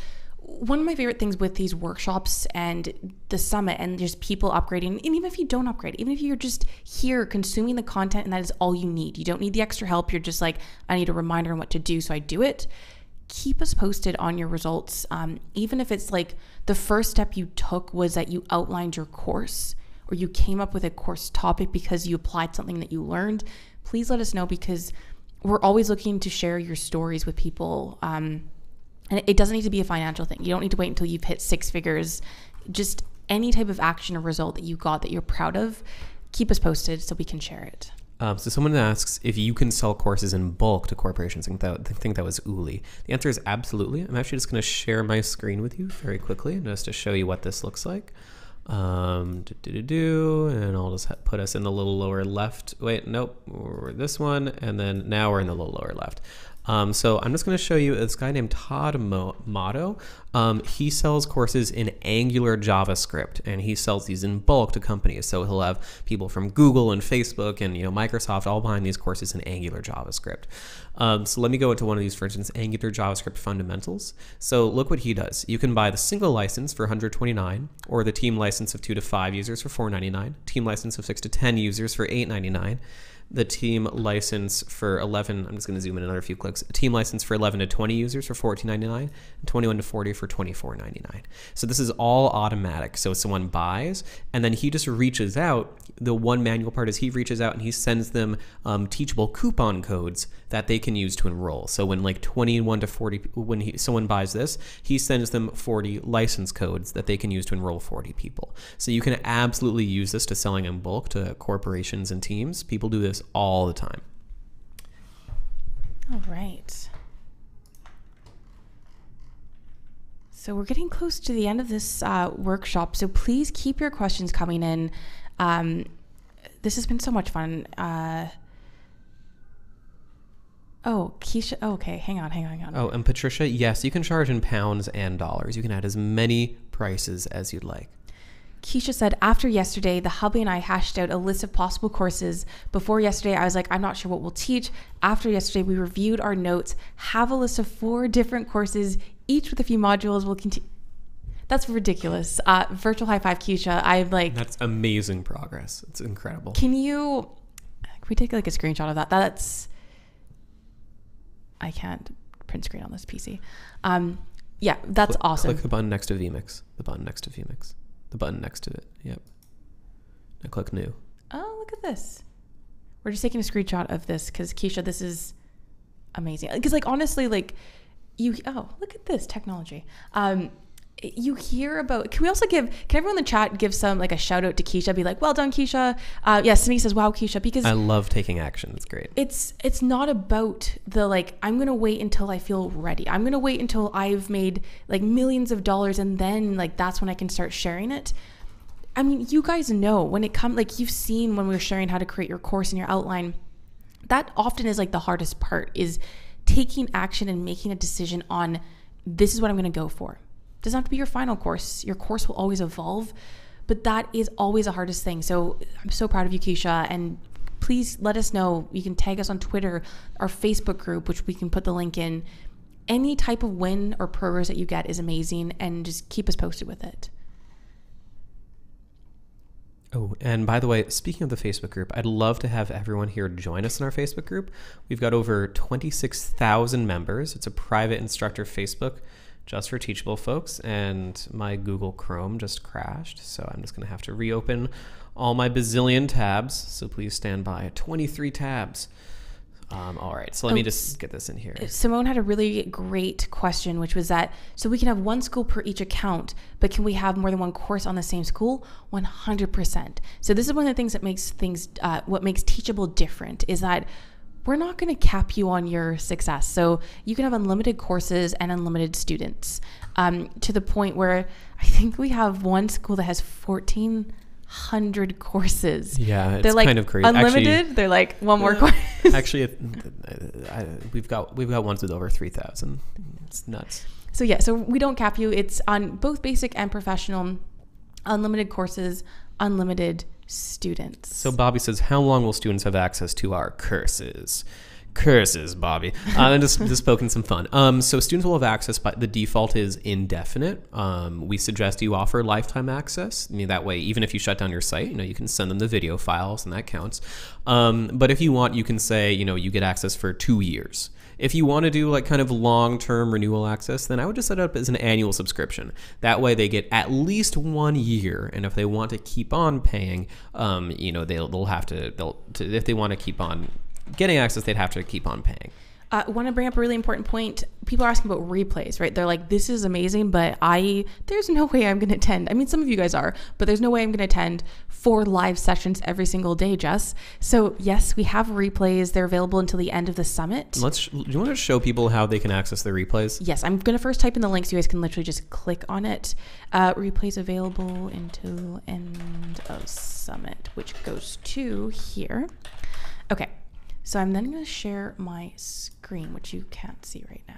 one of my favorite things with these workshops and the summit and just people upgrading, and even if you don't upgrade, even if you're just here consuming the content and that is all you need, you don't need the extra help, you're just like, I need a reminder on what to do, so I do it. Keep us posted on your results. Even if it's like the first step you took was that you outlined your course or you came up with a course topic because you applied something that you learned, please let us know, because we're always looking to share your stories with people. And it doesn't need to be a financial thing. You don't need to wait until you've hit 6 figures. Just any type of action or result that you got that you're proud of, keep us posted so we can share it. So someone asks if you can sell courses in bulk to corporations. I think that was Uli. The answer is absolutely. I'm actually just going to share my screen with you very quickly just to show you what this looks like. And I'll just put us in the little lower left. Wait, nope, we're this one, and then now we're in the little lower left. So I'm just going to show you this guy named Todd Motto. He sells courses in Angular JavaScript, and he sells these in bulk to companies. So he'll have people from Google and Facebook and Microsoft all behind these courses in Angular JavaScript. So let me go into one of these, for instance, Angular JavaScript Fundamentals. So look what he does. You can buy the single license for $129, or the team license of 2 to 5 users for $499, team license of 6 to 10 users for $899. The team license for 11, I'm just going to zoom in another few clicks, a team license for 11 to 20 users for $14.99, and 21 to 40 for $24.99. So this is all automatic. So someone buys, and then he just reaches out. The one manual part is he reaches out and he sends them teachable coupon codes that they can use to enroll. So when like 21 to 40, when someone buys this, he sends them 40 license codes that they can use to enroll 40 people. So you can absolutely use this to selling in bulk to corporations and teams. People do this all the time. All right. So we're getting close to the end of this workshop. So please keep your questions coming in. This has been so much fun. Oh, Keisha. Oh, okay, hang on. Oh, and Patricia, yes, you can charge in pounds and dollars. You can add as many prices as you'd like. Keisha said, after yesterday, the hubby and I hashed out a list of possible courses. Before yesterday, I was like, I'm not sure what we'll teach. After yesterday, we reviewed our notes, have a list of 4 different courses, each with a few modules. We'll continue. That's ridiculous. Virtual high five, Keisha. I'm like... That's amazing progress. It's incredible. Can we take like a screenshot of that? That's... I can't print screen on this PC. Yeah, that's awesome. Click the button next to vMix. The button next to vMix. The button next to it. Yep. Now click new. Oh, look at this. We're just taking a screenshot of this because Keisha, this is amazing. Because like honestly, like look at this technology. You hear about, can everyone in the chat give some like a shout out to Keisha, be like, well done, Keisha. Yes, Cindy says, wow, Keisha, because I love taking action. It's great. It's not about the like, I'm going to wait until I feel ready. I'm going to wait until I've made like millions of dollars and then like, that's when I can start sharing it. I mean, you guys know when it comes, like you've seen when we were sharing how to create your course and your outline, that often is like the hardest part, is taking action and making a decision on this is what I'm going to go for. doesn't have to be your final course. Your course will always evolve, but that is always the hardest thing. So I'm so proud of you, Keisha, and please let us know. You can tag us on Twitter, our Facebook group, which we can put the link in. Any type of win or progress that you get is amazing, and just keep us posted with it. Oh, and by the way, speaking of the Facebook group, I'd love to have everyone here join us in our Facebook group. We've got over 26,000 members. It's a private instructor Facebook just for Teachable folks, and my Google Chrome just crashed, so I'm just going to have to reopen all my bazillion tabs, so please stand by. 23 tabs. All right, so let me just get this in here. Simone had a really great question, which was that, so we can have one school per each account, but can we have more than one course on the same school? 100%. So this is one of the things that makes things, what makes Teachable different is that we're not going to cap you on your success. So you can have unlimited courses and unlimited students, to the point where I think we have one school that has 1,400 courses. Yeah, it's they're like kind of crazy. Unlimited. Actually, they're like one more course. Actually, we've got ones with over 3,000. It's nuts. So yeah, so we don't cap you. It's on both basic and professional, unlimited courses, unlimited students. So Bobby says, how long will students have access to our courses? Curses, Bobby. And just poking some fun. So students will have access, but the default is indefinite. We suggest you offer lifetime access. I mean, that way, even if you shut down your site, you can send them the video files and that counts. But if you want, you can say, you get access for 2 years. If you want to do like kind of long-term renewal access, then I would just set it up as an annual subscription. That way they get at least 1 year. And if they want to keep on paying, they'll have to, if they want to keep on getting access, they'd have to keep on paying. I want to bring up a really important point. People are asking about replays, right? They're like, this is amazing, but there's no way I'm going to attend. I mean, some of you guys are, but there's no way I'm going to attend 4 live sessions every single day, Jess. So yes, we have replays. They're available until the end of the summit. Do you want to show people how they can access the replays? Yes, I'm going to first type in the link so you guys can literally just click on it. Replays available until end of summit, which goes to here. Okay. So I'm then going to share my screen, which you can't see right now.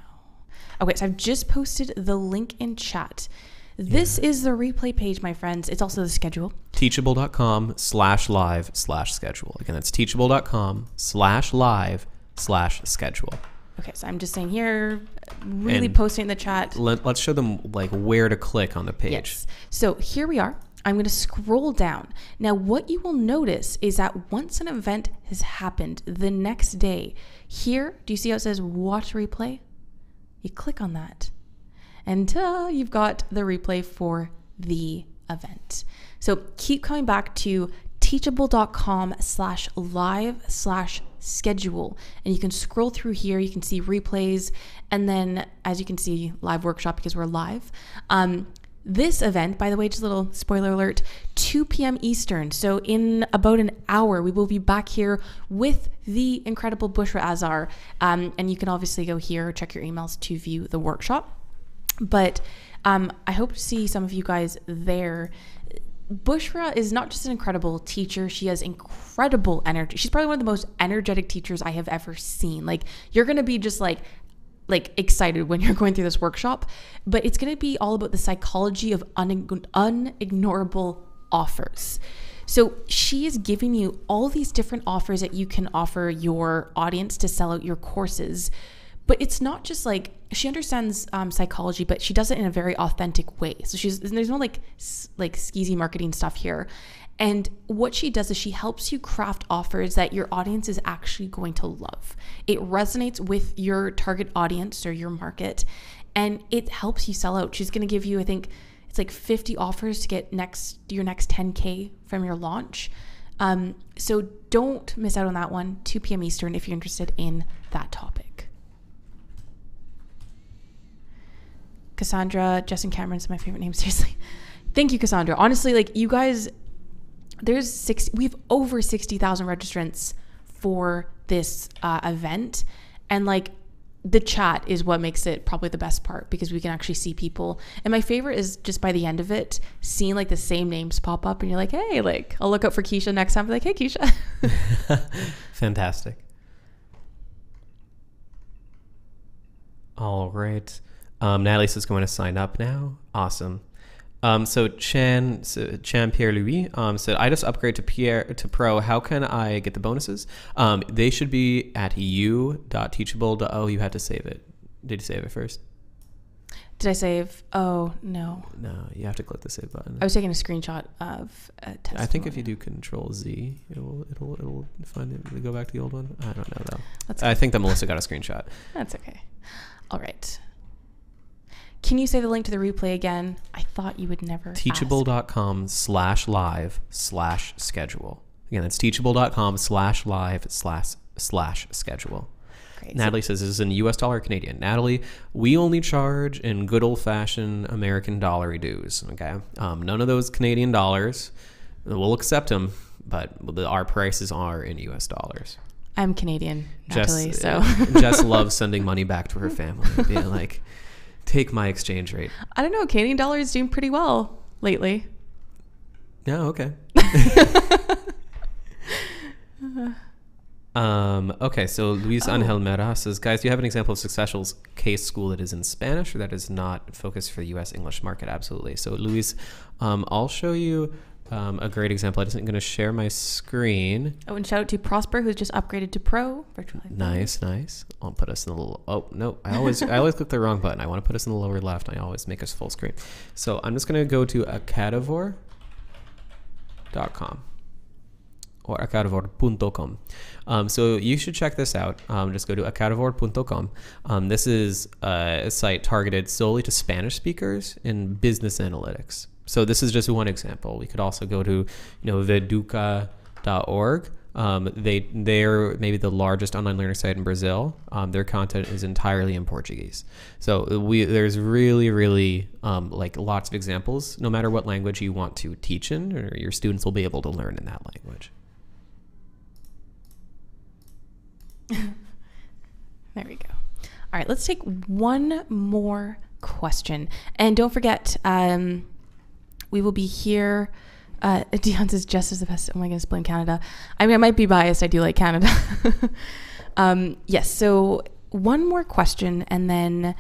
Okay, so I've just posted the link in chat. This is the replay page, my friends. It's also the schedule. Teachable.com/live/schedule. Again, that's teachable.com/live/schedule. Okay, so I'm just saying here, really posting in the chat. Let's show them like where to click on the page. Yes. So here we are. I'm going to scroll down. Now, what you will notice is that once an event has happened the next day, here, do you see how it says watch replay? You click on that and you've got the replay for the event. So keep coming back to teachable.com/live/schedule. And you can scroll through here. You can see replays. And then as you can see, live workshop because we're live. This event, by the way, just a little spoiler alert, 2 p.m. Eastern. So in about an hour, we will be back here with the incredible Bushra Azar. And you can obviously go here, check your emails to view the workshop. But I hope to see some of you guys there. Bushra is not just an incredible teacher. She has incredible energy. She's probably one of the most energetic teachers I have ever seen. Like, you're going to be just like excited when you're going through this workshop, but it's going to be all about the psychology of unignorable offers. So she is giving you all these different offers that you can offer your audience to sell out your courses. But it's not just like, she understands psychology, but she does it in a very authentic way. So there's no like skeezy marketing stuff here. And what she does is she helps you craft offers that your audience is actually going to love. It resonates with your target audience or your market, and it helps you sell out. She's going to give you, I think it's like 50 offers to get your next 10K from your launch. So don't miss out on that one, 2 p.m. Eastern, if you're interested in that topic. Cassandra, Justin Cameron's my favorite name, seriously. Thank you, Cassandra. Honestly, like, you guys, we have over 60,000 registrants for this event, and like, the chat is what makes it probably the best part, because we can actually see people. And my favorite is just by the end of it, seeing like the same names pop up, and you're like, hey, like, I'll look out for Keisha next time. Be like, hey, Keisha. Fantastic. All right. Natalie says going to sign up now. Awesome. So Chan Pierre Louis said, I just upgrade to Pro. How can I get the bonuses? They should be at u.teachable. Oh, you had to save it. Did you save it first? Did I save? Oh, no. No, you have to click the save button. I was taking a screenshot of a test. I think if you do Control Z, it'll find it. Go back to the old one. I don't know though. I think that Melissa got a screenshot. That's okay. All right. Can you say the link to the replay again? I thought you would never. Teachable.com/live/schedule. Again, that's teachable.com/live/schedule. Great. Natalie says, this is in US dollar or Canadian. Natalie, we only charge in good old-fashioned American dollar dues, okay? None of those Canadian dollars. We'll accept them, but our prices are in US dollars. I'm Canadian, Natalie, so. Jess loves sending money back to her family, being like, take my exchange rate. I don't know, Canadian dollar is doing pretty well lately. Yeah, okay. Okay, so Luis Angel Mera says, guys, do you have an example of successful case school that is in Spanish or that is not focused for the US English market? Absolutely. So Luis, I'll show you a great example. I'm just going to share my screen. Oh, and shout out to Prosper, who's just upgraded to Pro. Nice. I'll put us in the little, oh no, I always click the wrong button. I want to put us in the lower left. I always make us full screen. So I'm just going to go to acadivore.com. or acadivore.com. So you should check this out. Just go to acadivore.com. This is a site targeted solely to Spanish speakers in business analytics. So this is just one example. We could also go to, veduca.org. They're maybe the largest online learning site in Brazil. Their content is entirely in Portuguese. So there's really like lots of examples. No matter what language you want to teach in, or your students will be able to learn in that language. There we go. All right, let's take one more question. And don't forget, we will be here. Dion says, Jess is the best. Oh my goodness, blame Canada. I mean, I might be biased. I do like Canada. Yes, so one more question. And then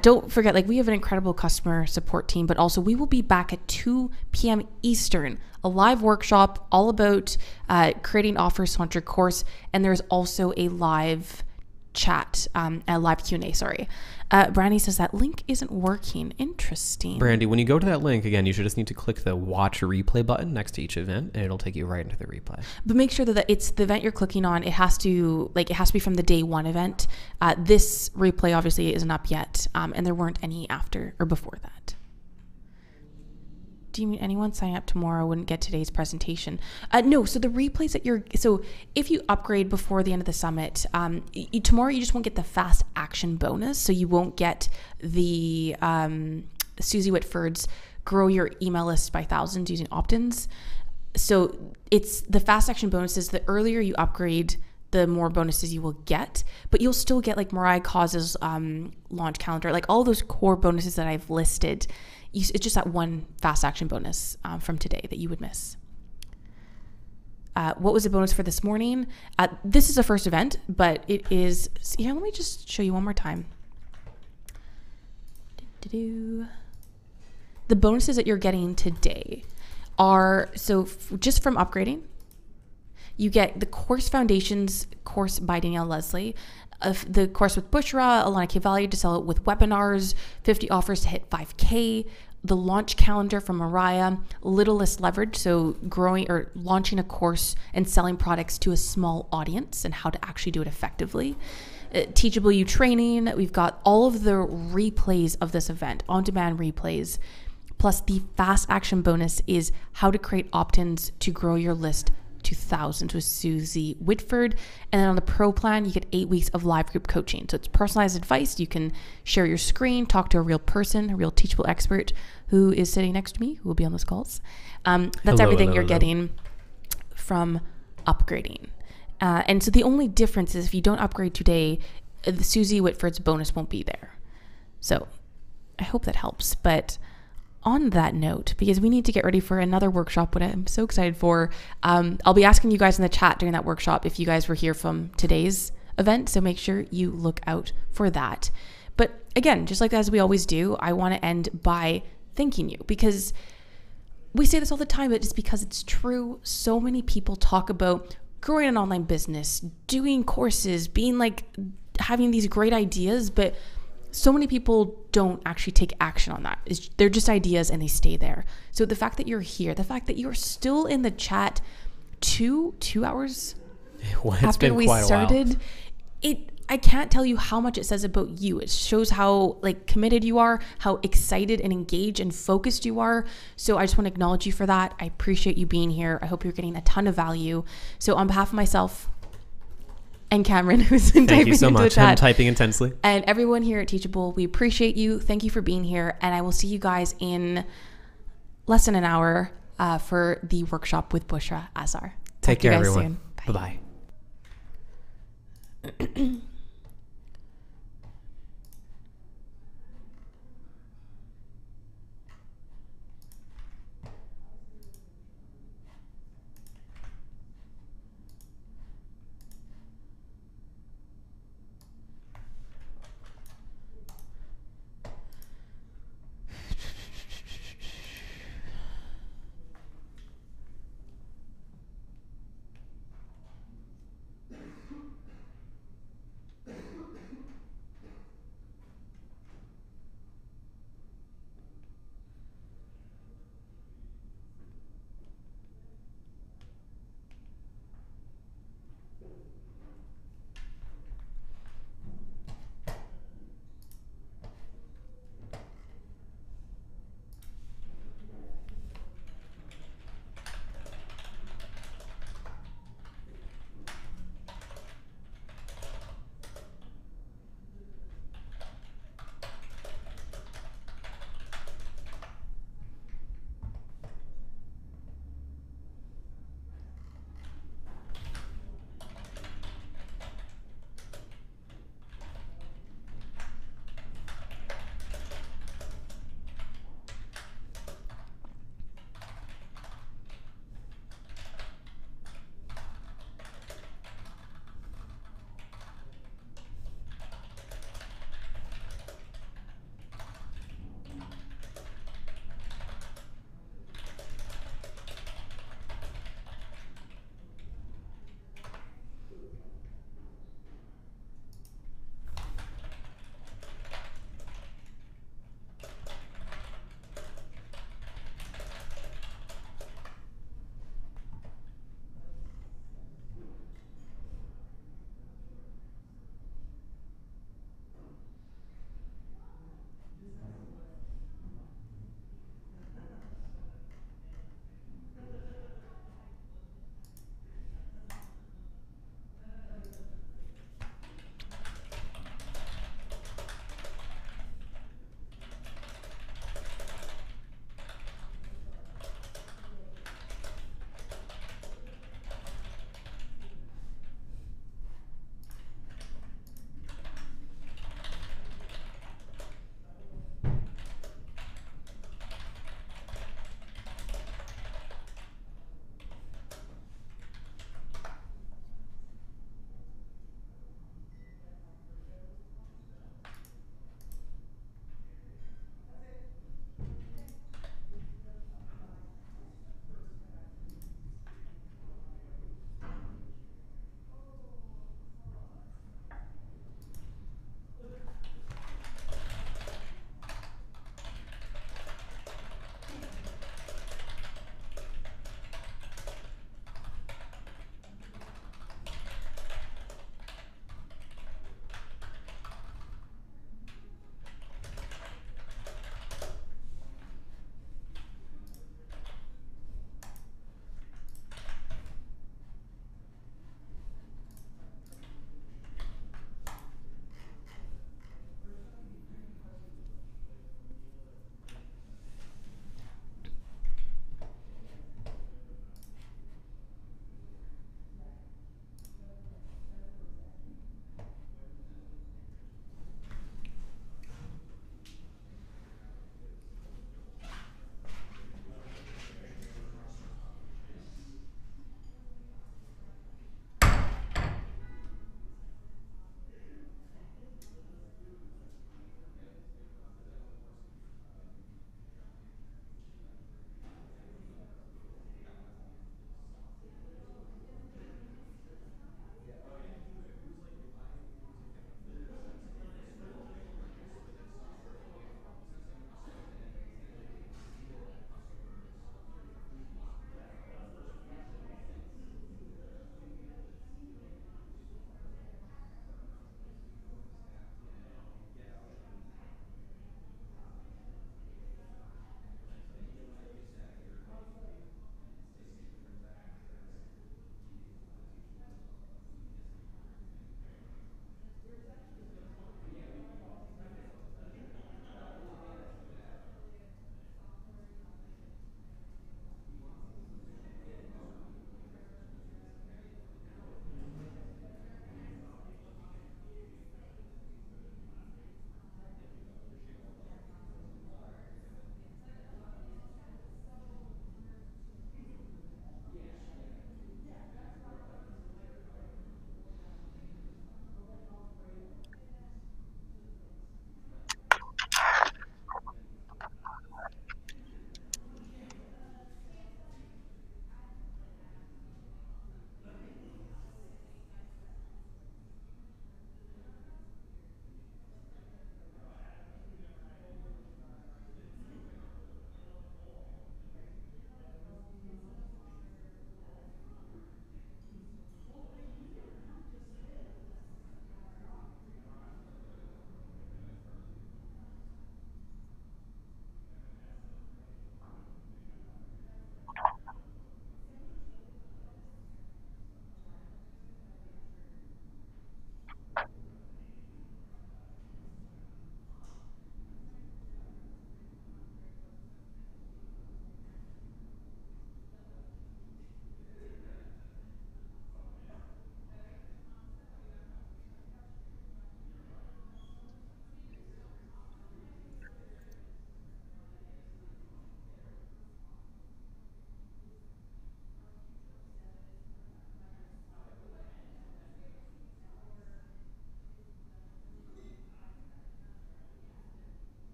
don't forget, like, we have an incredible customer support team, but also we will be back at 2 p.m. Eastern, a live workshop all about creating offers to launch your course. And there's also a live chat, a live Q&A, sorry. Brandy says that link isn't working. Interesting. Brandy, when you go to that link, again, you should just need to click the watch replay button next to each event, and it'll take you right into the replay. But make sure that it's the event you're clicking on. It has to be from the day one event. This replay obviously isn't up yet, and there weren't any after or before that. Do you mean anyone signing up tomorrow wouldn't get today's presentation? No, so the replays that so if you upgrade before the end of the summit, tomorrow you just won't get the fast action bonus. So you won't get the Susie Whitford's grow your email list by thousands using opt-ins. So it's the fast action bonuses. The earlier you upgrade, the more bonuses you will get, but you'll still get like Mariah Coz's launch calendar, like all those core bonuses that I've listed. It's just that one fast action bonus from today that you would miss. What was the bonus for this morning? This is a first event, but it is, let me just show you one more time. The bonuses that you're getting today are, just from upgrading, you get the Course Foundations course by Danielle Leslie, the course with Bushra, Alana Cavalli to sell it with webinars, 50 offers to hit 5K, the launch calendar from Mariah, Little Less Leverage, so growing or launching a course and selling products to a small audience and how to actually do it effectively. Teachable You training, we've got all of the replays of this event, on-demand replays, plus the fast action bonus is how to create opt-ins to grow your list to thousands with Susie Whitford. And then on the pro plan, you get 8 weeks of live group coaching. So it's personalized advice. You can share your screen, talk to a real person, a real teachable expert who is sitting next to me, who will be on those calls. That's everything you're getting from upgrading. And so the only difference is if you don't upgrade today, the Susie Whitford's bonus won't be there. So I hope that helps. But on that note, because we need to get ready for another workshop, what I'm so excited for, I'll be asking you guys in the chat during that workshop if you guys were here from today's event, so make sure you look out for that. But again, just like as we always do, I want to end by thanking you, because we say this all the time, but just because it's true. So many people talk about growing an online business, doing courses, being like, having these great ideas, but so many people don't actually take action on that. They're just ideas and they stay there. So the fact that you're here, the fact that you're still in the chat 2 hours after we started, I can't tell you how much it says about you. It shows how like committed you are, how excited and engaged and focused you are. So I just want to acknowledge you for that. I appreciate you being here. I hope you're getting a ton of value. So on behalf of myself and Cameron, who's been typing into the chat, I'm typing intensely, and everyone here at Teachable, we appreciate you. Thank you for being here. And I will see you guys in less than an hour for the workshop with Bushra Azar. Take care, everyone. Soon. Bye-bye.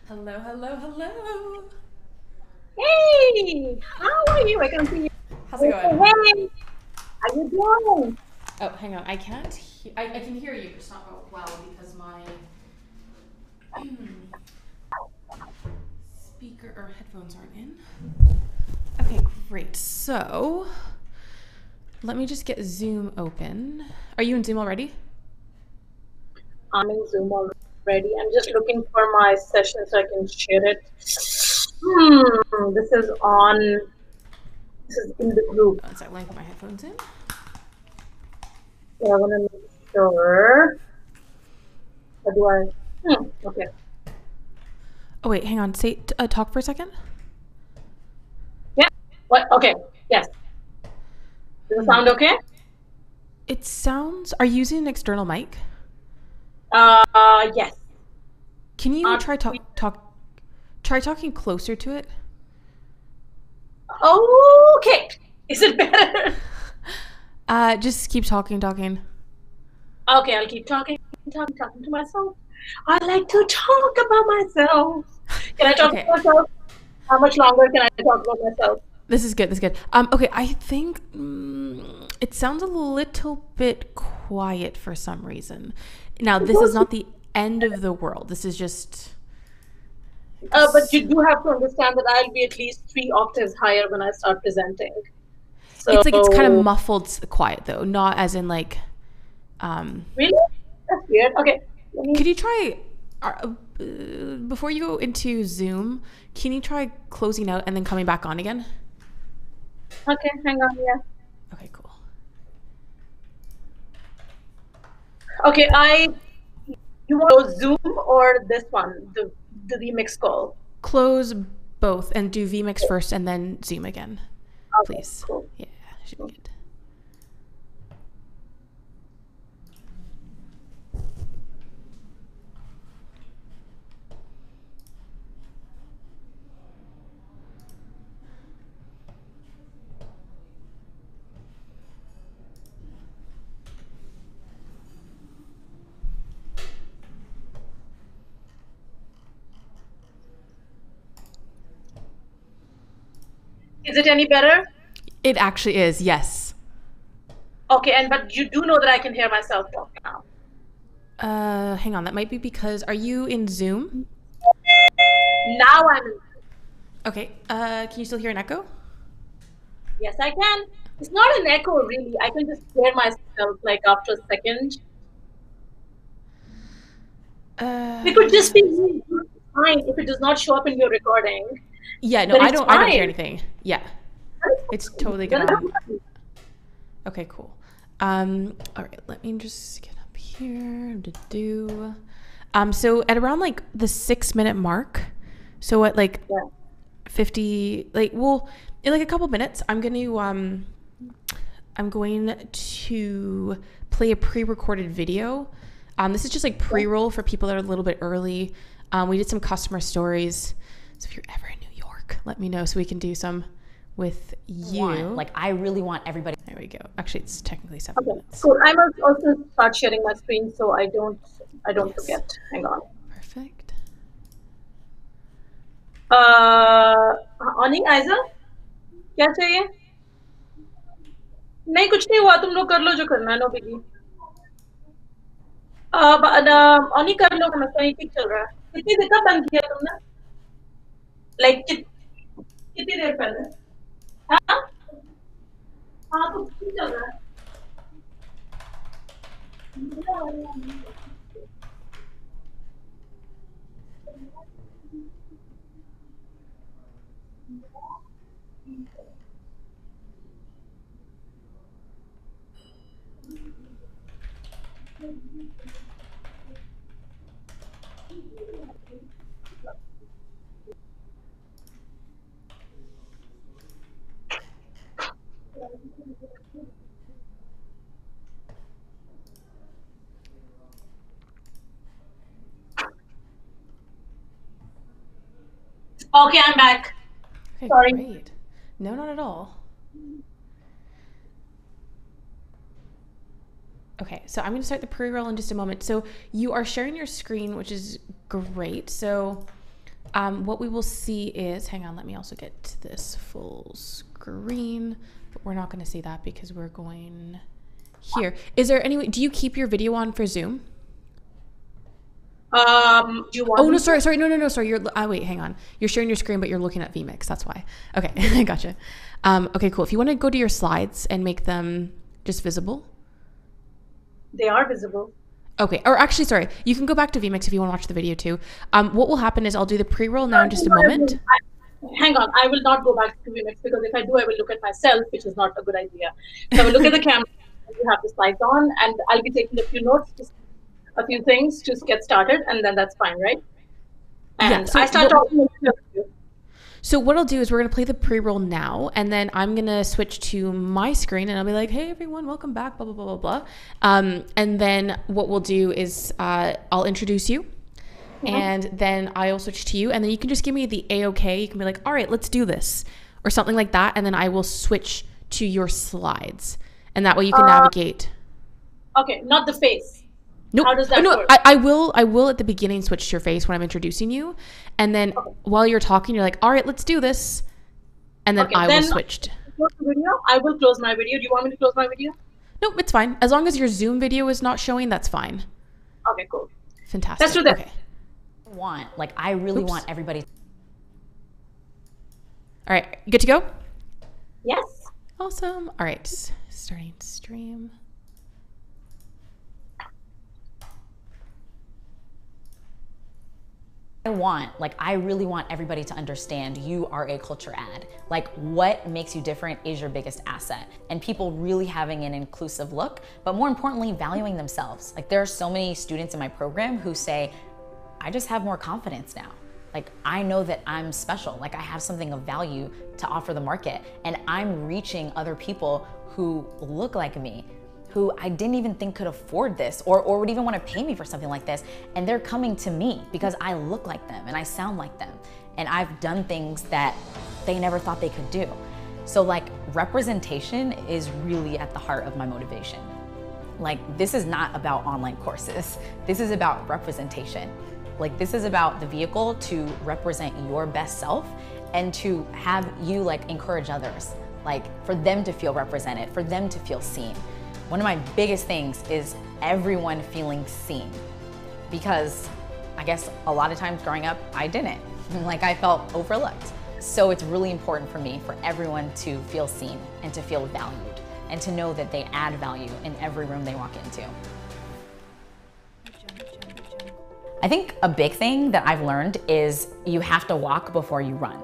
Hello, hello, hello. Hey, how are you? I can see you. How's it going? Hey, how you doing? Oh, hang on. I can't. I can hear you, but it's not well because my speaker or headphones aren't in. Okay, great. So let me just get Zoom open. Are you in Zoom already? I'm in Zoom already. I'm just looking for my session so I can share it. This is on. This is in the group. One sec. Let me put my headphones in. So I want to make sure. How do I? Okay. Oh wait, hang on. Say talk for a second. Yeah. What? Okay. Yes. Does it sound okay? It sounds. Are you using an external mic? Yes. Can you try talking closer to it? Okay. Is it better? Just keep talking. Okay, I'll keep talking to myself. I like to talk about myself. Can I talk Okay. about myself? How much longer can I talk about myself? This is good. Okay, I think it sounds a little bit quiet for some reason. Now, this is not the end of the world. This is just. But you do have to understand that I'll be at least 3 octaves higher when I start presenting. So It's like it's kind of muffled quiet though, not as in like. Really? That's weird. Okay. Could you try before you go into Zoom? Can you try closing out and then coming back on again? Okay, hang on. Yeah. Okay, cool. Okay, you want Zoom or this one, the remix call? Close both and do vMix first and then Zoom again, please. Cool. Yeah, should be good. Is it any better? It actually is, yes. Okay, but you do know that I can hear myself talk now. Hang on, that might be because, are you in Zoom? Now I'm in. Okay, can you still hear an echo? Yes, I can. It's not an echo, really. I can just hear myself, like, after a second. It could just be fine if it does not show up in your recording. Yeah, no, I don't hear anything. Yeah, it's totally good. Then Okay, cool. All right, let me just get up here to do. So at around like the 6-minute mark, so at like 50, like, well, in like a couple minutes, I'm going to play a pre-recorded video. This is just like pre-roll for people that are a little bit early. We did some customer stories. So if you're ever in New York, let me know so we can do some with you. Like, I really want everybody. There we go. Actually, it's technically 7 minutes. Cool. I must also start sharing my screen so I don't forget. Hang on. Perfect. ऑनिंग Aiza क्या चाहिए? नहीं कुछ नहीं हुआ, तुम लोग कर लो जो करना है, नो बिगी। ऑनी कर लो, मसला नहीं, ठीक चल रहा है। कितनी देर कब बंद किया तुमने? लाइक कितनी देर पहले? हाँ तो ठीक चल रहा है। Okay, I'm back. Okay, Sorry. great. No, not at all. Okay, so I'm going to start the pre-roll in just a moment. So you are sharing your screen, which is great. So what we will see is, hang on, let me also get to this full screen, but we're not going to see that because we're going here. Is there any way, do you keep your video on for Zoom? Do you want? Oh, no, sorry. Sorry. You're, wait, hang on. You're sharing your screen, but you're looking at vMix. That's why. Okay. I gotcha. Okay, cool. If you want to go to your slides and make them just visible. They are visible. Okay. Or actually, sorry. You can go back to vMix if you want to watch the video too. What will happen is I'll do the pre-roll now in just a moment. Hang on. I will not go back to vMix because if I do, I will look at myself, which is not a good idea. So I will look at the camera. You have the slides on, and I'll be taking a few notes, just a few things to get started, and then that's fine, right? And yeah, so I start talking. So what I'll do is we're going to play the pre-roll now, and then I'm going to switch to my screen, and I'll be like, hey, everyone, welcome back, blah, blah, blah, blah, blah. And then what we'll do is I'll introduce you, and then I'll switch to you, and then you can just give me the A-OK. You can be like, all right, let's do this, or something like that, and then I will switch to your slides, and that way you can navigate. Okay, not the face. Nope. How does that work? I will at the beginning switch to your face when I'm introducing you. And then while you're talking, you're like, all right, let's do this. And then I will switch to video. I will close my video. Do you want me to close my video? Nope, it's fine. As long as your Zoom video is not showing, that's fine. Okay, cool. Fantastic. Let's do that. Okay. I really want everybody. All right, good to go? Yes. Awesome. All right, starting stream. I really want everybody to understand you are a culture ad. Like, what makes you different is your biggest asset. And people really having an inclusive look, but more importantly, valuing themselves. Like, there are so many students in my program who say, I just have more confidence now. Like, I know that I'm special. Like, I have something of value to offer the market. And I'm reaching other people who look like me, who I didn't even think could afford this or would even want to pay me for something like this. And they're coming to me because I look like them and I sound like them. And I've done things that they never thought they could do. So like, representation is really at the heart of my motivation. Like, this is not about online courses. This is about representation. Like, this is about the vehicle to represent your best self and to have you like encourage others, like for them to feel represented, for them to feel seen. One of my biggest things is everyone feeling seen, because I guess a lot of times growing up, I didn't. Like, I felt overlooked. So it's really important for me for everyone to feel seen and to feel valued and to know that they add value in every room they walk into. I think a big thing that I've learned is you have to walk before you run.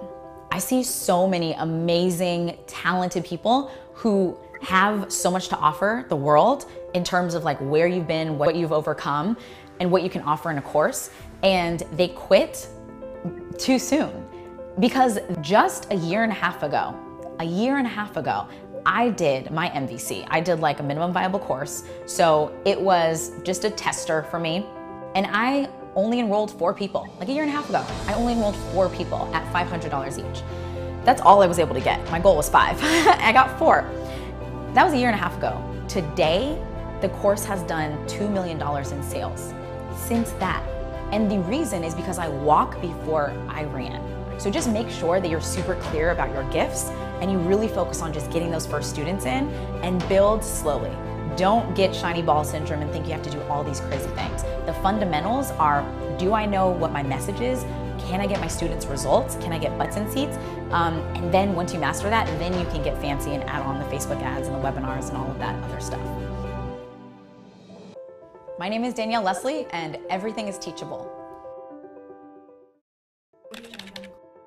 I see so many amazing, talented people who have so much to offer the world in terms of like where you've been, what you've overcome, and what you can offer in a course, and they quit too soon. Because just a year and a half ago, I did my MVC. I did like a minimum viable course. So it was just a tester for me. And I only enrolled 4 people. Like a year and a half ago, I only enrolled 4 people at $500 each. That's all I was able to get. My goal was 5. I got 4. That was a year and a half ago. Today, the course has done $2 million in sales since that. And the reason is because I walk before I ran. So just make sure that you're super clear about your gifts and you really focus on just getting those first students in and build slowly. Don't get shiny ball syndrome and think you have to do all these crazy things. The fundamentals are, do I know what my message is? Can I get my students results? Can I get butts in seats? And then once you master that, then you can get fancy and add on the Facebook ads and the webinars and all of that other stuff. My name is Danielle Leslie, and everything is teachable.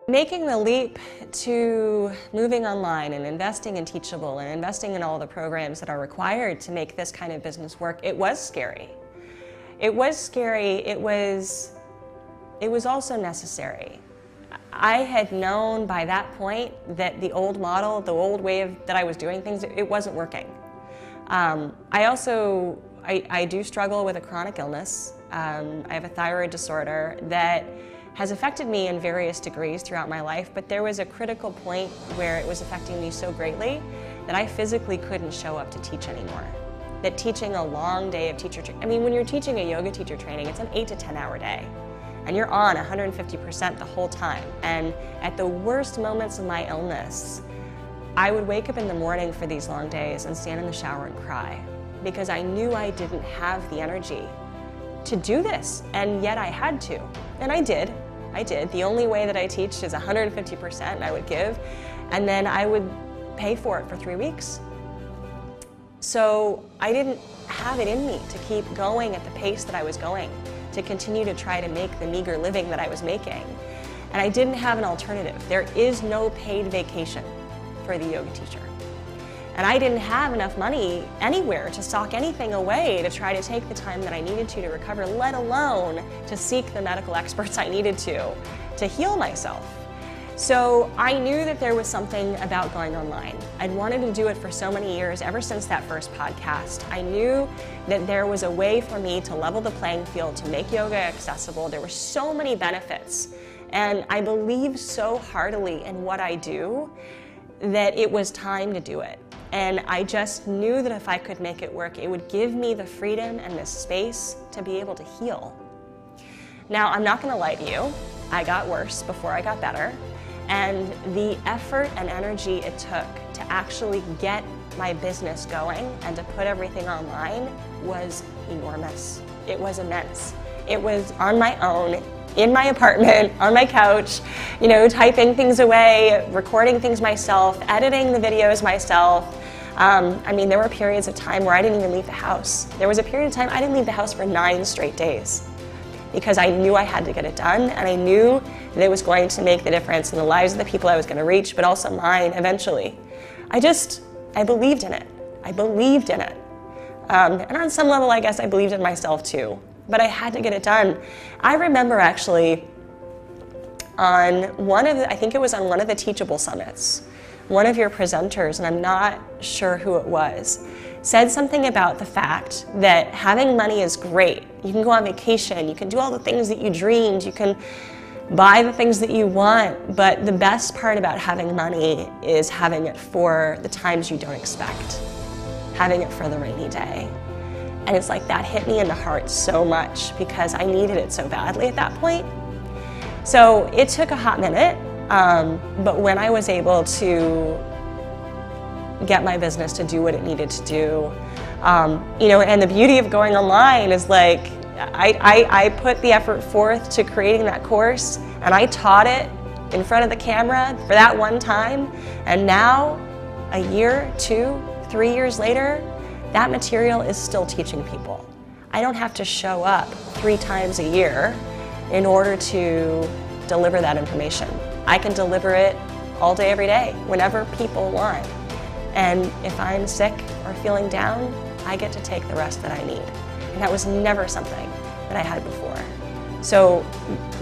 Making the leap to moving online and investing in Teachable and investing in all the programs that are required to make this kind of business work, it was scary. It was scary. It was also necessary. I had known by that point that the old model, the old way that I was doing things, it wasn't working. I do struggle with a chronic illness. I have a thyroid disorder that has affected me in various degrees throughout my life, but there was a critical point where it was affecting me so greatly that I physically couldn't show up to teach anymore. That teaching a long day of teacher training, I mean, when you're teaching a yoga teacher training, it's an 8 to 10 hour day. and you're on 150% the whole time. And at the worst moments of my illness, I would wake up in the morning for these long days and stand in the shower and cry because I knew I didn't have the energy to do this, and yet I had to. And I did. The only way that I teach is 150% I would give, and then I would pay for it for 3 weeks. So I didn't have it in me to keep going at the pace that I was going, to continue to try to make the meager living that I was making. And I didn't have an alternative. There is no paid vacation for the yoga teacher. And I didn't have enough money anywhere to sock anything away to try to take the time that I needed to recover, let alone to seek the medical experts I needed to heal myself. So I knew that there was something about going online. I'd wanted to do it for so many years, ever since that first podcast. I knew that there was a way for me to level the playing field, to make yoga accessible. There were so many benefits. And I believe so heartily in what I do that it was time to do it. And I just knew that if I could make it work, it would give me the freedom and the space to be able to heal. Now, I'm not gonna lie to you, I got worse before I got better. And the effort and energy it took to actually get my business going and to put everything online was enormous. It was immense. It was on my own, in my apartment, on my couch, typing things away, recording things myself, editing the videos myself. There were periods of time where I didn't even leave the house. There was a period of time I didn't leave the house for 9 straight days because I knew I had to get it done, and I knew that it was going to make the difference in the lives of the people I was going to reach, but also mine eventually. I believed in it. I believed in it. And on some level, I guess I believed in myself too. But I had to get it done. I remember actually on I think it was on one of the Teachable Summits, one of your presenters, and I'm not sure who it was, said something about the fact that having money is great. You can go on vacation, you can do all the things that you dreamed, you can buy the things that you want, but the best part about having money is having it for the times you don't expect, having it for the rainy day. And it's like that hit me in the heart so much because I needed it so badly at that point. So it took a hot minute, but when I was able to get my business to do what it needed to do, and the beauty of going online is like, I put the effort forth to creating that course, and I taught it in front of the camera for that one time, and now, a year, 2, 3 years later, that material is still teaching people. I don't have to show up 3 times a year in order to deliver that information. I can deliver it all day, every day, whenever people want. And if I'm sick or feeling down, I get to take the rest that I need. And that was never something that I had before. So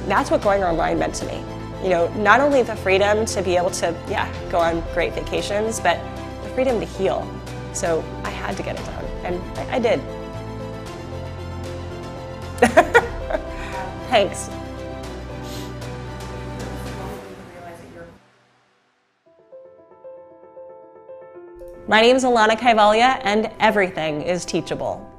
that's what going online meant to me. Not only the freedom to be able to, go on great vacations, but the freedom to heal. So I had to get it done, and I did. Thanks. My name is Alana Kaivalya, and everything is teachable.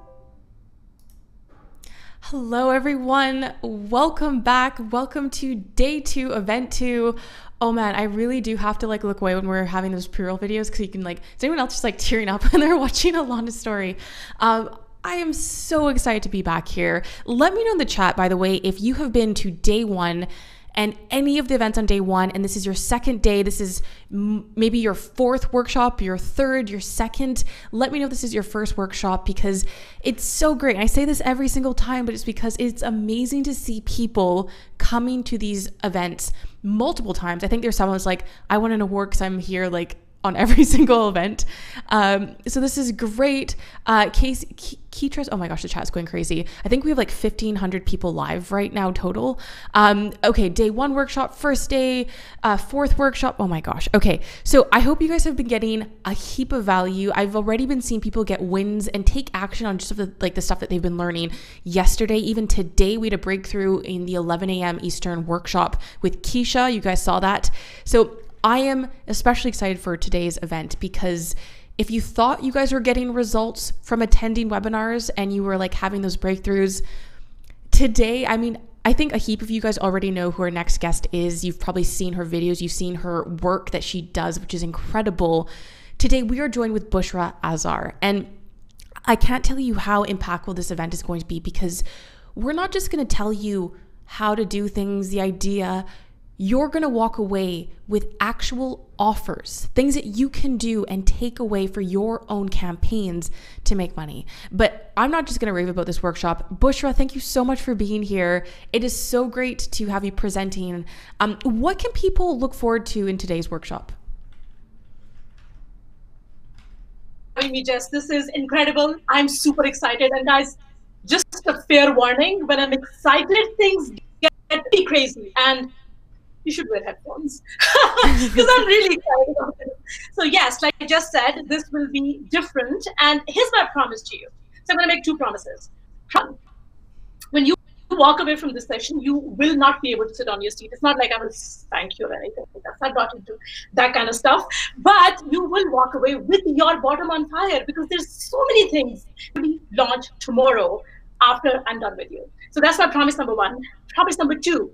Hello, everyone. Welcome back. Welcome to day 2, event 2. Oh man, I really do have to look away when we're having those pre-roll videos because you can is anyone else just tearing up when they're watching Alana's story? I am so excited to be back here. Let me know in the chat, by the way, if you have been to day 1 and any of the events on day 1, and this is your second day, this is maybe your 4th workshop, your 3rd, your 2nd, let me know if this is your first workshop because it's so great. And I say this every single time, but it's because it's amazing to see people coming to these events multiple times. I think there's someone who's like, I want an award because I'm here on every single event. So this is great. Keitras, oh my gosh, the chat's going crazy. I think we have 1,500 people live right now total. Okay, day 1 workshop, first day, 4th workshop. Oh my gosh. Okay, so I hope you guys have been getting a heap of value. I've already been seeing people get wins and take action on just the stuff that they've been learning yesterday. Even today, we had a breakthrough in the 11 a.m. Eastern workshop with Keisha. You guys saw that. So I am especially excited for today's event because if you thought you guys were getting results from attending webinars and you were having those breakthroughs today, I I think a heap of you guys already know who our next guest is. You've probably seen her videos. You've seen her work that she does, which is incredible. Today, we are joined with Bushra Azar. And I can't tell you how impactful this event is going to be, because we're not just going to tell you how to do things, the idea. You're going to walk away with actual offers, things that you can do and take away for your own campaigns to make money. But I'm not just going to rave about this workshop. Bushra, thank you so much for being here. It is so great to have you presenting. What can people look forward to in today's workshop? Me, Jess, this is incredible. I'm super excited. And guys, just a fair warning, when I'm excited, things get pretty crazy. And you should wear headphones because I'm really excited about it. So yes, like I just said, this will be different. And here's my promise to you. So I'm going to make two promises. When you walk away from this session, you will not be able to sit on your seat. It's not like I will thank you or anything like that. I'm not into that kind of stuff. But you will walk away with your bottom on fire, because there's so many things to be launched tomorrow after I'm done with you. So that's my promise number one. Promise number two.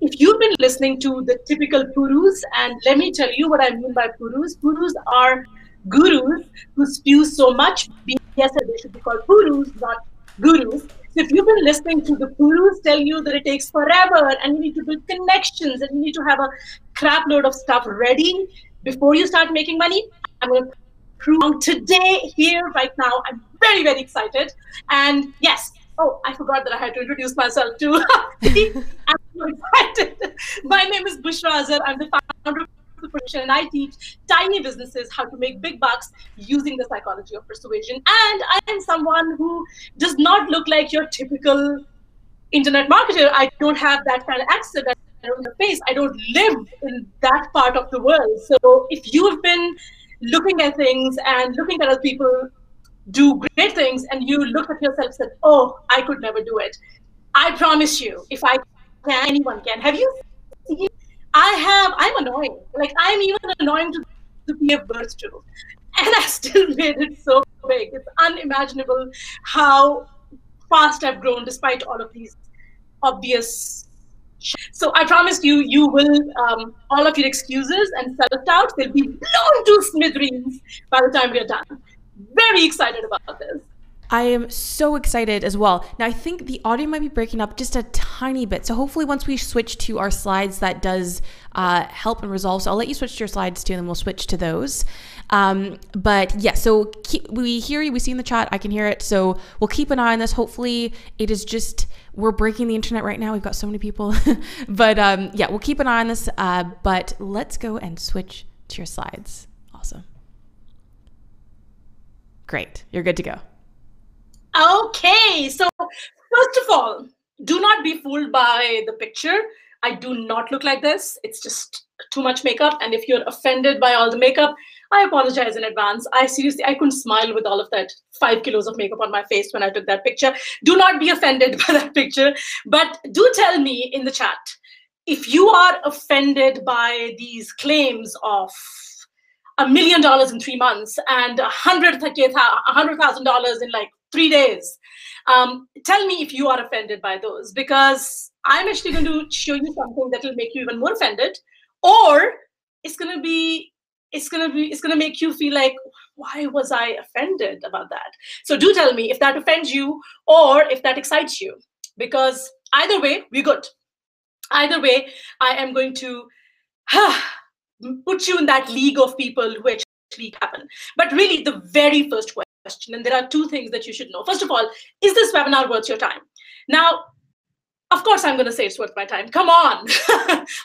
If you've been listening to the typical gurus, and let me tell you what I mean by gurus. Gurus are gurus who spew so much BS that they should be called gurus, not gurus. So if you've been listening to the gurus tell you that it takes forever and you need to build connections and you need to have a crap load of stuff ready before you start making money, I'm going to prove today, here, right now. I'm very, very excited. And yes, oh, I forgot that I had to introduce myself too. I'm so excited. My name is Bushra Azar. I'm the founder of the Persuasion, and I teach tiny businesses how to make big bucks using the psychology of persuasion. And I am someone who does not look like your typical internet marketer. I don't have that kind of accent. I don't have a face. I don't live in that part of the world. So if you have been looking at things and looking at other people do great things, and you look at yourself and said, oh, I could never do it, I promise you, if I can, anyone can. Have you seen? I'm annoying. Like, I'm even annoying to give birth to. And I still made it so big. It's unimaginable how fast I've grown despite all of these obvious. So I promise you, you will, all of your excuses and self-doubt, they'll be blown to smithereens by the time we're done. Very excited about this. I am so excited as well. Now, I think the audio might be breaking up just a tiny bit. So hopefully once we switch to our slides, that does help and resolve. So I'll let you switch to your slides too, and then we'll switch to those. But yeah, so we hear you, we see in the chat, I can hear it. So we'll keep an eye on this. Hopefully it is just, we're breaking the internet right now. We've got so many people. But yeah, we'll keep an eye on this. But let's go and switch to your slides. Awesome. Great. You're good to go. Okay. So first of all, do not be fooled by the picture. I do not look like this. It's just too much makeup. And if you're offended by all the makeup, I apologize in advance. I couldn't smile with all of that 5 kilos of makeup on my face when I took that picture. Do not be offended by that picture. But do tell me in the chat if you are offended by these claims of $1 million in 3 months and $100,000 in like 3 days. Tell me if you are offended by those, because I'm actually going to show you something that will make you even more offended, or it's going to make you feel like, why was I offended about that? So do tell me if that offends you or if that excites you, because either way, we're good. Either way, I am going to put you in that league of people who actually happen. But really, the very first question, and there are 2 things that you should know. First of all, is this webinar worth your time? Now, of course, I'm going to say it's worth my time. Come on.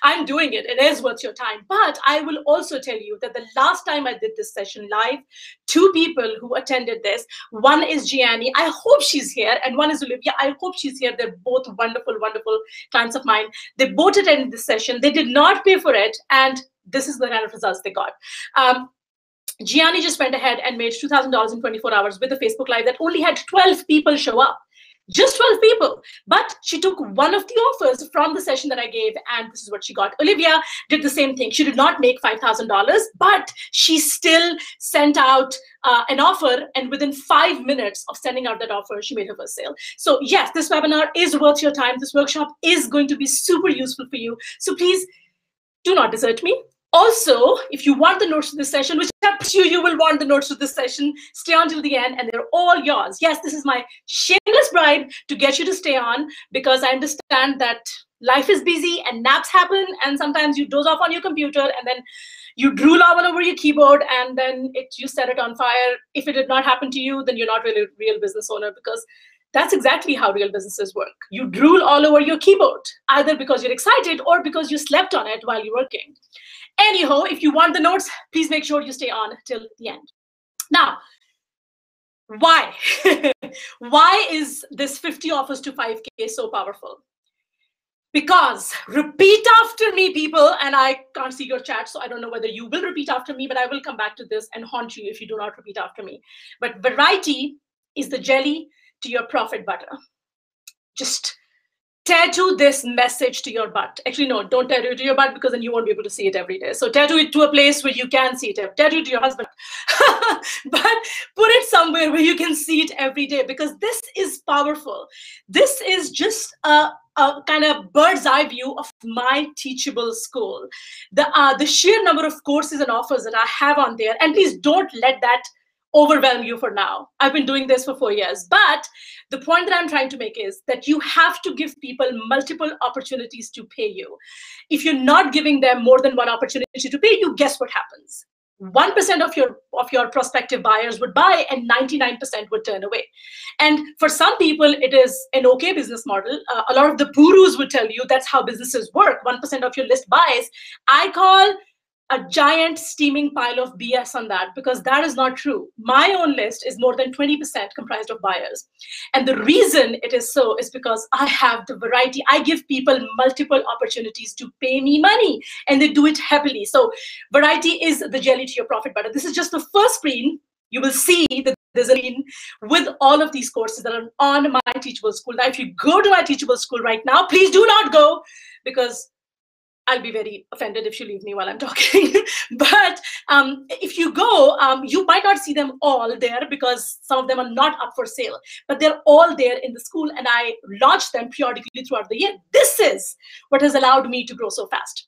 I'm doing it. It is worth your time. But I will also tell you that the last time I did this session live, 2 people who attended this, one is Gianni. I hope she's here. And one is Olivia. I hope she's here. They're both wonderful, wonderful clients of mine. They both attended this session. They did not pay for it. And this is the kind of results they got. Gianni just went ahead and made $2,000 in 24 hours with a Facebook Live that only had 12 people show up. Just 12 people. But she took one of the offers from the session that I gave, and this is what she got. Olivia did the same thing. She did not make $5,000, but she still sent out an offer, and within 5 minutes of sending out that offer, she made her first sale. So yes, this webinar is worth your time. This workshop is going to be super useful for you. So please do not desert me. Also, if you want the notes to this session, which helps you, you will want the notes to this session, stay on till the end, and they're all yours. Yes, this is my shameless bribe to get you to stay on, because I understand that life is busy and naps happen, and sometimes you doze off on your computer, and then you drool all over your keyboard, and then you set it on fire. If it did not happen to you, then you're not really a real business owner, because that's exactly how real businesses work. You drool all over your keyboard, either because you're excited or because you slept on it while you're working. Anyhow, if you want the notes, please make sure you stay on till the end. Now, why? Why is this 50 offers to 5K so powerful? Because, repeat after me, people, and I can't see your chat, so I don't know whether you will repeat after me, but I will come back to this and haunt you if you do not repeat after me. But variety is the jelly to your profit butter. Just tattoo this message to your butt. Actually, no, don't tattoo it to your butt, because then you won't be able to see it every day. So tattoo it to a place where you can see it. Tattoo it to your husband. But put it somewhere where you can see it every day, because this is powerful. This is just a kind of bird's eye view of my teachable school. The sheer number of courses and offers that I have on there, and please don't let that overwhelm you for now. I've been doing this for 4 years, but the point that I'm trying to make is that you have to give people multiple opportunities to pay you. If you're not giving them more than one opportunity to pay you, guess what happens? 1% of your prospective buyers would buy, and 99% would turn away. And for some people, it is an okay business model. A lot of the gurus would tell you that's how businesses work. 1% of your list buys. I call a giant steaming pile of BS on that, because that is not true. My own list is more than 20% comprised of buyers. And the reason it is so is because I have the variety. I give people multiple opportunities to pay me money, and they do it happily. So variety is the jelly to your profit butter. This is just the first screen. You will see that there's a screen with all of these courses that are on my Teachable School. Now, if you go to my Teachable School right now, please do not go, because I'll be very offended if you leave me while I'm talking. But if you go, you might not see them all there, because some of them are not up for sale, but they're all there in the school, and I launch them periodically throughout the year. This is what has allowed me to grow so fast.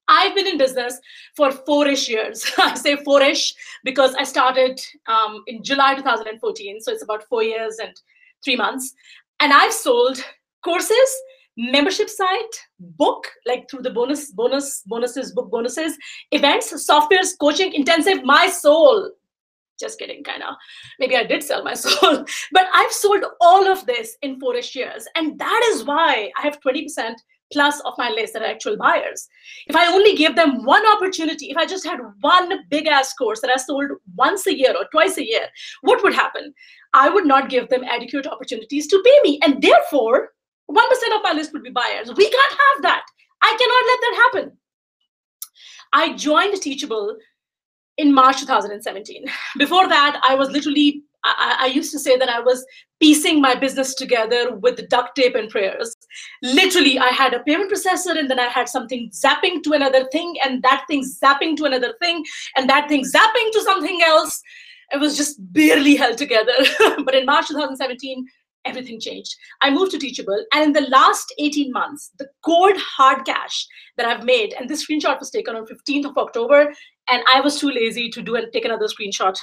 I've been in business for 4-ish years. I say 4-ish because I started in July 2014. So it's about 4 years and 3 months. And I've sold courses, membership site, book, like through the book bonuses, events, softwares, coaching, intensive, my soul. Just kidding, kind of. Maybe I did sell my soul. But I've sold all of this in 4-ish years. And that is why I have 20% plus of my list that are actual buyers. If I only gave them one opportunity, if I just had one big ass course that I sold once a year or twice a year, what would happen? I would not give them adequate opportunities to pay me. And therefore, 1% of my list would be buyers. We can't have that. I cannot let that happen. I joined Teachable in March 2017. Before that, I was literally, I used to say that I was piecing my business together with duct tape and prayers. Literally, I had a payment processor, and then I had something zapping to another thing, and that thing zapping to another thing, and that thing zapping to something else. It was just barely held together. But in March 2017, everything changed. I moved to Teachable, and in the last 18 months, the cold hard cash that I've made, and this screenshot was taken on 15th of October, and I was too lazy to take another screenshot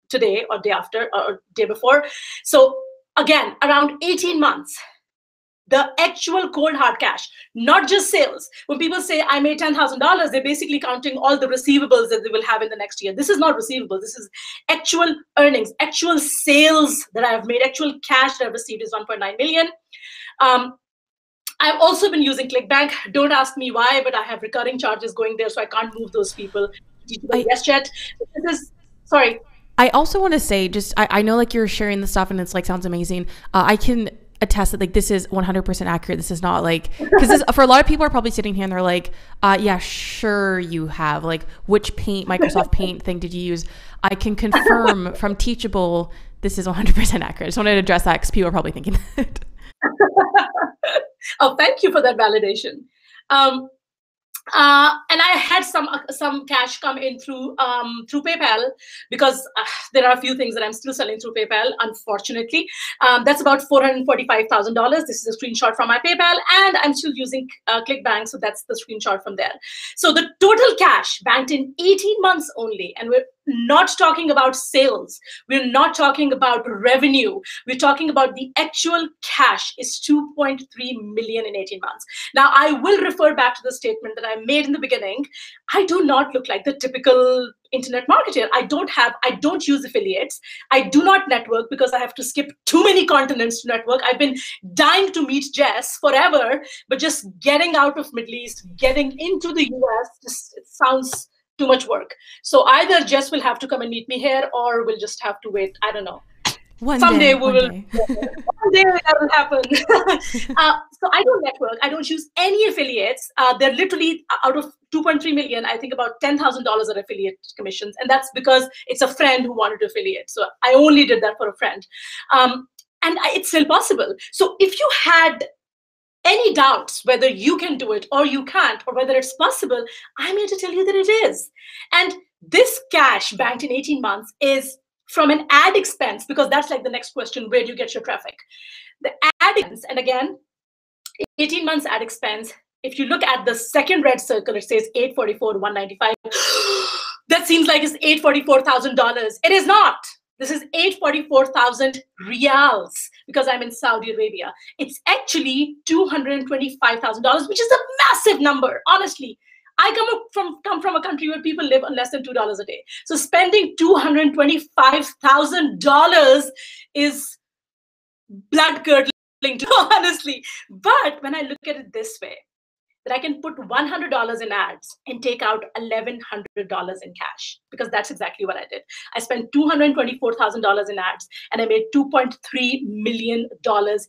today or day after or day before. So again, around 18 months, the actual cold hard cash, not just sales. When people say I made $10,000, they're basically counting all the receivables that they will have in the next year. This is not receivables. This is actual earnings, actual sales that I have made, actual cash that I've received is 1.9 million. I've also been using ClickBank. Don't ask me why, but I have recurring charges going there, so I can't move those people. Yes, yet. This is, sorry. I also want to say, just I know like you're sharing the stuff and it's like sounds amazing. attest that like this is 100% accurate. This is not like, because for a lot of people are probably sitting here and they're like, yeah, sure you have. Like, which Microsoft Paint thing did you use? I can confirm from Teachable, this is 100% accurate. I just wanted to address that because people are probably thinking that. Oh, thank you for that validation. And I had some cash come in through PayPal, because there are a few things that I'm still selling through PayPal, unfortunately. That's about $445,000. This is a screenshot from my PayPal, and I'm still using ClickBank, so that's the screenshot from there. So the total cash banked in 18 months only, and we're not talking about sales. We're not talking about revenue. We're talking about the actual cash is 2.3 million in 18 months. Now, I will refer back to the statement that I made in the beginning. I do not look like the typical internet marketer. I don't use affiliates. I do not network because I have to skip too many continents to network. I've been dying to meet Jess forever, but just getting out of Middle East, getting into the US, just it sounds too much work. So either Jess will have to come and meet me here, or we'll just have to wait. I don't know. Someday we will. One day that will happen. So I don't network. I don't use any affiliates. They're literally out of 2.3 million. I think about $10,000 are affiliate commissions, and that's because it's a friend who wanted to affiliate. So I only did that for a friend, and it's still possible. So if you had any doubts whether you can do it or you can't, or whether it's possible, I'm here to tell you that it is. And this cash banked in 18 months is from an ad expense, because that's like the next question, where do you get your traffic? The ad expense, and again, 18 months ad expense, if you look at the second red circle, it says 844 195. That seems like it's $844,000. It is not. This is 844,000 riyals, because I'm in Saudi Arabia. It's actually $225,000, which is a massive number, honestly. I come from a country where people live on less than $2 a day. So spending $225,000 is blood-curdling, honestly. But when I look at it this way, that I can put $100 in ads and take out $1,100 in cash, because that's exactly what I did. I spent $224,000 in ads, and I made $2.3 million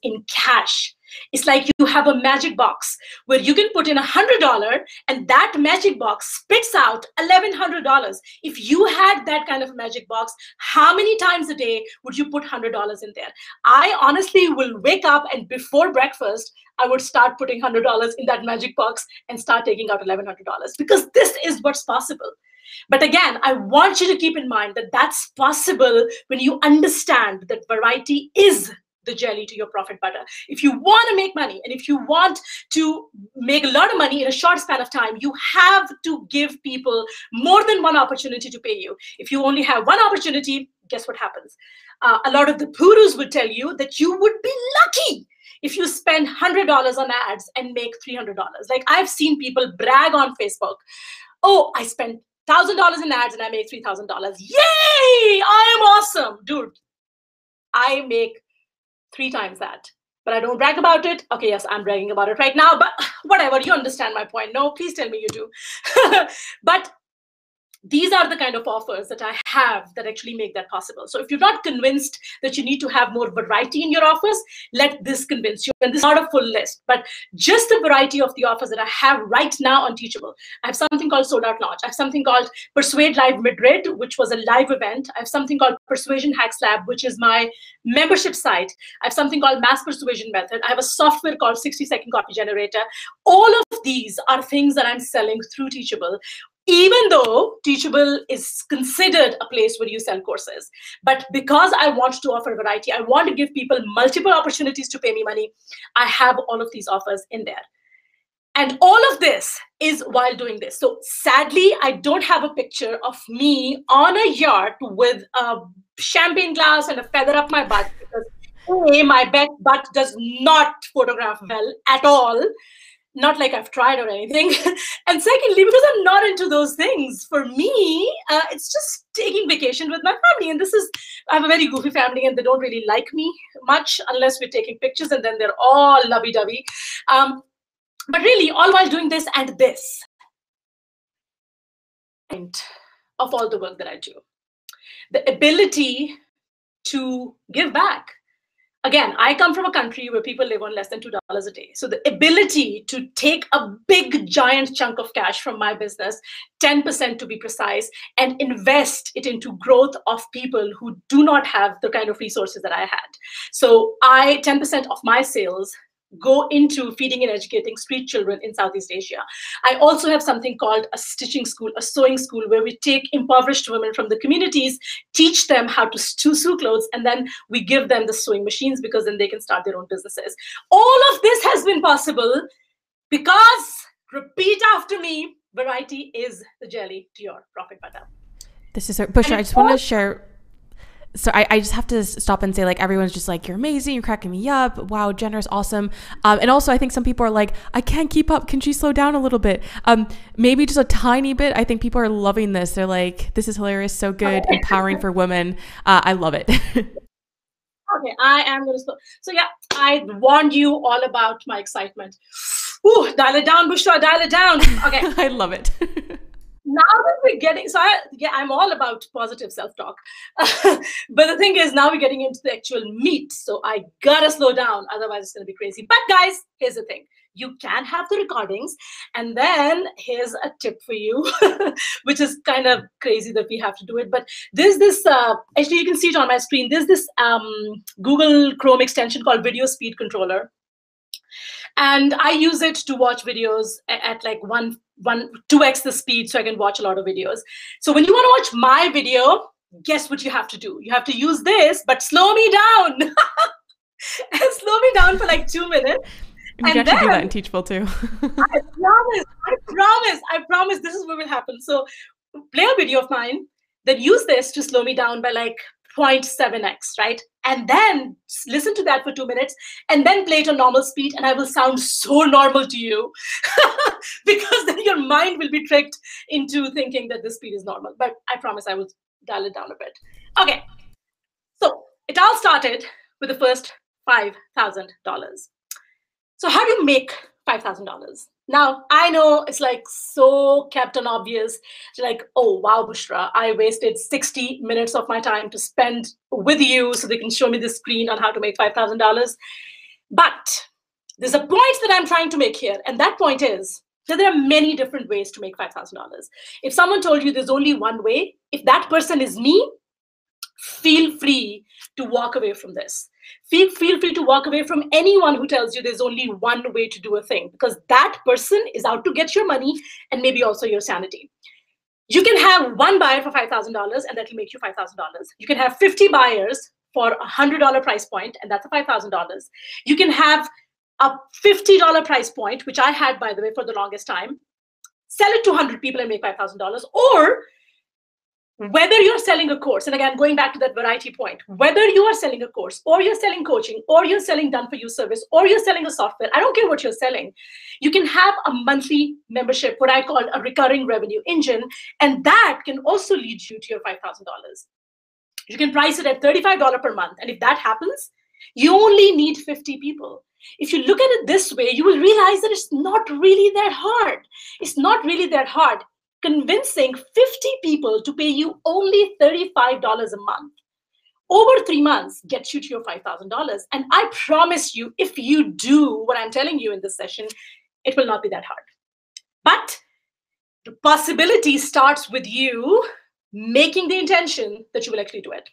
in cash. It's like you have a magic box where you can put in $100, and that magic box spits out $1,100. If you had that kind of a magic box, how many times a day would you put $100 in there? I honestly will wake up, and before breakfast, I would start putting $100 in that magic box and start taking out $1,100, because this is what's possible. But again, I want you to keep in mind that that's possible when you understand that variety is the jelly to your profit butter. If you want to make money, and if you want to make a lot of money in a short span of time, you have to give people more than one opportunity to pay you. If you only have one opportunity, guess what happens? A lot of the gurus would tell you that you would be lucky if you spend $100 on ads and make $300. Like, I've seen people brag on Facebook, oh, I spent $1,000 in ads and I made $3,000. Yay! I am awesome. Dude, I make 3 times that, but I don't brag about it. Okay, yes, I'm bragging about it right now, but whatever, you understand my point. No, please tell me you do. But these are the kind of offers that I have that actually make that possible. So if you're not convinced that you need to have more variety in your offers, let this convince you. And this is not a full list, but just the variety of the offers that I have right now on Teachable. I have something called Sold Out Launch. I have something called Persuade Live Madrid, which was a live event. I have something called Persuasion Hacks Lab, which is my membership site. I have something called Mass Persuasion Method. I have a software called 60-Second Copy Generator. All of these are things that I'm selling through Teachable, even though Teachable is considered a place where you sell courses. But because I want to offer variety, I want to give people multiple opportunities to pay me money, I have all of these offers in there. And all of this is while doing this. So sadly, I don't have a picture of me on a yacht with a champagne glass and a feather up my butt, because A, my butt does not photograph well at all. Not like I've tried or anything. And secondly, because I'm not into those things, for me, it's just taking vacation with my family. And I have a very goofy family, and they don't really like me much unless we're taking pictures, and then they're all lovey-dovey. But really, all while doing this and this, of all the work that I do, the ability to give back. again, I come from a country where people live on less than $2 a day. So the ability to take a big, giant chunk of cash from my business, 10% to be precise, and invest it into growth of people who do not have the kind of resources that I had. So 10% of my sales go into feeding and educating street children in Southeast Asia. I also have something called a stitching school, a sewing school, where we take impoverished women from the communities, teach them how to sew clothes, and then we give them the sewing machines because then they can start their own businesses. All of this has been possible because, repeat after me, variety is the jelly to your profit butter. This is so, Bushra, I just want to share. So I just have to stop and say, like, everyone's just like, you're amazing, you're cracking me up, wow, Jenner's awesome. And also I think some people are like, I can't keep up, can she slow down a little bit? Maybe just a tiny bit. I think people are loving this. They're like, this is hilarious, so good, empowering for women. I love it. Okay, I am going to slow. So yeah, I warned you all about my excitement. Ooh, dial it down, Bushra, dial it down. Okay. I love it. Now that we're getting, I'm all about positive self-talk. But the thing is, now we're getting into the actual meat. So I gotta slow down, otherwise it's gonna be crazy. But guys, here's the thing. You can have the recordings. And then here's a tip for you, which is kind of crazy that we have to do it. But there's this, actually you can see it on my screen. There's this Google Chrome extension called Video Speed Controller. And I use it to watch videos at like 2x the speed, so I can watch a lot of videos. So when you want to watch my video, guess what you have to do? You have to use this, but slow me down. Slow me down for like 2 minutes. You can actually do that in Teachable too. I promise this is what will happen. So play a video of mine, then use this to slow me down by like 0.7x, right? And then listen to that for 2 minutes and then play it on normal speed, and I will sound so normal to you because then your mind will be tricked into thinking that this speed is normal. But I promise I will dial it down a bit. Okay, so it all started with the first $5,000. So how do you make $5,000? Now, I know it's like so Captain Obvious. You're like, oh, wow, Bushra, I wasted 60 minutes of my time to spend with you so they can show me the screen on how to make $5,000. But there's a point that I'm trying to make here. And that point is that there are many different ways to make $5,000. If someone told you there's only one way, if that person is me, feel free to walk away from this. Feel free to walk away from anyone who tells you there's only one way to do a thing, because that person is out to get your money and maybe also your sanity. You can have one buyer for $5,000 and that will make you $5,000. You can have 50 buyers for a $100 price point, and that's a $5,000. You can have a $50 price point, which I had, by the way, for the longest time, sell it to 100 people and make $5,000. Or whether you're selling a course, and again, going back to that variety point, whether you are selling a course or you're selling coaching or you're selling done-for-you service or you're selling a software, I don't care what you're selling, you can have a monthly membership, what I call a recurring revenue engine, and that can also lead you to your $5,000. You can price it at $35 per month, and if that happens, you only need 50 people. If you look at it this way, you will realize that it's not really that hard. It's not really that hard. Convincing 50 people to pay you only $35 a month over 3 months gets you to your $5,000. And I promise you, if you do what I'm telling you in this session, it will not be that hard. But the possibility starts with you making the intention that you will actually do it.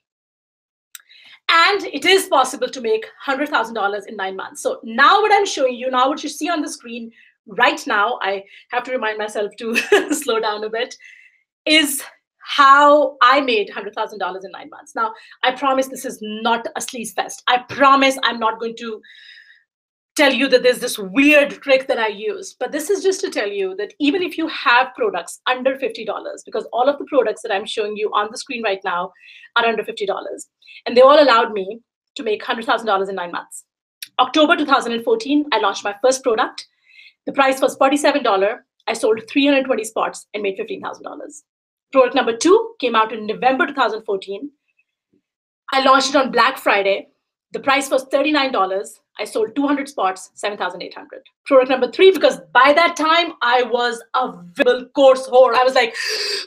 And it is possible to make $100,000 in 9 months. So now what I'm showing you, now what you see on the screen right now, I have to remind myself to slow down a bit, is how I made $100,000 in 9 months. Now, I promise this is not a sleaze fest. I promise I'm not going to tell you that there's this weird trick that I use, but this is just to tell you that even if you have products under $50, because all of the products that I'm showing you on the screen right now are under $50, and they all allowed me to make $100,000 in 9 months. October 2014, I launched my first product. The price was $47. I sold 320 spots and made $15,000. Product number 2 came out in November 2014. I launched it on Black Friday. The price was $39. I sold 200 spots, 7,800. Product number 3, because by that time I was a visible course whore. I was like,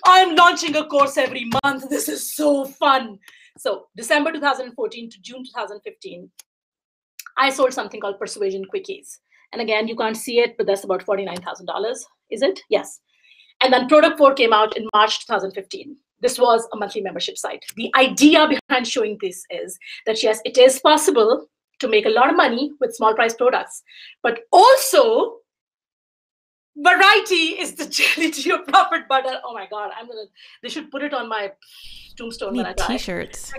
I'm launching a course every month. This is so fun. So December 2014 to June 2015, I sold something called Persuasion Quickies. And again, you can't see it, but that's about $49,000. Is it? Yes. And then Product 4 came out in March 2015. This was a monthly membership site. The idea behind showing this is that, yes, it is possible to make a lot of money with small price products, but also variety is the jelly to your profit butter. Oh my God, they should put it on my tombstone when I die. T-shirts.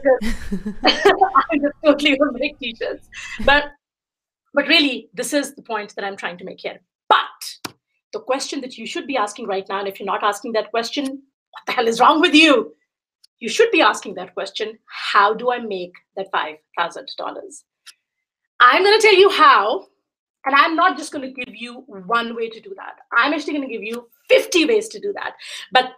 I just totally will make t-shirts. But really, this is the point that I'm trying to make here. But the question that you should be asking right now, and if you're not asking that question, what the hell is wrong with you? You should be asking that question, how do I make that $5,000? I'm going to tell you how, and I'm not just going to give you one way to do that. I'm actually going to give you 50 ways to do that. But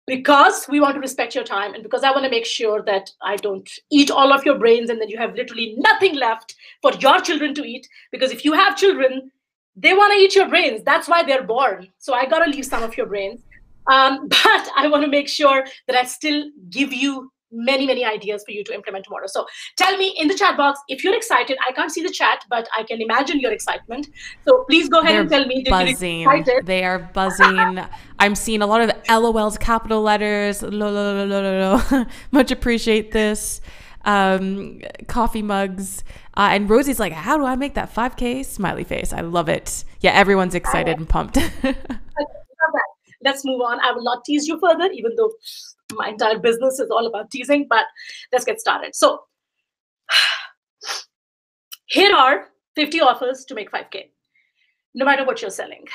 because we want to respect your time, and because I want to make sure that I don't eat all of your brains and then you have literally nothing left for your children to eat, because if you have children, they want to eat your brains. That's why they're born. So I got to leave some of your brains. But I want to make sure that I still give you many, many ideas for you to implement tomorrow. So tell me in the chat box if you're excited. I can't see the chat, but I can imagine your excitement. So please go ahead and tell me. Buzzing. They are buzzing. I'm seeing a lot of LOLs, capital letters. Much appreciate this. Coffee mugs. And Rosie's like, how do I make that 5K? Smiley face. I love it. Yeah, everyone's excited and pumped. Let's move on. I will not tease you further, even though my entire business is all about teasing, but let's get started. So here are 50 offers to make 5K, no matter what you're selling.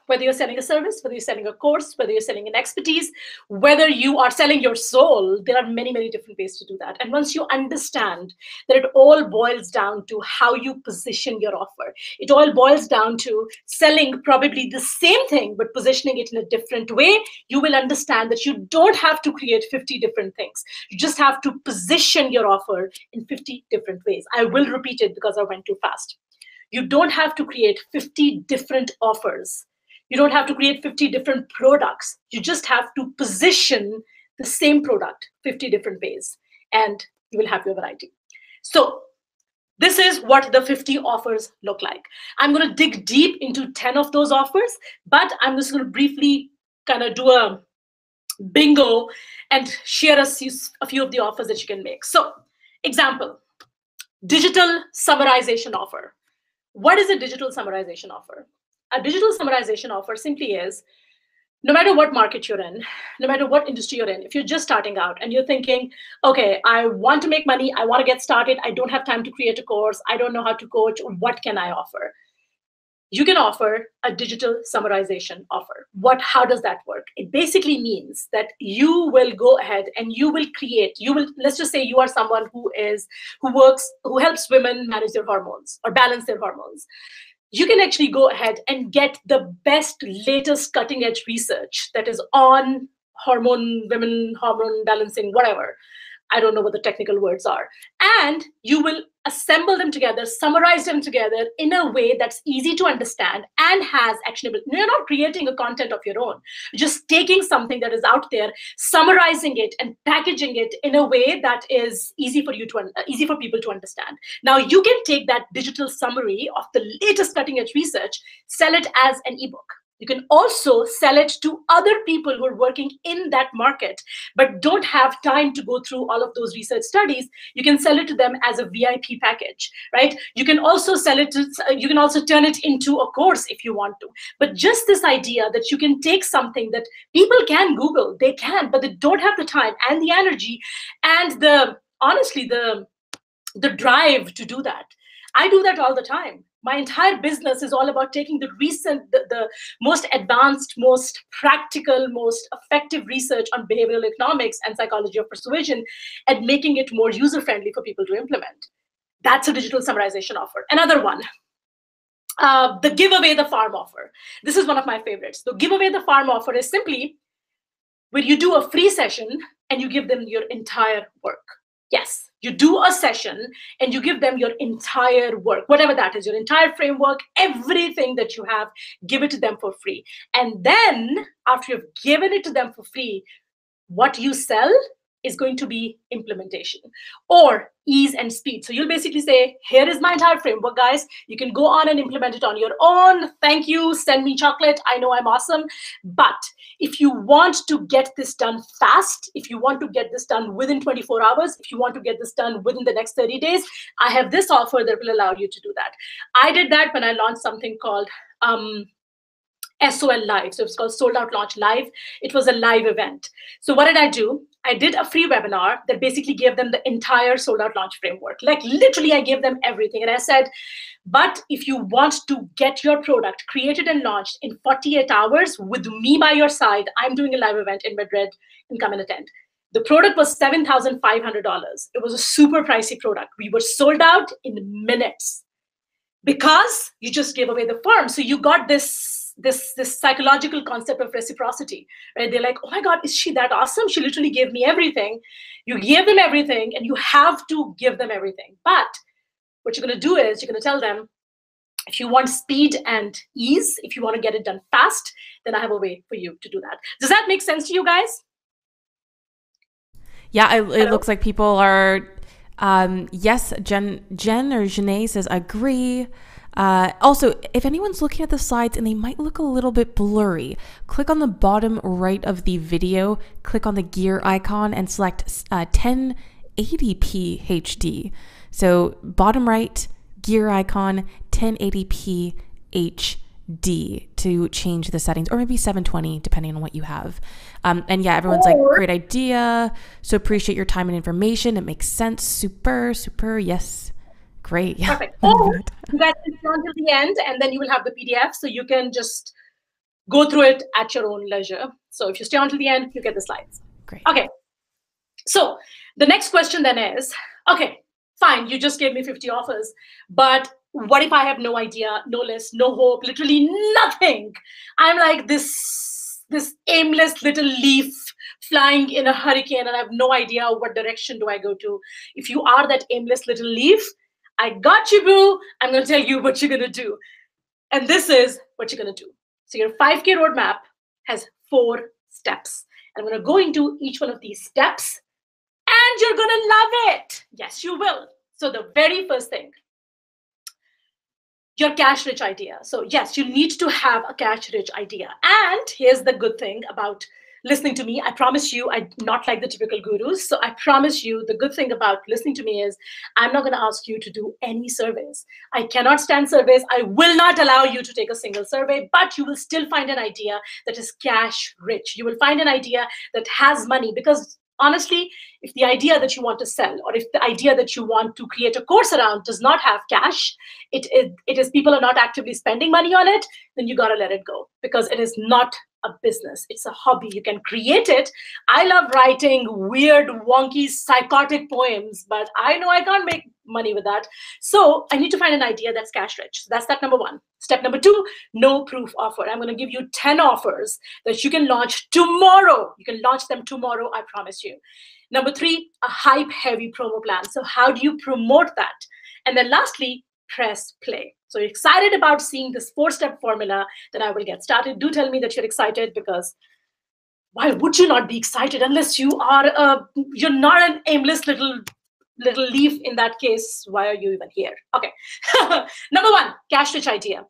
Whether you're selling a service, whether you're selling a course, whether you're selling an expertise, whether you are selling your soul, there are many, many different ways to do that. And once you understand that it all boils down to how you position your offer, it all boils down to selling probably the same thing, but positioning it in a different way, you will understand that you don't have to create 50 different things. You just have to position your offer in 50 different ways. I will repeat it because I went too fast. You don't have to create 50 different offers. You don't have to create 50 different products. You just have to position the same product 50 different ways, and you will have your variety. So this is what the 50 offers look like. I'm going to dig deep into 10 of those offers, but I'm just going to briefly kind of do a bingo and share a few of the offers that you can make. So example, digital summarization offer. What is a digital summarization offer? A digital summarization offer simply is, no matter what market you're in, no matter what industry you're in, if you're just starting out and you're thinking, okay, I want to make money, I want to get started, I don't have time to create a course, I don't know how to coach, what can I offer? You can offer a digital summarization offer. How does that work? It basically means that you will go ahead and you will create, let's just say you are someone who helps women manage their hormones or balance their hormones. You can actually go ahead and get the best, latest cutting edge research that is on women hormone balancing, whatever. I don't know what the technical words are. And you will assemble them together, summarize them together in a way that's easy to understand and has actionable. You're not creating a content of your own. You're just taking something that is out there, summarizing it and packaging it in a way that is easy for people to understand. Now you can take that digital summary of the latest cutting edge research, sell it as an ebook. You can also sell it to other people who are working in that market, but don't have time to go through all of those research studies. You can sell it to them as a VIP package, right? You can also you can also turn it into a course if you want to. But just this idea that you can take something that people can Google, they can, but they don't have the time and the energy and honestly, the drive to do that. I do that all the time. My entire business is all about taking the most advanced, most practical, most effective research on behavioral economics and psychology of persuasion and making it more user-friendly for people to implement. That's a digital summarization offer. Another one, the give away the farm offer. This is one of my favorites. The give away the farm offer is simply where you do a free session and you give them your entire work. Yes, you do a session and you give them your entire work, whatever that is, your entire framework, everything that you have, give it to them for free. And then after you've given it to them for free, what you sell is going to be implementation or ease and speed. So you'll basically say, here is my entire framework, guys. You can go on and implement it on your own. Thank you. Send me chocolate. I know I'm awesome. But if you want to get this done fast, if you want to get this done within 24 hours, if you want to get this done within the next 30 days, I have this offer that will allow you to do that. I did that when I launched something called SOL Live. So it's called Sold Out Launch Live. It was a live event. So what did I do? I did a free webinar that basically gave them the entire Sold Out Launch framework. Like literally I gave them everything. And I said, but if you want to get your product created and launched in 48 hours with me by your side, I'm doing a live event in Madrid and come and attend. The product was $7,500. It was a super pricey product. We were sold out in minutes because you just gave away the firm. So you got this psychological concept of reciprocity, right? They're like, oh my God, is she that awesome? She literally gave me everything. You gave them everything and you have to give them everything. But what you're going to do is you're going to tell them, if you want speed and ease, if you want to get it done fast, then I have a way for you to do that. Does that make sense to you guys? Yeah, it looks like people are, yes, Jen or Janae says agree. Also, if anyone's looking at the slides and they might look a little bit blurry, click on the bottom right of the video, click on the gear icon and select 1080p HD. So bottom right, gear icon, 1080p HD to change the settings, or maybe 720 depending on what you have. And yeah, everyone's like, great idea. So appreciate your time and information. It makes sense. Super, yes. Great. Yeah. Perfect. Or you guys can stay until the end and then you will have the PDF so you can just go through it at your own leisure. So if you stay until the end, you get the slides. Great. Okay. So the next question then is, okay, fine, you just gave me 50 offers, but what if I have no idea, no list, no hope, literally nothing? I'm like this aimless little leaf flying in a hurricane and I have no idea what direction do I go to. If you are that aimless little leaf, I got you, boo. I'm going to tell you what you're going to do. And this is what you're going to do. So your 5K roadmap has 4 steps. And I'm going to go into each one of these steps and you're going to love it. Yes, you will. So the very first thing, your cash rich idea. So yes, you need to have a cash rich idea. And here's the good thing about listening to me. I promise you, I'm not like the typical gurus. So I promise you, the good thing about listening to me is I'm not going to ask you to do any surveys. I cannot stand surveys. I will not allow you to take a single survey, but you will still find an idea that is cash rich. You will find an idea that has money, because honestly, if the idea that you want to sell or if the idea that you want to create a course around does not have cash, it is people are not actively spending money on it, then you got to let it go, because it is not a business. It's a hobby. You can create it. I love writing weird, wonky, psychotic poems, but I know I can't make money with that. So I need to find an idea that's cash rich. So that's step number 1. Step number 2, no proof offer. I'm going to give you 10 offers that you can launch tomorrow. You can launch them tomorrow, I promise you. Number 3, a hype heavy promo plan. So how do you promote that? And then lastly, press play. So you're excited about seeing this 4-step formula, then I will get started. Do tell me that you're excited, because why would you not be excited unless you are you're not an aimless little leaf? In that case, why are you even here? Okay. Number 1, cash rich idea.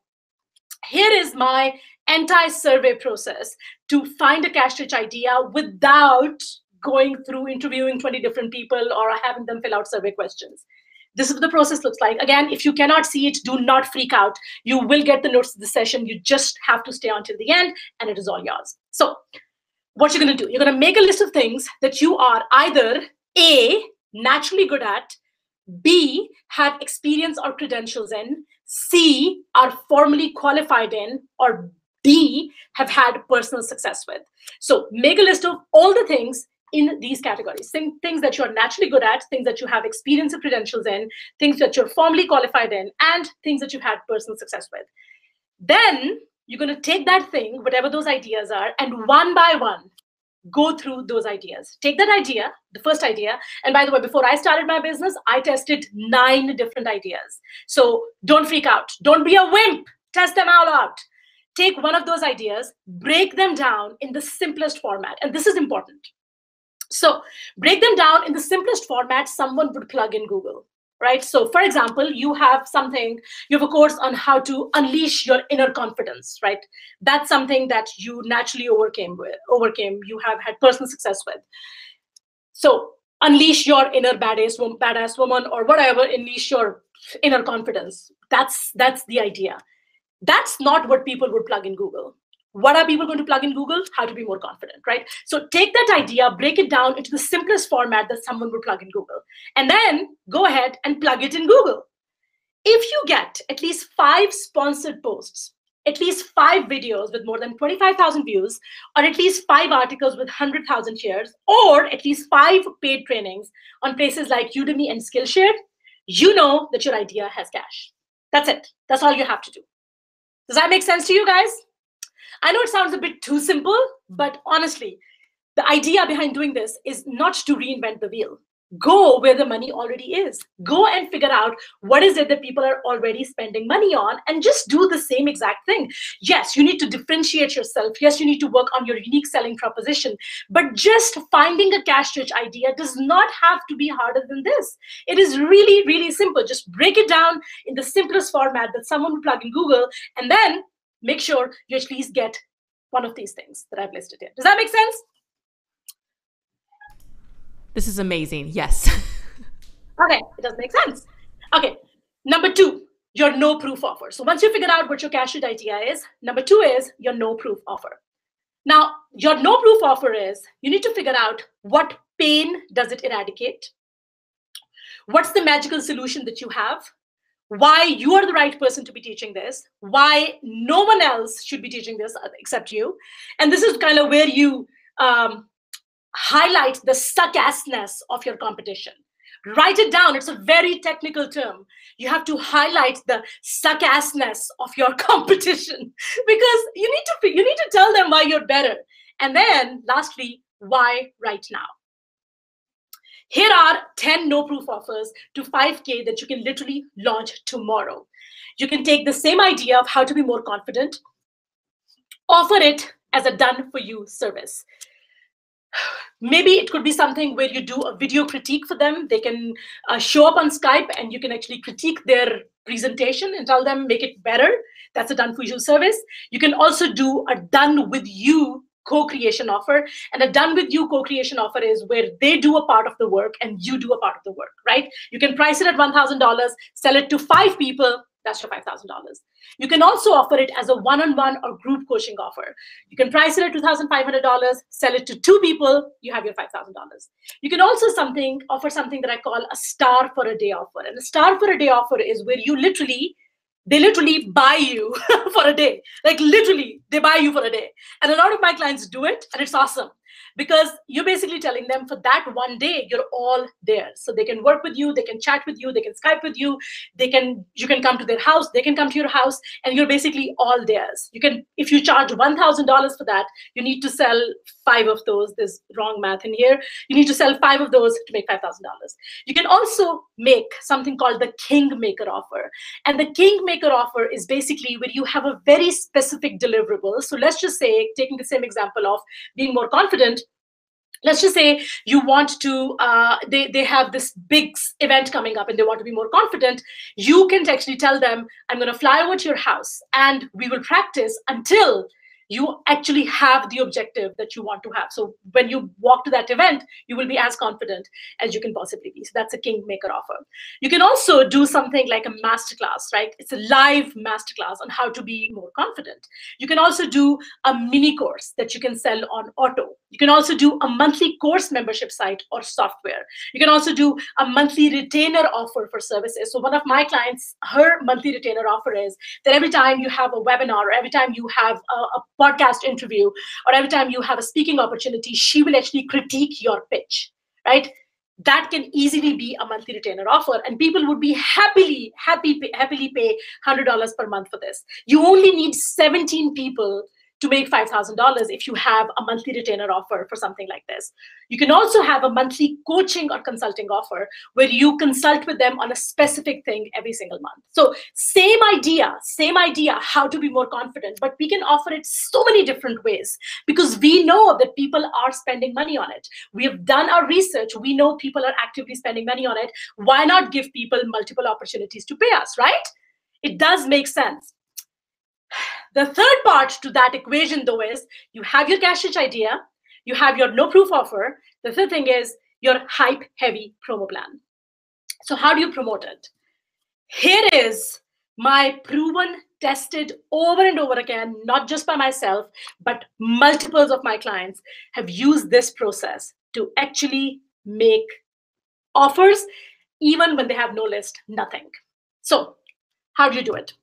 Here is my anti-survey process to find a cash rich idea without going through interviewing 20 different people or having them fill out survey questions. This is what the process looks like. Again, if you cannot see it, do not freak out. You will get the notes of the session. You just have to stay until the end, and it is all yours. So what you're going to do, you're going to make a list of things that you are either A, naturally good at, B, have experience or credentials in, C, are formally qualified in, or D, have had personal success with. So make a list of all the things in these categories, things that you're naturally good at, things that you have experience and credentials in, things that you're formally qualified in, and things that you've had personal success with. Then you're going to take that thing, whatever those ideas are, and one by one, go through those ideas. Take that idea, the first idea, and by the way, before I started my business, I tested 9 different ideas. So don't freak out. Don't be a wimp. Test them all out. Take one of those ideas, break them down in the simplest format. And this is important. So break them down in the simplest format someone would plug in Google, right? So for example, you have a course on how to unleash your inner confidence, right? That's something that you naturally overcame, you have had personal success with. So unleash your inner badass woman or whatever, unleash your inner confidence. That's the idea. That's not what people would plug in Google. What are people going to plug in Google? How to be more confident, right? So take that idea, break it down into the simplest format that someone would plug in Google, and then go ahead and plug it in Google. If you get at least 5 sponsored posts, at least 5 videos with more than 25,000 views, or at least 5 articles with 100,000 shares, or at least 5 paid trainings on places like Udemy and Skillshare, you know that your idea has cash. That's it. That's all you have to do. Does that make sense to you guys? I know it sounds a bit too simple, but honestly, the idea behind doing this is not to reinvent the wheel. Go where the money already is. Go and figure out what is it that people are already spending money on and just do the same exact thing. Yes, you need to differentiate yourself. Yes, you need to work on your unique selling proposition. But just finding a cash-rich idea does not have to be harder than this. It is really, really simple. Just break it down in the simplest format that someone would plug in Google, and then make sure you at least get one of these things that I've listed here. Does that make sense? This is amazing. Yes. Okay, it does make sense. Okay, number 2, your no proof offer. So once you figure out what your cash-rich idea is, number 2 is your no proof offer. Now, your no proof offer is you need to figure out what pain does it eradicate? What's the magical solution that you have? Why you are the right person to be teaching this, why no one else should be teaching this except you. And this is kind of where you highlight the suck-assness of your competition. Write it down. It's a very technical term. You have to highlight the suck-assness of your competition because you need to tell them why you're better. And then lastly, why right now? Here are 10 no-proof offers to 5K that you can literally launch tomorrow. You can take the same idea of how to be more confident, offer it as a done-for-you service. Maybe it could be something where you do a video critique for them. They can show up on Skype and you can actually critique their presentation and tell them, make it better. That's a done-for-you service. You can also do a done-with-you co-creation offer. And a done with you co-creation offer is where they do a part of the work and you do a part of the work, right? You can price it at $1,000, sell it to 5 people, that's your $5,000. You can also offer it as a one-on-one or group coaching offer. You can price it at $2,500, sell it to 2 people, you have your $5,000. You can also offer something that I call a star for a day offer. And a star for a day offer is where they literally buy you for a day. Like literally, they buy you for a day. And a lot of my clients do it, and it's awesome. Because you're basically telling them for that one day, you're all there. So they can work with you, they can chat with you, they can Skype with you, you can come to their house, they can come to your house, and you're basically all theirs. If you charge $1,000 for that, you need to sell 5 of those. There's wrong math in here. You need to sell 5 of those to make $5,000. You can also make something called the Kingmaker offer. And the Kingmaker offer is basically where you have a very specific deliverable. So let's just say, taking the same example of being more confident, let's just say you want to, they have this big event coming up and they want to be more confident. You can actually tell them, I'm going to fly over to your house and we will practice until you actually have the objective that you want to have. So when you walk to that event, you will be as confident as you can possibly be. So that's a Kingmaker offer. You can also do something like a masterclass, right? It's a live masterclass on how to be more confident. You can also do a mini course that you can sell on auto. You can also do a monthly course membership site or software. You can also do a monthly retainer offer for services. So one of my clients, her monthly retainer offer is that every time you have a webinar, or every time you have a podcast interview, or every time you have a speaking opportunity, she will actually critique your pitch, right? That can easily be a monthly retainer offer, and people would be happily pay $100 per month for this. You only need 17 people to make $5,000 if you have a monthly retainer offer for something like this. You can also have a monthly coaching or consulting offer where you consult with them on a specific thing every single month. So same idea, how to be more confident, but we can offer it so many different ways because we know that people are spending money on it. We have done our research. We know people are actively spending money on it. Why not give people multiple opportunities to pay us, right? It does make sense. The third part to that equation, though, is you have your cash rich idea, you have your no proof offer. The third thing is your hype heavy promo plan. So how do you promote it? Here is my proven, tested over and over again, not just by myself, but multiples of my clients have used this process to actually make offers, even when they have no list, nothing. So how do you do it?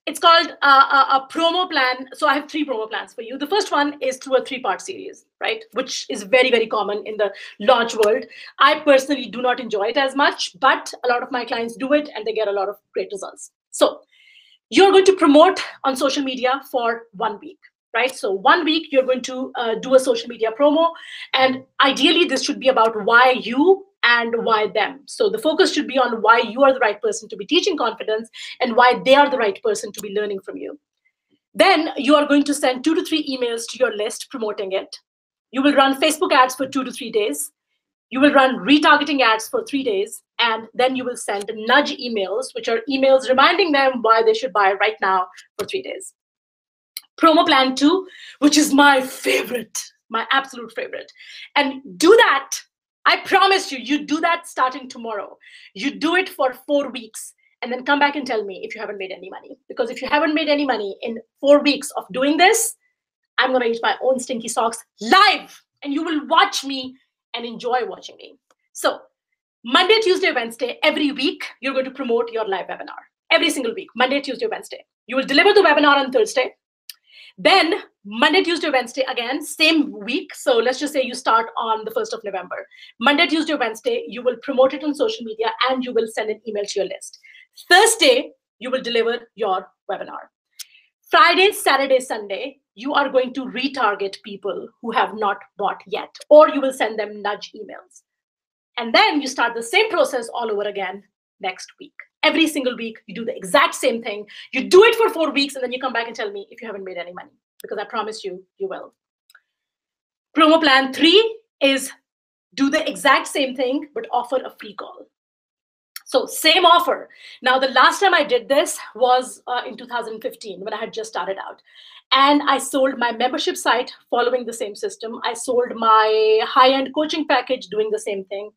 It's called a promo plan. So I have 3 promo plans for you. The first one is through a 3-part series, right? Which is very, very common in the launch world. I personally do not enjoy it as much, but a lot of my clients do it and they get a lot of great results. So you're going to promote on social media for 1 week, right? So 1 week, you're going to do a social media promo. And ideally, this should be about why you and why them. So the focus should be on why you are the right person to be teaching confidence and why they are the right person to be learning from you. Then you are going to send 2 to 3 emails to your list promoting it. You will run Facebook ads for 2 to 3 days. You will run retargeting ads for 3 days. And then you will send nudge emails, which are emails reminding them why they should buy right now for 3 days. Promo plan 2, which is my favorite, my absolute favorite. And do that. I promise you, you do that starting tomorrow. You do it for 4 weeks and then come back and tell me if you haven't made any money. Because if you haven't made any money in 4 weeks of doing this, I'm going to eat my own stinky socks live and you will watch me and enjoy watching me. So Monday, Tuesday, Wednesday, every week, you're going to promote your live webinar. Every single week, Monday, Tuesday, Wednesday. You will deliver the webinar on Thursday. Then Monday, Tuesday, Wednesday, again, same week. So let's just say you start on the 1st of November. Monday, Tuesday, Wednesday, you will promote it on social media and you will send an email to your list. Thursday, you will deliver your webinar. Friday, Saturday, Sunday, you are going to retarget people who have not bought yet, or you will send them nudge emails. And then you start the same process all over again next week. Every single week, you do the exact same thing. You do it for 4 weeks, and then you come back and tell me if you haven't made any money, because I promise you, you will. Promo plan 3 is do the exact same thing, but offer a free call. So same offer. Now, the last time I did this was in 2015 when I had just started out. And I sold my membership site following the same system. I sold my high-end coaching package doing the same thing.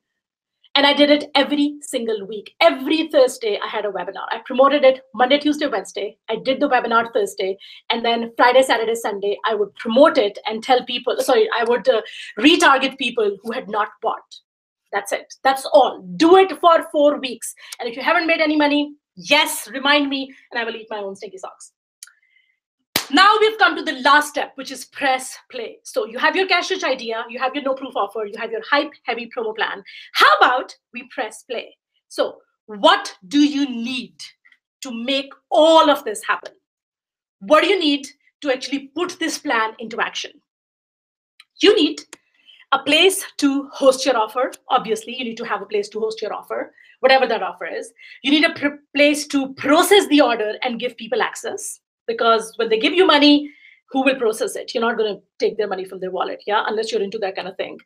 And I did it every single week. Every Thursday, I had a webinar. I promoted it Monday, Tuesday, Wednesday. I did the webinar Thursday. And then Friday, Saturday, Sunday, I would promote it and tell people, I would retarget people who had not bought. That's it. That's all. Do it for 4 weeks. And if you haven't made any money, yes, remind me, and I will eat my own stinky socks. Now we've come to the last step, which is press play. So you have your cash rich idea, you have your no proof offer, you have your hype heavy promo plan. How about we press play? So what do you need to make all of this happen? What do you need to actually put this plan into action? You need a place to host your offer. Obviously, you need to have a place to host your offer, whatever that offer is. You need a place to process the order and give people access. Because when they give you money, who will process it? You're not going to take their money from their wallet, yeah, unless you're into that kind of thing.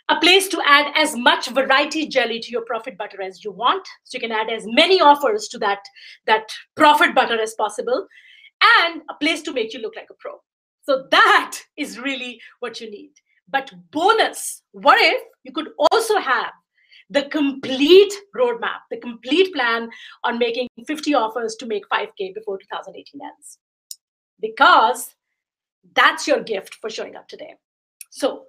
A place to add as much variety jelly to your profit butter as you want. So you can add as many offers to that profit butter as possible. And a place to make you look like a pro. So that is really what you need. But bonus, what if you could also have the complete roadmap, the complete plan on making 50 offers to make 5K before 2018 ends? Because that's your gift for showing up today. So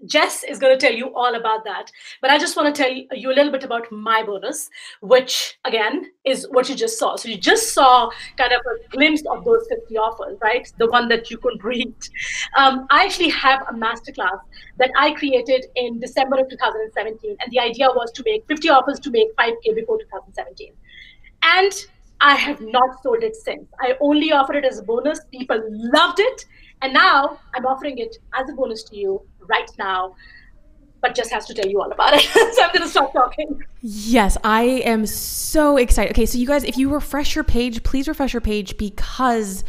Jess is going to tell you all about that. But I just want to tell you a little bit about my bonus, which, again, is what you just saw. So you just saw kind of a glimpse of those 50 offers, right? The one that you couldn't read. I actually have a masterclass that I created in December of 2017. And the idea was to make 50 offers to make 5K before 2017. And I have not sold it since. I only offered it as a bonus. People loved it. And now I'm offering it as a bonus to you right now, but just has to tell you all about it. So I'm going to stop talking. Yes, I am so excited. Okay, so you guys, if you refresh your page, please refresh your page because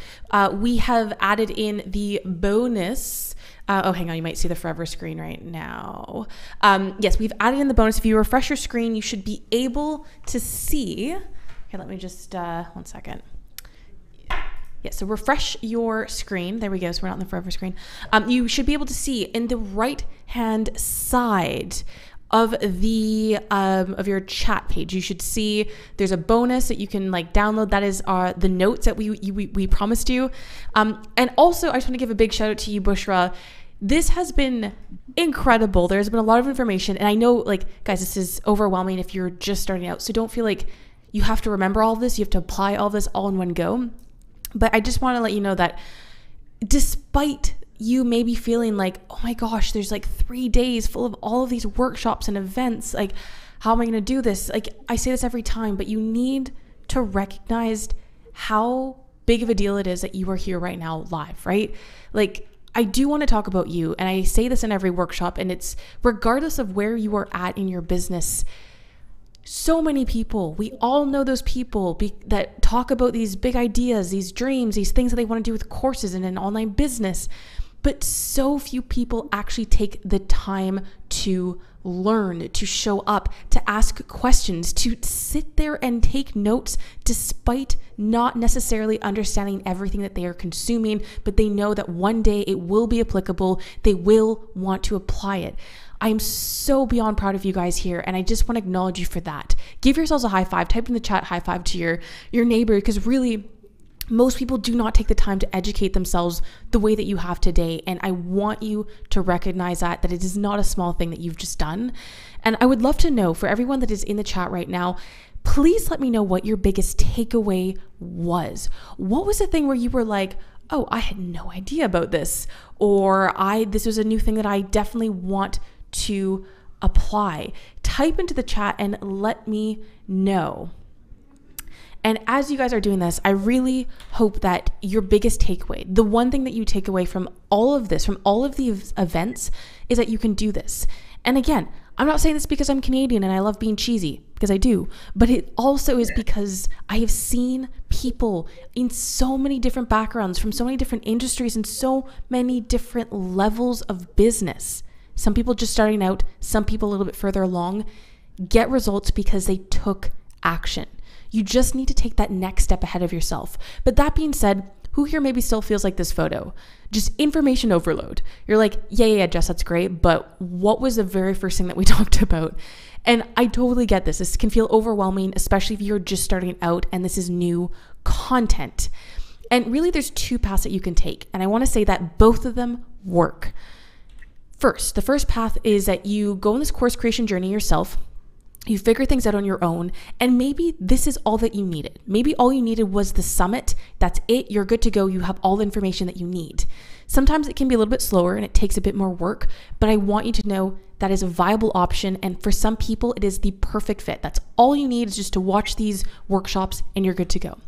we have added in the bonus. Oh, hang on, you might see the forever screen right now. Yes, we've added in the bonus. If you refresh your screen, you should be able to see. Okay, let me just, 1 second. Yeah, so refresh your screen. There we go. So we're not on the forever screen. You should be able to see in the right-hand side of the of your chat page. You should see there's a bonus that you can like download. That is the notes that we promised you. And also, I just want to give a big shout out to you, Bushra. This has been incredible. There's been a lot of information, and I know, like, guys, this is overwhelming if you're just starting out. So don't feel like you have to remember all of this. You have to apply all this all in one go. But I just want to let you know that despite you maybe feeling like, oh my gosh, there's like 3 days full of all of these workshops and events, like, how am I going to do this? Like, I say this every time, but you need to recognize how big of a deal it is that you are here right now live, right? Like, I do want to talk about you, and I say this in every workshop, and it's regardless of where you are at in your business. So many people, we all know those people that talk about these big ideas, these dreams, these things that they want to do with courses and an online business. But so few people actually take the time to learn, to show up, to ask questions, to sit there and take notes despite not necessarily understanding everything that they are consuming, but they know that one day it will be applicable. They will want to apply it. I'm so beyond proud of you guys here, and I just want to acknowledge you for that. Give yourselves a high five. Type in the chat high five to your neighbor, because really, most people do not take the time to educate themselves the way that you have today. And I want you to recognize that it is not a small thing that you've just done. And I would love to know, for everyone that is in the chat right now, please let me know what your biggest takeaway was. What was the thing where you were like, oh, I had no idea about this, or this was a new thing that I definitely want to apply? Type into the chat and let me know. And as you guys are doing this, I really hope that your biggest takeaway, the one thing that you take away from all of this, from all of the events, is that you can do this. And again, I'm not saying this because I'm Canadian and I love being cheesy, because I do, but it also is because I have seen people in so many different backgrounds, from so many different industries and so many different levels of business. Some people just starting out, some people a little bit further along, get results because they took action. You just need to take that next step ahead of yourself. But that being said, who here maybe still feels like this photo? Just information overload. You're like, yeah, Jess, that's great, but what was the very first thing that we talked about? And I totally get this. This can feel overwhelming, especially if you're just starting out and this is new content. And really, there's two paths that you can take. And I want to say that both of them work. First, the first path is that you go on this course creation journey yourself. You figure things out on your own, and maybe this is all that you needed. Maybe all you needed was the summit. That's it. You're good to go. You have all the information that you need. Sometimes it can be a little bit slower and it takes a bit more work, but I want you to know that is a viable option. And for some people, it is the perfect fit. That's all you need, is just to watch these workshops and you're good to go.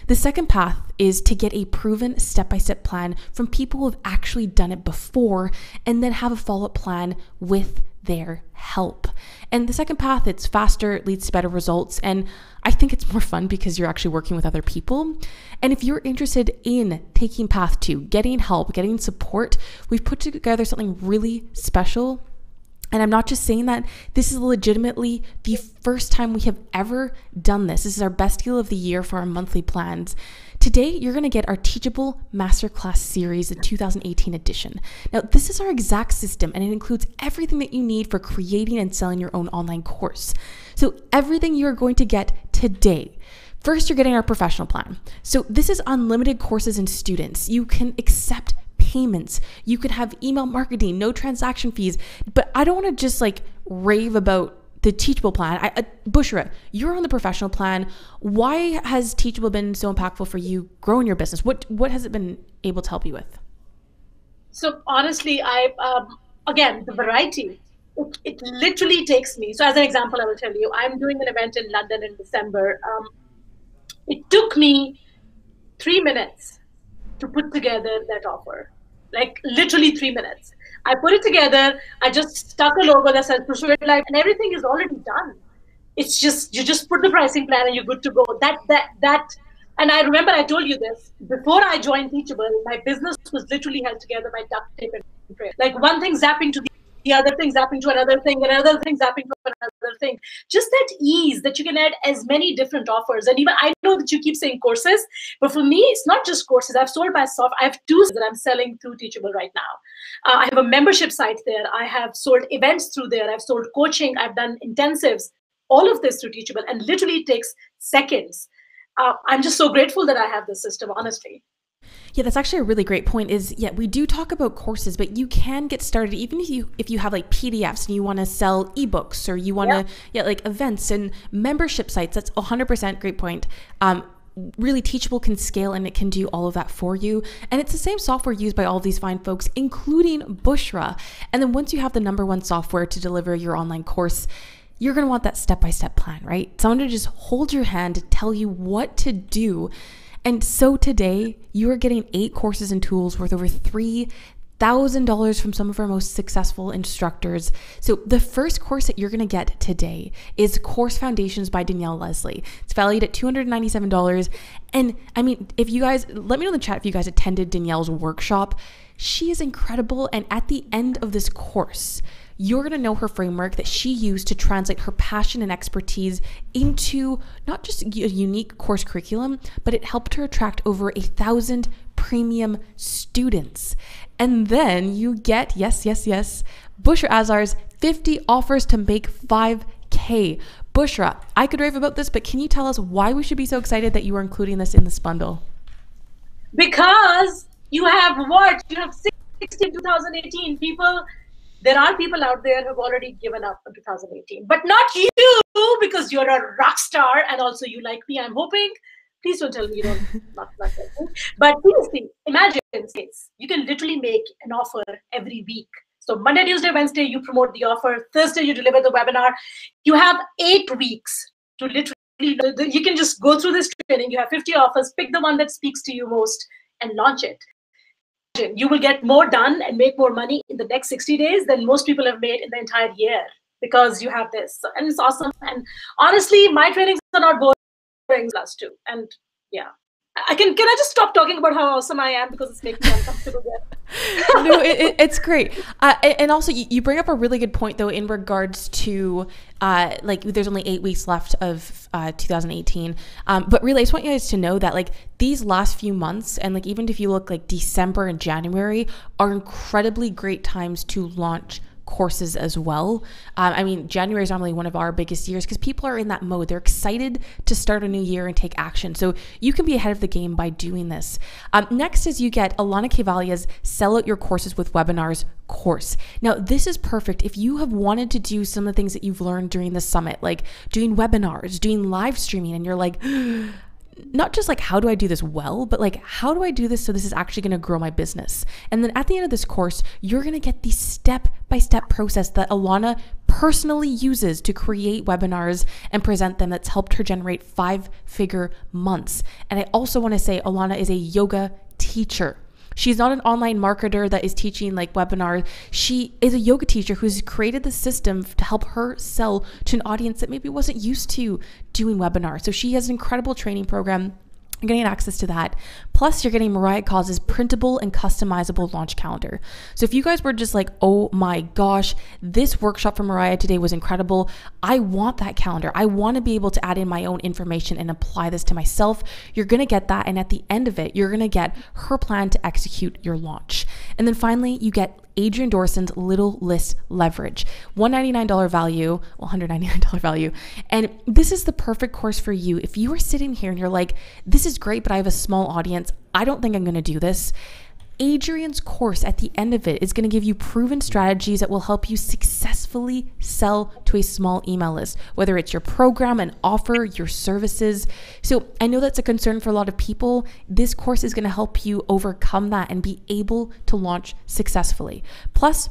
The second path is to get a proven step-by-step plan from people who have actually done it before, and then have a follow-up plan with their help. And the second path, it's faster, it leads to better results. And I think it's more fun because you're actually working with other people. And if you're interested in taking path 2, getting help, getting support, we've put together something really special. And I'm not just saying that. This is legitimately the first time we have ever done this. This is our best deal of the year for our monthly plans. Today, you're going to get our Teachable Masterclass Series, the 2018 edition. Now, this is our exact system, and it includes everything that you need for creating and selling your own online course. So everything you're going to get today. First, you're getting our professional plan. So this is unlimited courses and students. You can accept payments. You could have email marketing, no transaction fees. But I don't want to just like rave about the Teachable plan. Bushra, you're on the professional plan. Why has Teachable been so impactful for you growing your business? What has it been able to help you with? So honestly, again, the variety, it literally takes me. So as an example, I will tell you, I'm doing an event in London in December. It took me 3 minutes to put together that offer. Like literally 3 minutes. I put it together. I just stuck a logo that says Pursue It Life, and everything is already done. It's just you just put the pricing plan and you're good to go. That. And I remember I told you this before I joined Teachable. My business was literally held together by duct tape and prayer. Like one thing zapping to the other thing, zapping to another thing, another thing zapping to another thing. Just that ease that you can add as many different offers. And even I know that you keep saying courses, but for me, it's not just courses. I've sold my software. I have two that I'm selling through Teachable right now. I have a membership site there. I have sold events through there. I've sold coaching. I've done intensives. All of this through Teachable, and literally it takes seconds. I'm just so grateful that I have this system, honestly. Yeah, that's actually a really great point. Is we do talk about courses, but you can get started even if you have like PDFs and you want to sell ebooks, or you want to like events and membership sites. That's 100% great point. Really, Teachable can scale and it can do all of that for you. And it's the same software used by all of these fine folks, including Bushra. And then once you have the #1 software to deliver your online course, you're going to want that step-by-step plan, right? Someone to just hold your hand to tell you what to do. And so today, you are getting 8 courses and tools worth over $3,000 from some of our most successful instructors. So the first course that you're going to get today is Course Foundations by Danielle Leslie. It's valued at $297. And I mean, if you guys, let me know in the chat if you guys attended Danielle's workshop. She is incredible. And at the end of this course, you're going to know her framework that she used to translate her passion and expertise into not just a unique course curriculum, but it helped her attract over 1,000 premium students. And then you get, yes, Bushra Azar's 50 offers to make 5K. Bushra, I could rave about this, but can you tell us why we should be so excited that you are including this in this bundle? Because you have what? You have 60 in 2018 people. There are people out there who have already given up in 2018, but not you, because you're a rock star and also you like me, I'm hoping. Please don't tell me you don't not like me. But seriously, imagine you can literally make an offer every week. So Monday, Tuesday, Wednesday, you promote the offer. Thursday, you deliver the webinar. You have 8 weeks to literally, you can just go through this training. You have 50 offers, pick the one that speaks to you most and launch it. You will get more done and make more money in the next 60 days than most people have made in the entire year, because you have this. And it's awesome. And honestly, my trainings are not boring plus too. And yeah, can I just stop talking about how awesome I am, because it's making me uncomfortable there. No, it's great. And also you bring up a really good point though, in regards to like there's only 8 weeks left of 2018. But really I just want you guys to know that like these last few months, and like even if you look like December and January, are incredibly great times to launch courses as well. I mean, January is normally one of our biggest years because people are in that mode. They're excited to start a new year and take action. So you can be ahead of the game by doing this. Next is you get Alana Kevalia's Sell Out Your Courses with Webinars course. Now, this is perfect if you have wanted to do some of the things that you've learned during the summit, like doing webinars, doing live streaming, and you're like, not just like, how do I do this well, but like, how do I do this so this is actually going to grow my business? And then at the end of this course, you're going to get the step-by-step process that Alana personally uses to create webinars and present them, that's helped her generate 5-figure months. And I also want to say Alana is a yoga teacher. She's not an online marketer that is teaching like webinars. She is a yoga teacher who's created the system to help her sell to an audience that maybe wasn't used to doing webinars. So she has an incredible training program. You're getting access to that. Plus, you're getting Mariah Coz's printable and customizable launch calendar. So if you guys were just like, oh my gosh, this workshop from Mariah today was incredible, I want that calendar. I want to be able to add in my own information and apply this to myself. You're going to get that. And at the end of it, you're going to get her plan to execute your launch. And then finally, you get Adrian Dorson's Little List Leverage, $199 value, well, $199 value. And this is the perfect course for you. If you are sitting here and you're like, this is great, but I have a small audience, I don't think I'm going to do this. Adrian's course at the end of it is going to give you proven strategies that will help you successfully sell to a small email list, whether it's your program, an offer, your services. So I know that's a concern for a lot of people. This course is going to help you overcome that and be able to launch successfully. Plus,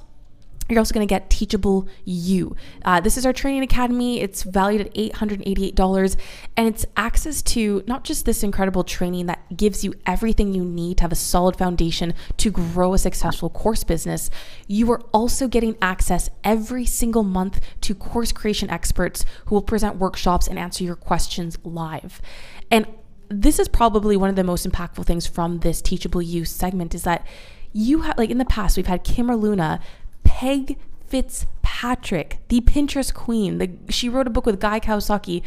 you're also going to get Teachable You. This is our training academy. It's valued at $888, and it's access to not just this incredible training that gives you everything you need to have a solid foundation to grow a successful course business. You are also getting access every single month to course creation experts who will present workshops and answer your questions live. And this is probably one of the most impactful things from this Teachable You segment is that you have, like in the past, we've had Kim or Luna, Peg Fitzpatrick, the Pinterest queen. She wrote a book with Guy Kawasaki.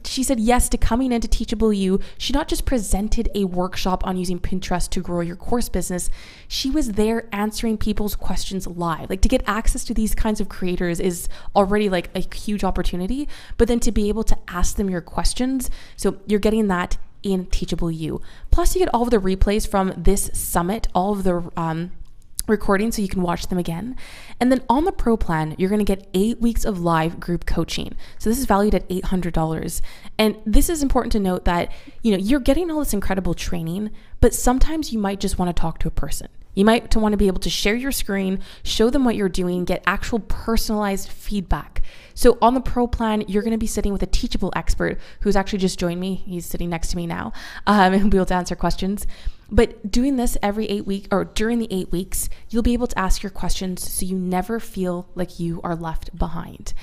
She said yes to coming into Teachable You. She not just presented a workshop on using Pinterest to grow your course business, she was there answering people's questions live. Like, to get access to these kinds of creators is already like a huge opportunity, but then to be able to ask them your questions. So you're getting that in Teachable You. Plus you get all of the replays from this summit, all of the recording, so you can watch them again. And then on the Pro plan, you're going to get 8 weeks of live group coaching. So this is valued at $800. And this is important to note that, you're getting all this incredible training, but sometimes you might just want to talk to a person. You might want to be able to share your screen, show them what you're doing, get actual personalized feedback. So on the Pro plan, you're going to be sitting with a teachable expert who's actually just joined me. He's sitting next to me now, and he'll be able to answer questions. But doing this every 8 weeks, or during the 8 weeks, you'll be able to ask your questions so you never feel like you are left behind.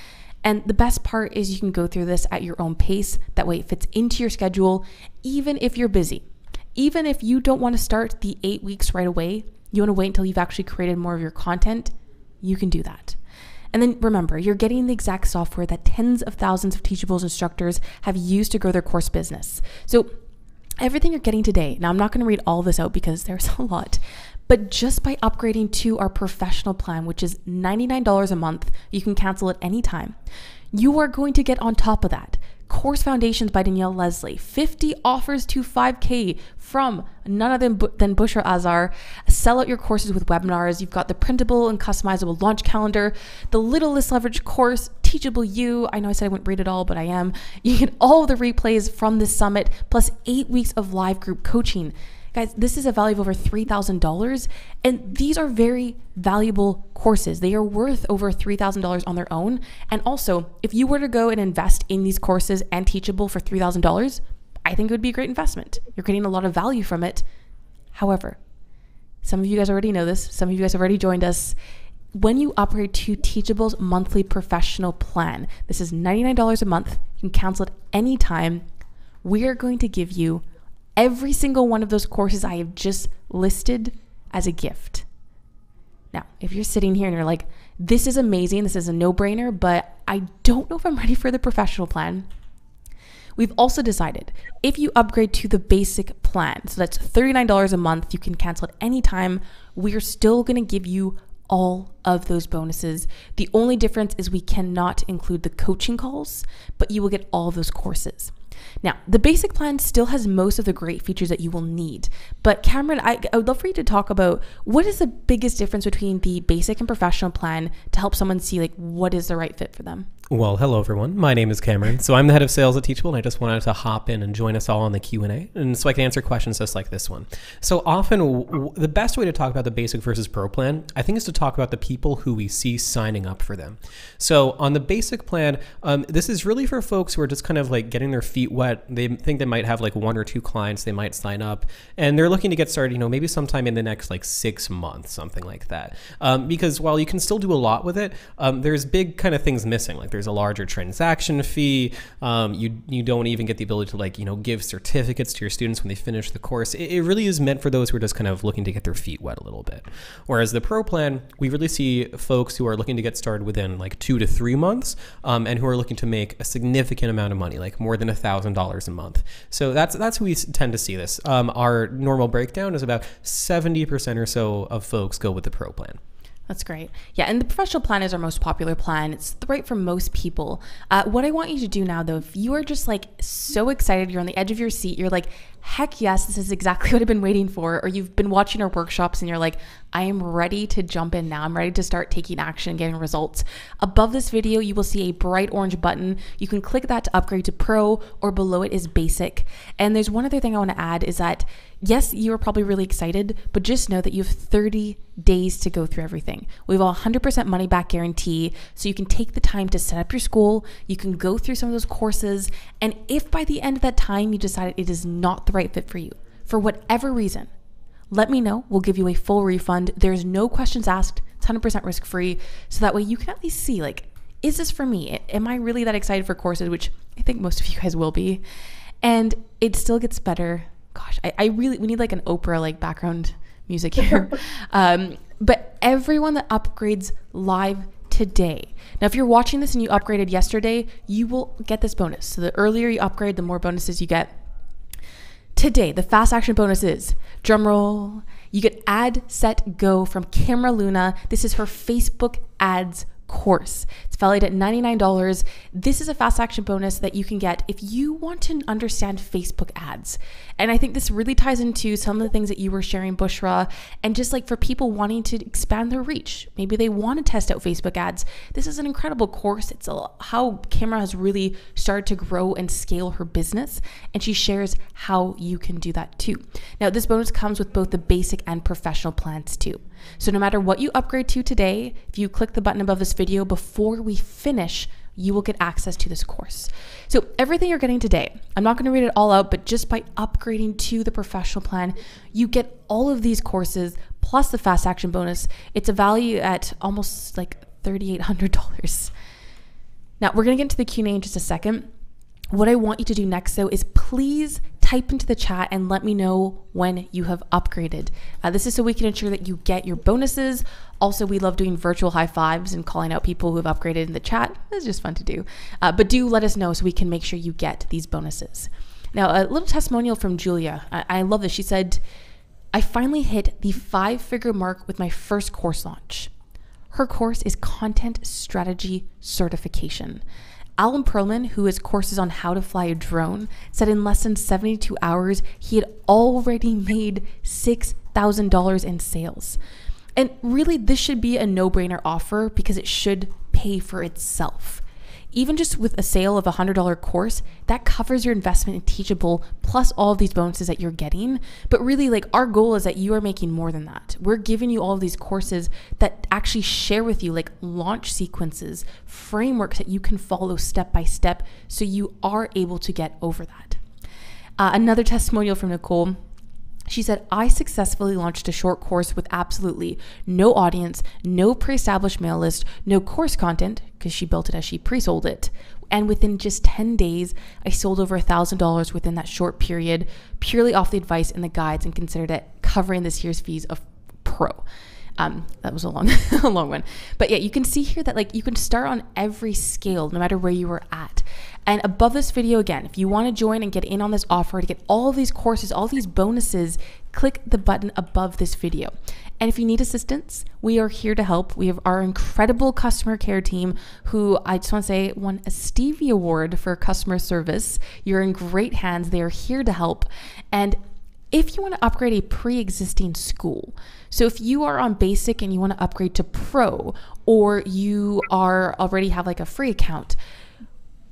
And the best part is you can go through this at your own pace. That way it fits into your schedule, even if you're busy. Even if you don't want to start the 8 weeks right away, you want to wait until you've actually created more of your content, you can do that. And then remember, you're getting the exact software that tens of thousands of Teachables instructors have used to grow their course business. So everything you're getting today, now I'm not going to read all this out because there's a lot, but just by upgrading to our professional plan, which is $99 a month, you can cancel at any time. You are going to get on top of that Course Foundations by Danielle Leslie, 50 offers to 5K from none other than Bushra Azar. Sell out your courses with webinars. You've got the printable and customizable launch calendar, the Little Less Leverage course, Teachable You. I know I said I wouldn't read it all, but I am. You get all the replays from this summit, plus 8 weeks of live group coaching. Guys, this is a value of over $3,000, and these are very valuable courses. They are worth over $3,000 on their own. And also, if you were to go and invest in these courses and Teachable for $3,000, I think it would be a great investment. You're getting a lot of value from it. However, some of you guys already know this. Some of you guys have already joined us. When you upgrade to Teachable's monthly professional plan, this is $99 a month. You can cancel at any time. We are going to give you every single one of those courses I have just listed as a gift. Now, if you're sitting here and you're like, this is amazing, this is a no-brainer, but I don't know if I'm ready for the professional plan, we've also decided if you upgrade to the basic plan, so that's $39 a month, you can cancel at any time, we are still going to give you all of those bonuses. The only difference is we cannot include the coaching calls, but you will get all of those courses. Now, the basic plan still has most of the great features that you will need. But Cameron, I would love for you to talk about what is the biggest difference between the basic and professional plan to help someone see like what is the right fit for them. Well, hello everyone. My name is Cameron. So I'm the head of sales at Teachable, and I just wanted to hop in and join us all on the Q&A, and so I can answer questions just like this one. So often, the best way to talk about the basic versus pro plan, I think, is to talk about the people who we see signing up for them. So on the basic plan, this is really for folks who are just kind of like getting their feet wet. They think they might have like 1 or 2 clients they might sign up, and they're looking to get started, maybe sometime in the next like 6 months, something like that. Because while you can still do a lot with it, there's big kind of things missing. Like there's a larger transaction fee. You don't even get the ability to like, give certificates to your students when they finish the course. It really is meant for those who are just kind of looking to get their feet wet a little bit. Whereas the pro plan, we really see folks who are looking to get started within like 2 to 3 months, and who are looking to make a significant amount of money, like more than $1,000 a month. So that's who we tend to see this. Our normal breakdown is about 70% or so of folks go with the pro plan. That's great. Yeah, and the professional plan is our most popular plan. It's right for most people. What I want you to do now, though, if you are just like so excited, you're on the edge of your seat, you're like, heck yes, this is exactly what I've been waiting for, or you've been watching our workshops and you're like, I am ready to jump in now. I'm ready to start taking action and getting results. Above this video, you will see a bright orange button. You can click that to upgrade to pro, or below it is basic. And there's one other thing I want to add is that, yes, you are probably really excited, but just know that you have 30 days to go through everything. everything. We have a 100% money back guarantee, so you can take the time to set up your school, you can go through some of those courses, and if by the end of that time you decide it is not the right fit for you, for whatever reason, let me know. We'll give you a full refund. There's no questions asked. It's 100% risk-free, so that way you can at least see, like, is this for me? Am I really that excited for courses, which I think most of you guys will be, and it still gets better. Gosh, we need like an Oprah like background music here. But everyone that upgrades live today. Now, if you're watching this and you upgraded yesterday, you will get this bonus. So the earlier you upgrade, the more bonuses you get. Today, the fast action bonus is, drum roll, you get Ad Set Go from Camera Luna. This is her Facebook ads course. It's valued at $99. This is a fast action bonus that you can get if you want to understand Facebook ads. And I think this really ties into some of the things that you were sharing, Bushra, and just like for people wanting to expand their reach. Maybe they want to test out Facebook ads. This is an incredible course. It's how Camera has really started to grow and scale her business, and she shares how you can do that too. Now, this bonus comes with both the basic and professional plans too. So no matter what you upgrade to today, if you click the button above this video before we finish, you will get access to this course. So everything you're getting today, I'm not going to read it all out, but just by upgrading to the professional plan, you get all of these courses plus the fast action bonus. It's a value at almost like $3,800. Now we're going to get into the Q&A in just a second. What I want you to do next though is please type into the chat and let me know when you have upgraded. This is so we can ensure that you get your bonuses. Also, we love doing virtual high fives and calling out people who have upgraded in the chat. It's just fun to do. But do let us know so we can make sure you get these bonuses. Now, a little testimonial from Julia. I love this. She said, I finally hit the 5-figure mark with my first course launch. Her course is Content Strategy Certification. Alan Perlman, who has courses on how to fly a drone, said in less than 72 hours, he had already made $6,000 in sales. And really, this should be a no-brainer offer because it should pay for itself. Even just with a sale of a $100 course, that covers your investment in Teachable plus all of these bonuses that you're getting. But really, like, our goal is that you are making more than that. We're giving you all of these courses that actually share with you like launch sequences, frameworks that you can follow step by step so you are able to get over that. Another testimonial from Nicole. She said, I successfully launched a short course with absolutely no audience, no pre-established mail list, no course content, because she built it as she pre-sold it. And within just 10 days, I sold over $1,000 within that short period, purely off the advice and the guides, and considered it covering this year's fees of pro. That was a long one. But yeah, you can see here that like you can start on every scale, no matter where you were at. And above this video, again, if you want to join and get in on this offer to get all of these courses, all these bonuses, click the button above this video. And if you need assistance, we are here to help. We have our incredible customer care team who I just want to say won a Stevie Award for customer service. You're in great hands. They are here to help. And if you want to upgrade a pre-existing school, so if you are on basic and you want to upgrade to pro, or you are already have like a free account,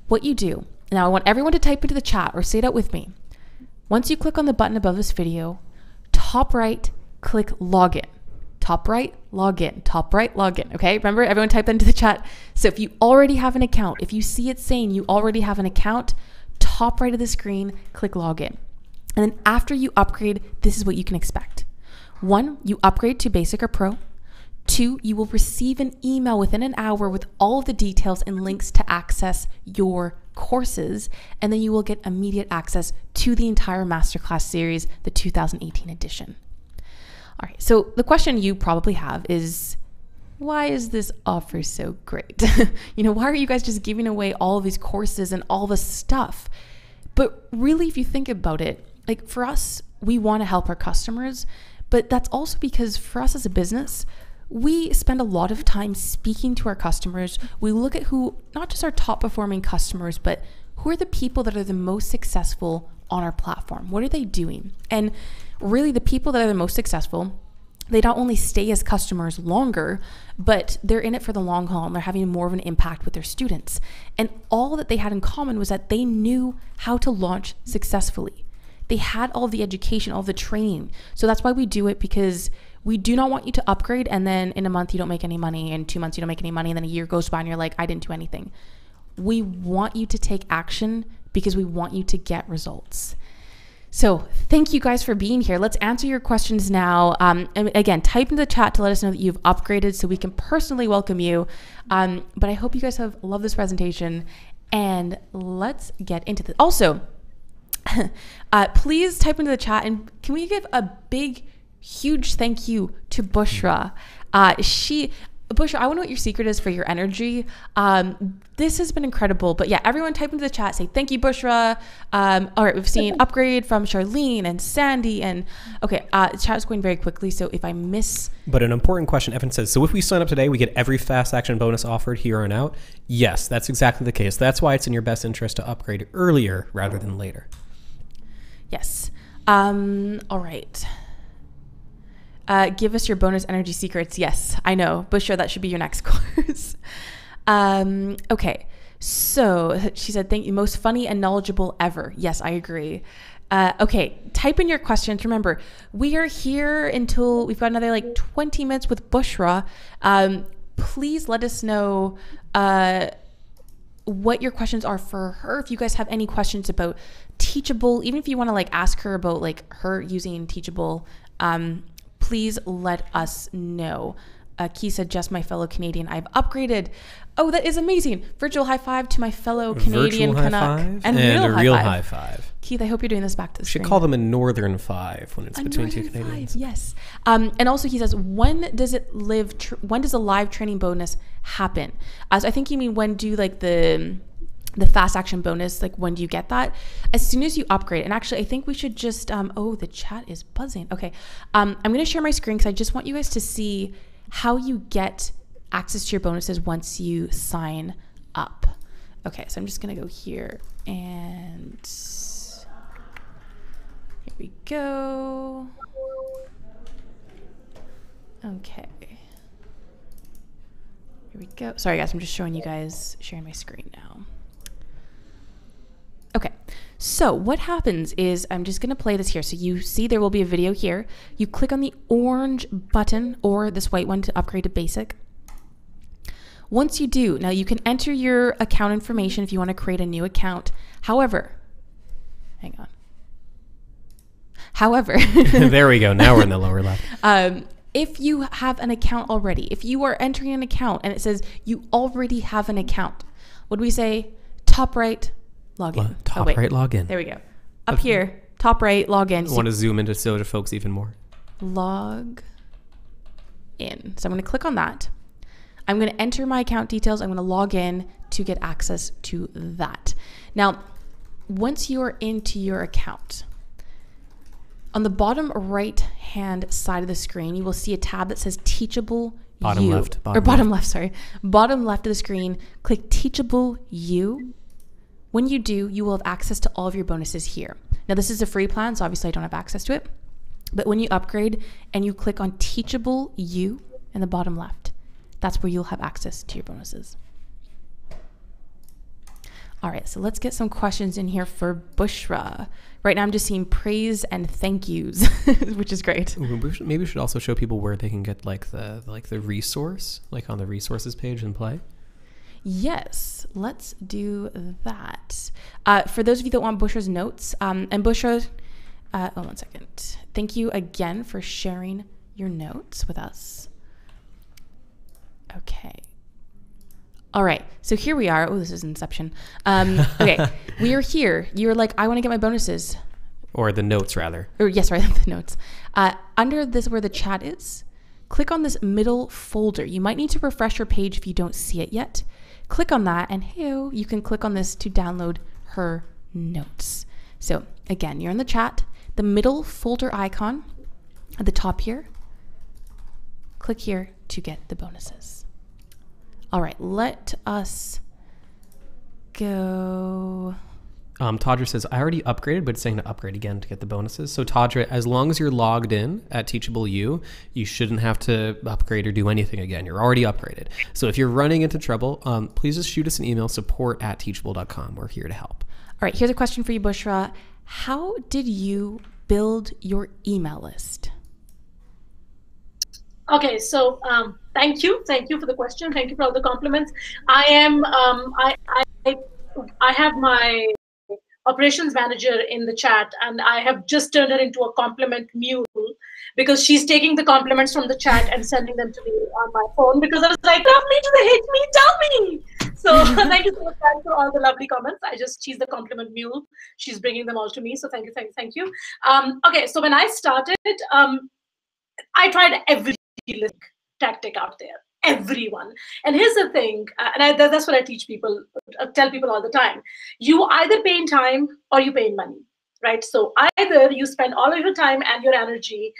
what you do, now I want everyone to type into the chat or say it out with me. Once you click on the button above this video, top right, click login. Top right, login. Top right, login. Okay, remember, everyone type that into the chat. So if you already have an account, if you see it saying you already have an account, top right of the screen, click login. And then after you upgrade, this is what you can expect. 1, you upgrade to basic or pro. 2, you will receive an email within an hour with all of the details and links to access your courses. And then you will get immediate access to the entire masterclass series, the 2018 edition. All right, so the question you probably have is, why is this offer so great? Why are you guys just giving away all of these courses and all this stuff? But really, if you think about it, like for us, we want to help our customers, but that's also because for us as a business, we spend a lot of time speaking to our customers. We look at who, not just our top performing customers, but who are the people that are the most successful on our platform? What are they doing? And really the people that are the most successful, they not only stay as customers longer, but they're in it for the long haul and they're having more of an impact with their students. And all that they had in common was that they knew how to launch successfully. They had all the education, all the training. So that's why we do it, because We do not want you to upgrade and then in a month you don't make any money, in 2 months you don't make any money, and then a year goes by and you're like, I didn't do anything. We want you to take action because we want you to get results. So thank you guys for being here. Let's answer your questions now. And again, type in the chat to let us know that you've upgraded so we can personally welcome you. But I hope you guys have loved this presentation, and let's get into this. Also, please type into the chat, and can we give a big, huge thank you to Bushra. Bushra, I wonder what your secret is for your energy. This has been incredible. But yeah, everyone type into the chat, say thank you, Bushra. All right, we've seen upgrade from Charlene and Sandy. And okay, the chat is going very quickly, so if I miss... But an important question, Evan says, so if we sign up today, we get every fast action bonus offered here on out? Yes, that's exactly the case. That's why it's in your best interest to upgrade earlier rather than later. Yes. All right. Give us your bonus energy secrets. Yes, I know. Bushra, that should be your next course. Okay. So she said, thank you. Most funny and knowledgeable ever. Yes, I agree. Okay. Type in your questions. Remember, we are here until we've got another like 20 minutes with Bushra. Please let us know, what your questions are for her. If you guys have any questions about Teachable, even if you want to like ask her about like her using Teachable, please let us know. Key said, just my fellow Canadian, I've upgraded. Oh, that is amazing. Virtual high five to my fellow Canadian Canuck. And a real high five. Keith, I hope you're doing this back to the screen. Should call them a northern five when it's between two Canadians. Five, yes. And also he says, when does a live training bonus happen? So I think you mean when do like the fast action bonus, like when do you get that? As soon as you upgrade. And actually, I think we should just, oh, the chat is buzzing. Okay. I'm going to share my screen because I just want you guys to see how you get access to your bonuses once you sign up. Okay. So I'm just going to go here and here we go. Okay. Here we go. Sorry guys, I'm just showing you guys, sharing my screen now. Okay, so what happens is, I'm just gonna play this here. So you see there will be a video here. You click on the orange button or this white one to upgrade to basic. Once you do, now you can enter your account information if you wanna create a new account. However, hang on. However. There we go, now we're in the lower left. If you have an account already, if you are entering an account and it says you already have an account, what do we say? Top right, login. Right, login. There we go. Up here, top right, login. I want to zoom into so to folks even more. Log in. So I'm going to click on that. I'm going to enter my account details. I'm going to log in to get access to that. Now, once you are into your account, on the bottom right hand side of the screen, you will see a tab that says Teachable Bottom U. left. Bottom left, Bottom left of the screen, click Teachable U. When you do, you will have access to all of your bonuses here. Now, this is a free plan, so obviously I don't have access to it. But when you upgrade and you click on Teachable U in the bottom left, that's where you'll have access to your bonuses. All right, so let's get some questions in here for Bushra. Right now, I'm just seeing praise and thank yous, which is great. Maybe we should also show people where they can get like the resource, like on the resources page and play. Yes, let's do that. For those of you that want Bushra's notes, and Bushra, one second. Thank you again for sharing your notes with us. Okay. All right, so here we are. Oh, this is Inception. Okay, we are here. You're like, I want to get my bonuses. Or the notes, rather. Or yes, right, the notes. Under this, where the chat is, click on this middle folder. You might need to refresh your page if you don't see it yet. Click on that, and hey, you can click on this to download her notes. So again, you're in the chat. The middle folder icon at the top here. Click here to get the bonuses. All right, let us go. Tadra says, I already upgraded, but it's saying to upgrade again to get the bonuses. So Tadra, as long as you're logged in at Teachable U, you shouldn't have to upgrade or do anything again. You're already upgraded. So if you're running into trouble, please just shoot us an email, support@teachable.com. We're here to help. All right, here's a question for you, Bushra. How did you build your email list? Okay, so thank you for the question. Thank you for all the compliments. I am I I have my operations manager in the chat, and I have just turned her into a compliment mule because she's taking the compliments from the chat and sending them to me on my phone because I was like, love me, do they hate me? Tell me. So thank you so much guys, for all the lovely comments. She's the compliment mule. She's bringing them all to me. So thank you, thank you. Okay, so when I started, I tried every tactic out there, everyone. And here's the thing, that's what I teach people, tell people all the time. You either pay in time or you pay in money, right? So either you spend all of your time and your energy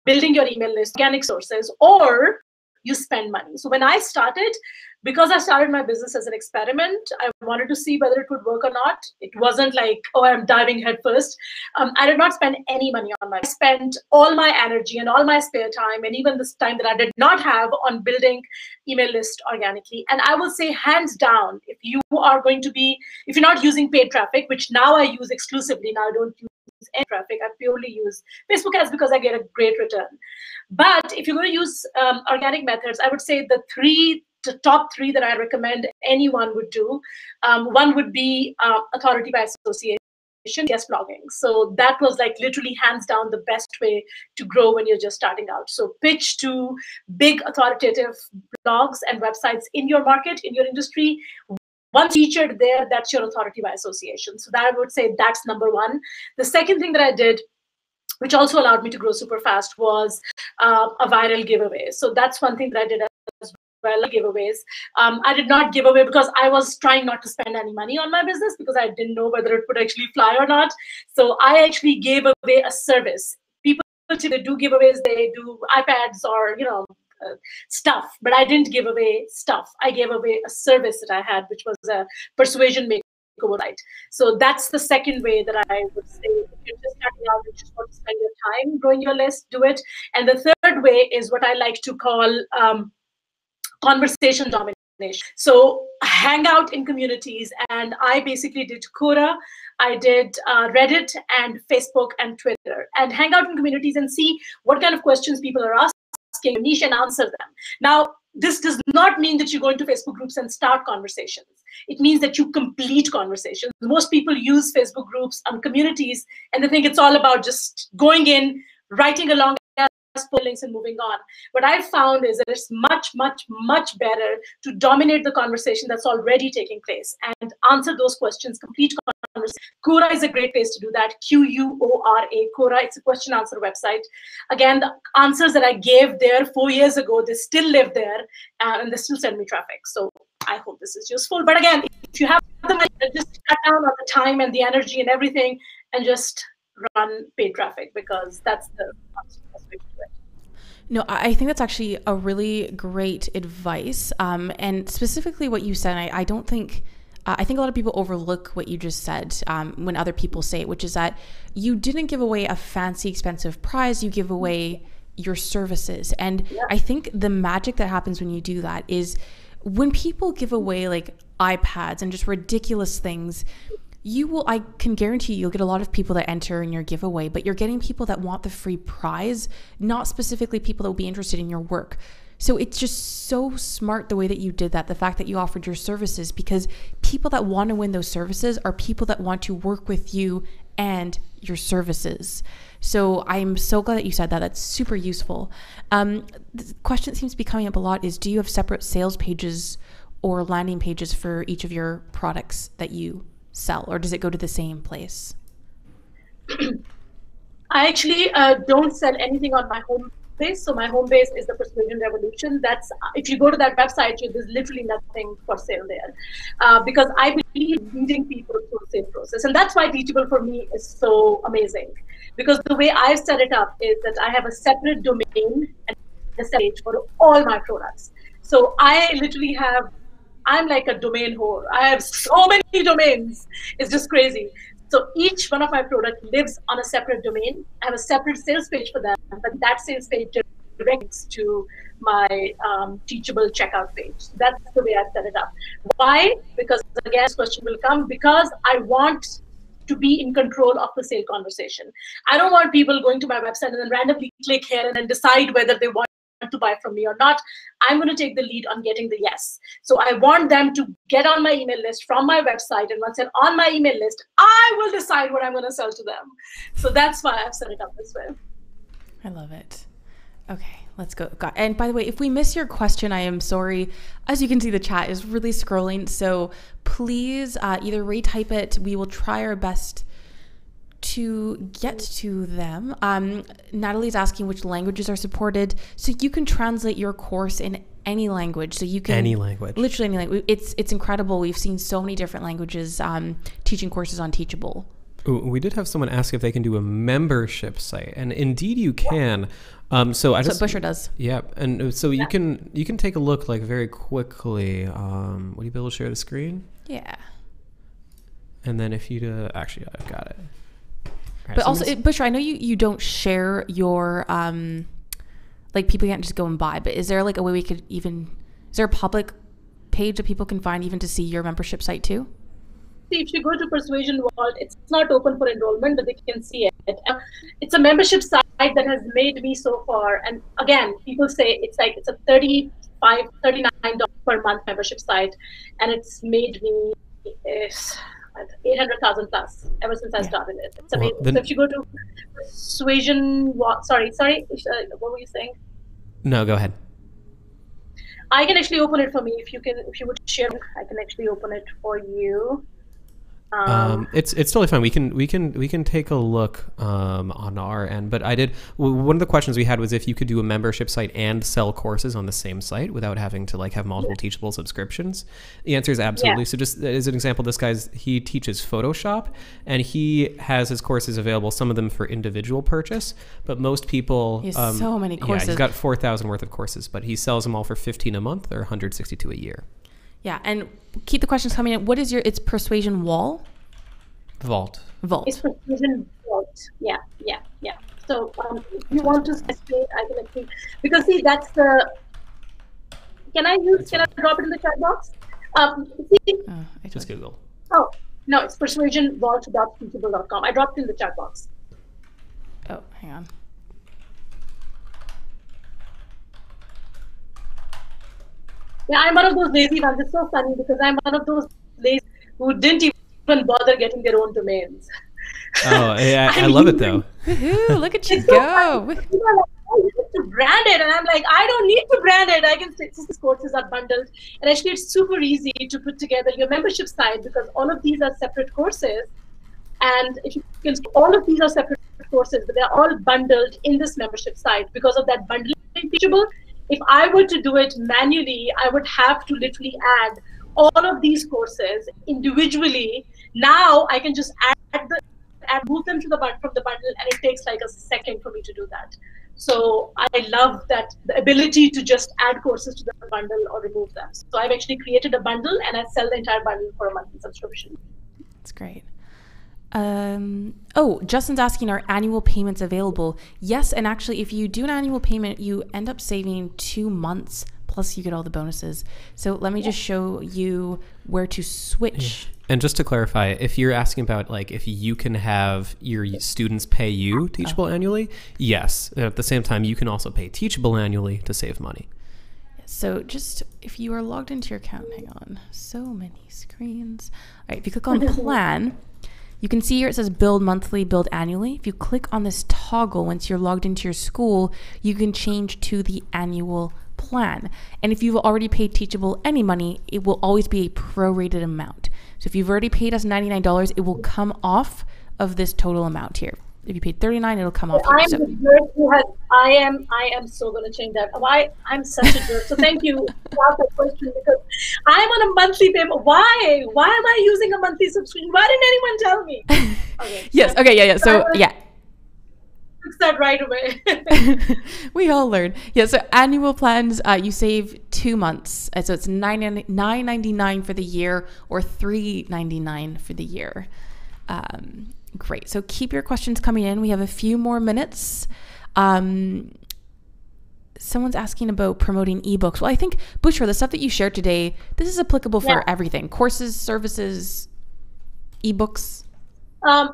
building your email list, organic sources, or you spend money. So when I started, because I started my business as an experiment, I wanted to see whether it would work or not. It wasn't like, oh, I'm diving head first. I did not spend any money on my. I spent all my energy and all my spare time, and even this time that I did not have, on building email list organically. And I will say, hands down, if you are going to be, if you're not using paid traffic, which now I use exclusively, now I don't use any traffic, I purely use Facebook ads because I get a great return. But if you're going to use organic methods, I would say the top three that I recommend anyone would do. One would be authority by association, guest blogging. So that was like literally hands down the best way to grow when you're just starting out. So pitch to big authoritative blogs and websites in your market, in your industry. Once featured there, that's your authority by association. So that I would say that's number one. The second thing that I did, which also allowed me to grow super fast, was a viral giveaway. So that's one thing that I did as well, giveaways. I did not give away because I was trying not to spend any money on my business because I didn't know whether it would actually fly or not. So I actually gave away a service. People, they do giveaways, they do iPads or, stuff, but I didn't give away stuff. I gave away a service that I had, which was a persuasion makeover site. So that's the second way that I would say, if you're just starting out and just want to spend your time growing your list, do it. And the third way is what I like to call conversation domination. So hang out in communities, and I basically did Quora, I did Reddit and Facebook and Twitter, and hang out in communities and see what kind of questions people are asking, niche, and answer them. Now, this does not mean that you go into Facebook groups and start conversations. It means that you complete conversations. Most people use Facebook groups and communities, and they think it's all about just going in, writing along links and moving on. What I've found is that it's much, much, much better to dominate the conversation that's already taking place and answer those questions, complete conversations. Quora is a great place to do that. Quora, Quora. It's a question answer website. Again, the answers that I gave there 4 years ago, they still live there, and they still send me traffic. So I hope this is useful. But again, if you have the money, just cut down on the time and the energy and everything, and just run paid traffic, because that's the best way to do it. No, I think that's actually a really great advice. And specifically what you said, I don't think, I think a lot of people overlook what you just said when other people say it, which is that you didn't give away a fancy, expensive prize, you give away your services. And yeah. I think the magic that happens when you do that is when people give away like iPads and just ridiculous things, I can guarantee you'll get a lot of people that enter in your giveaway, but you're getting people that want the free prize, not specifically people that will be interested in your work. So it's just so smart the way that you did that, the fact that you offered your services, because people that want to win those services are people that want to work with you and your services. So I'm so glad that you said that. That's super useful. The question that seems to be coming up a lot is, do you have separate sales pages or landing pages for each of your products that you sell, or does it go to the same place? I actually don't sell anything on my home base. So my home base is the Persuasion Revolution. That's, if you go to that website, there's literally nothing for sale there, because I believe leading people through the sales process. And that's why Teachable for me is so amazing, because the way I've set it up is that I have a separate domain and a separate page for all my products. So I literally I'm like a domain whore. I have so many domains. It's just crazy. So each one of my products lives on a separate domain. I have a separate sales page for them, but that sales page directs to my Teachable checkout page. That's the way I set it up. Why? Because again, this question will come, because I want to be in control of the sale conversation. I don't want people going to my website and then randomly click here and then decide whether they want to buy from me or not. I'm going to take the lead on getting the yes. So I want them to get on my email list from my website. And once they're on my email list, I will decide what I'm going to sell to them. So that's why I've set it up this way. I love it. Okay, let's go. And by the way, if we miss your question, I am sorry. As you can see, the chat is really scrolling. So please either retype it. We will try our best to get to them. Natalie's asking which languages are supported. So you can translate your course in any language. So you can any language, literally any language. It's incredible. We've seen so many different languages teaching courses on Teachable. Ooh, we did have someone ask if they can do a membership site, and indeed you can. So Bushra does. Yeah, and so you can take a look like very quickly. Would you be able to share the screen? Yeah. And then if you actually, I've got it. Right, but so also, Bushra, I know you don't share your like people can't just go and buy. But is there like a way we could even? Is there a public page that people can find even to see your membership site too? If you go to Persuasion Vault, it's not open for enrollment, but they can see it. It's a membership site that has made me so far. And again, people say it's a $39 per month membership site, and it's made me 800,000 plus ever since I started it. It's amazing. So if you go to Persuasion Vault, sorry, what were you saying? No, go ahead. I can actually open it for me if you would share. I can actually open it for you. It's totally fine. We can take a look on our end. But one of the questions we had was if you could do a membership site and sell courses on the same site without having to have multiple Teachable subscriptions. The answer is absolutely. Yeah. So just as an example, he teaches Photoshop, and he has his courses available. Some of them for individual purchase, but most people he has so many courses. Yeah, he's got 4,000 worth of courses, but he sells them all for $15 a month or $162 a year. Yeah, and keep the questions coming in. What is it's Persuasion Vault? It's Persuasion Vault. Yeah. So if you want to explain, I can explain. Because see, that's the. Can I drop it in the chat box? Just Google. Oh no, it's persuasionvault.teachable.com. I dropped it in the chat box. Oh, hang on. Yeah, I'm one of those lazy ones. It's so funny because I'm one of those lazy who didn't even bother getting their own domains. Oh, yeah, I love it though. Woohoo, look at you so go. People are like, oh, you need to brand it. And I'm like, I don't need to brand it. I can say these courses are bundled. And actually, it's super easy to put together your membership site because all of these are separate courses. And if you can, all of these are separate courses, but they're all bundled in this membership site because of that bundling Teachable. If I were to do it manually, I would have to literally add all of these courses individually. Now I can just move them from the bundle, and it takes like a second for me to do that. So I love that the ability to just add courses to the bundle or remove them. So I've actually created a bundle, and I sell the entire bundle for a monthly subscription. That's great. Justin's asking, are annual payments available? Yes, and actually, if you do an annual payment, you end up saving 2 months, plus you get all the bonuses. So let me just show you where to switch. Yeah. And just to clarify, if you're asking about if you can have your students pay you Teachable annually, yes. At the same time, you can also pay Teachable annually to save money. So just if you are logged into your account, hang on, so many screens. All right, if you click on plan, you can see here it says build monthly, build annually. If you click on this toggle, once you're logged into your school, you can change to the annual plan. And if you've already paid Teachable any money, it will always be a prorated amount. So if you've already paid us $99, it will come off of this total amount here. If you paid $39, it'll come off here. So I am so going to change that. Why? I'm such a jerk. So thank you for that question because I'm on a monthly payment. Why? Why am I using a monthly subscription? Why didn't anyone tell me? Okay. Yes. Okay. Yeah. So yeah. Fix that right away. We all learn. Yeah. So annual plans, you save 2 months. So it's $9.99 for the year or $3.99 for the year. Great. So keep your questions coming in. We have a few more minutes. Someone's asking about promoting ebooks. Well, I think, Bushra, the stuff that you shared today, this is applicable for everything. Courses, services, ebooks.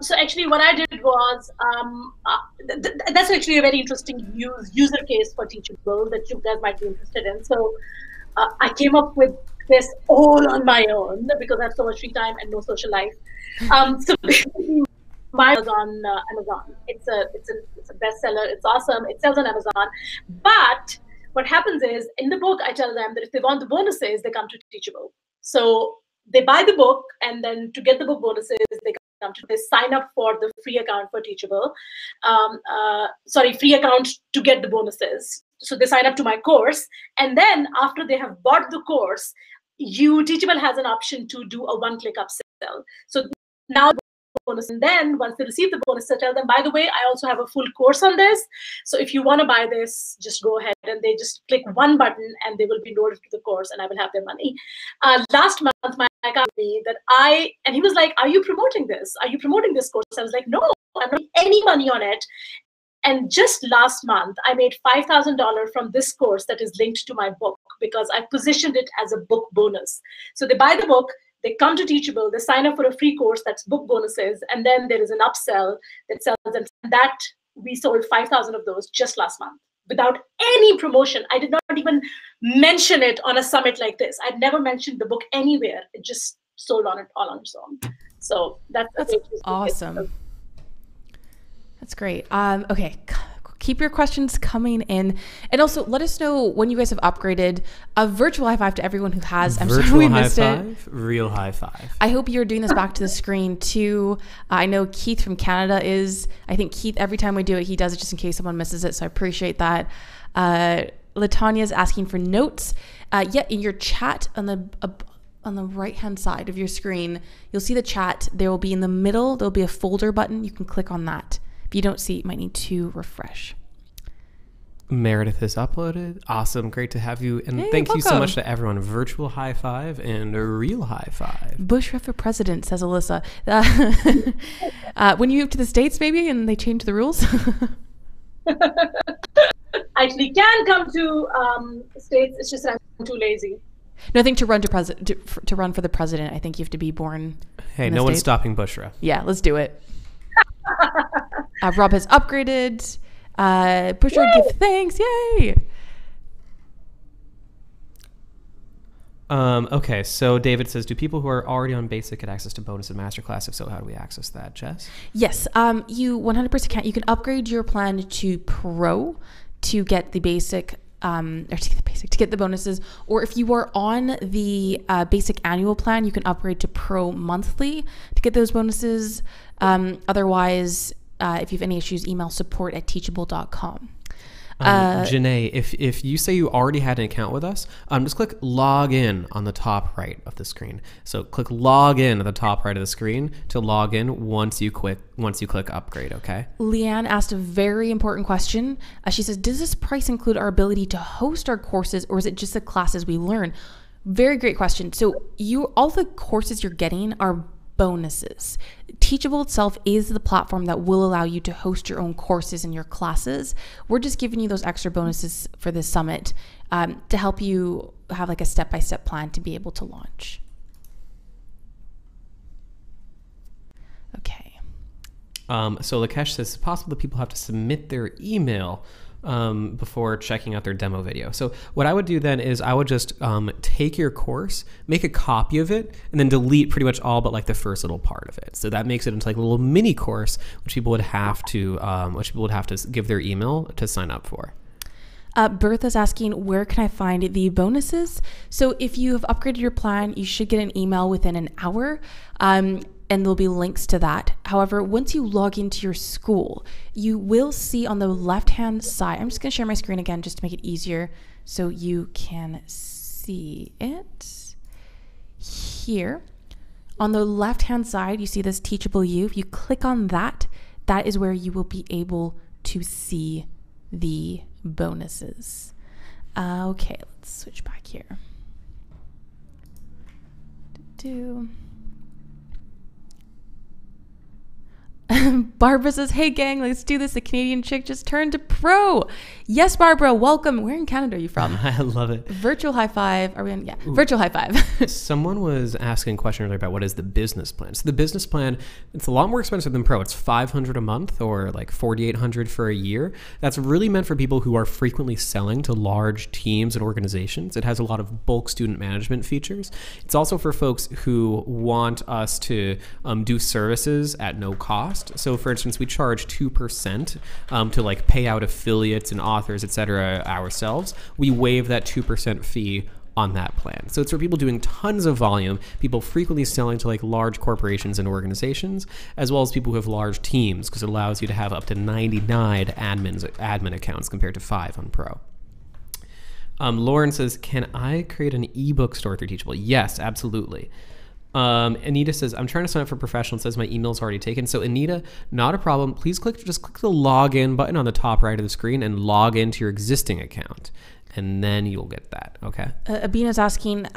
So actually, what I did was that's actually a very interesting user case for Teachable that you guys might be interested in. So I came up with this all on my own because I have so much free time and no social life. So basically, my was on Amazon. It's a bestseller. It's awesome. It sells on Amazon. But what happens is in the book, I tell them that if they want the bonuses, they come to Teachable. So they buy the book, and then to get the book bonuses, they sign up for the free account for Teachable. Free account to get the bonuses. So they sign up to my course, and then after they have bought the course, Teachable has an option to do a one-click upsell. So now bonus, and then once they receive the bonus, I tell them, by the way, I also have a full course on this. So if you want to buy this, just go ahead, and they just click one button and they will be enrolled to the course, and I will have their money. Last month, my guy told me that and he was like, are you promoting this? Are you promoting this course? I was like, no, I'm not making any money on it. And just last month, I made $5,000 from this course that is linked to my book because I positioned it as a book bonus. So they buy the book, they come to Teachable, they sign up for a free course that's book bonuses, and then there is an upsell that sells them. And that we sold 5,000 of those just last month without any promotion. I did not even mention it on a summit like this. I'd never mentioned the book anywhere. It just sold on it all on its own. So that's awesome. That's great. Okay. Keep your questions coming in. And also let us know when you guys have upgraded. A virtual high five to everyone who has. I'm sorry we missed it. Real high five. I hope you're doing this back to the screen too. I know Keith from Canada is. I think Keith, every time we do it, he does it just in case someone misses it. So I appreciate that. Latanya is asking for notes. In your chat on the right-hand side of your screen, you'll see the chat. There will be in the middle, there'll be a folder button. You can click on that. If you don't see it, you might need to refresh. Meredith is uploaded. Awesome. Great to have you. And thank you so much to everyone. Virtual high five and a real high five. Bushra for president, says Alyssa. When you move to the States, maybe, and they change the rules? Actually, can come to States. It's just I'm too lazy. No, I think to run to run for the president, I think you have to be born. Hey, no one's stopping Bushra. Yeah, let's do it. Rob has upgraded. Bushra, give thanks. Yay! Okay, so David says, do people who are already on basic get access to bonus and masterclass? If so, how do we access that, Jess? Yes, you 100% can. You can upgrade your plan to pro to get the basic, to get the bonuses. Or if you are on the basic annual plan, you can upgrade to pro monthly to get those bonuses. Otherwise, if you have any issues, email support@teachable.com. Janae, if you say you already had an account with us, just click log in on the top right of the screen. So click log in at the top right of the screen to log in once you click upgrade, okay? Leanne asked a very important question. She says, does this price include our ability to host our courses, or is it just the classes we learn? Very great question. So all the courses you're getting are bonuses. Teachable itself is the platform that will allow you to host your own courses and your classes. We're just giving you those extra bonuses for this summit to help you have like a step-by-step plan to be able to launch. Okay. So Lakesh says, it's possible that people have to submit their email before checking out their demo video. So what I would do then is I would just take your course, make a copy of it, and then delete pretty much all but like the first little part of it. So that makes it into like a little mini course, which people would have to give their email to sign up for. Bertha's asking, where can I find the bonuses? So if you have upgraded your plan, you should get an email within an hour. And there'll be links to that. However, once you log into your school, you will see on the left-hand side, I'm just gonna share my screen again just to make it easier so you can see it. Here, on the left-hand side, you see this Teachable You. If you click on that, that is where you will be able to see the bonuses. Okay, let's switch back here. Barbara says, hey gang, let's do this. The Canadian chick just turned to pro. Yes, Barbara, welcome. Where in Canada are you from? I love it. Virtual high five. Are we on? Yeah, virtual high five. Someone was asking a question earlier about what is the business plan. So the business plan, it's a lot more expensive than pro. It's $500 a month or like $4,800 for a year. That's really meant for people who are frequently selling to large teams and organizations. It has a lot of bulk student management features. It's also for folks who want us to do services at no cost. So for instance, we charge 2% to like pay out affiliates and authors, etc. ourselves. We waive that 2% fee on that plan. So it's for people doing tons of volume, people frequently selling to like large corporations and organizations, as well as people who have large teams, because it allows you to have up to 99 admin accounts compared to 5 on Pro. Lauren says, can I create an ebook store through Teachable? Yes, absolutely. Anita says, I'm trying to sign up for professional. It says my email's already taken. So Anita, not a problem. Please just click the login button on the top right of the screen and log into your existing account. And then you'll get that. Okay. Abina's asking,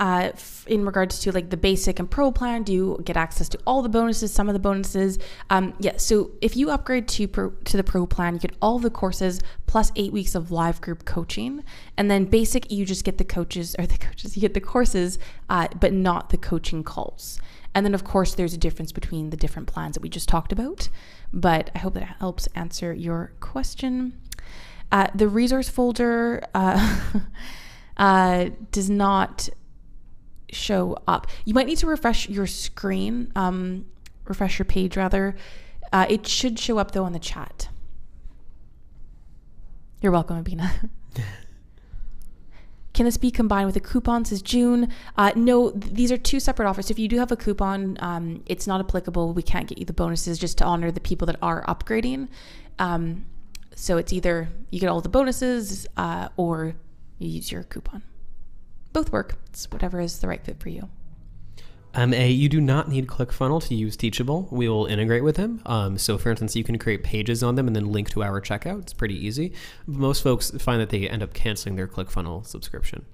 in regards to like the basic and pro plan, do you get access to all the bonuses, some of the bonuses? Yeah. So if you upgrade to the pro plan, you get all the courses plus 8 weeks of live group coaching. And then basic, you just get you get the courses, but not the coaching calls. And then of course there's a difference between the different plans that we just talked about, but I hope that helps answer your question. The resource folder does not show up. You might need to refresh your screen, refresh your page rather. It should show up though on the chat. You're welcome, Abina. Can this be combined with a coupon, says June? No, these are two separate offers. If you do have a coupon, it's not applicable. We can't get you the bonuses just to honor the people that are upgrading. So it's either you get all the bonuses or you use your coupon. Both work. It's whatever is the right fit for you. You do not need ClickFunnels to use Teachable. We will integrate with them. So for instance, you can create pages on them and then link to our checkout. It's pretty easy. Most folks find that they end up canceling their ClickFunnels subscription.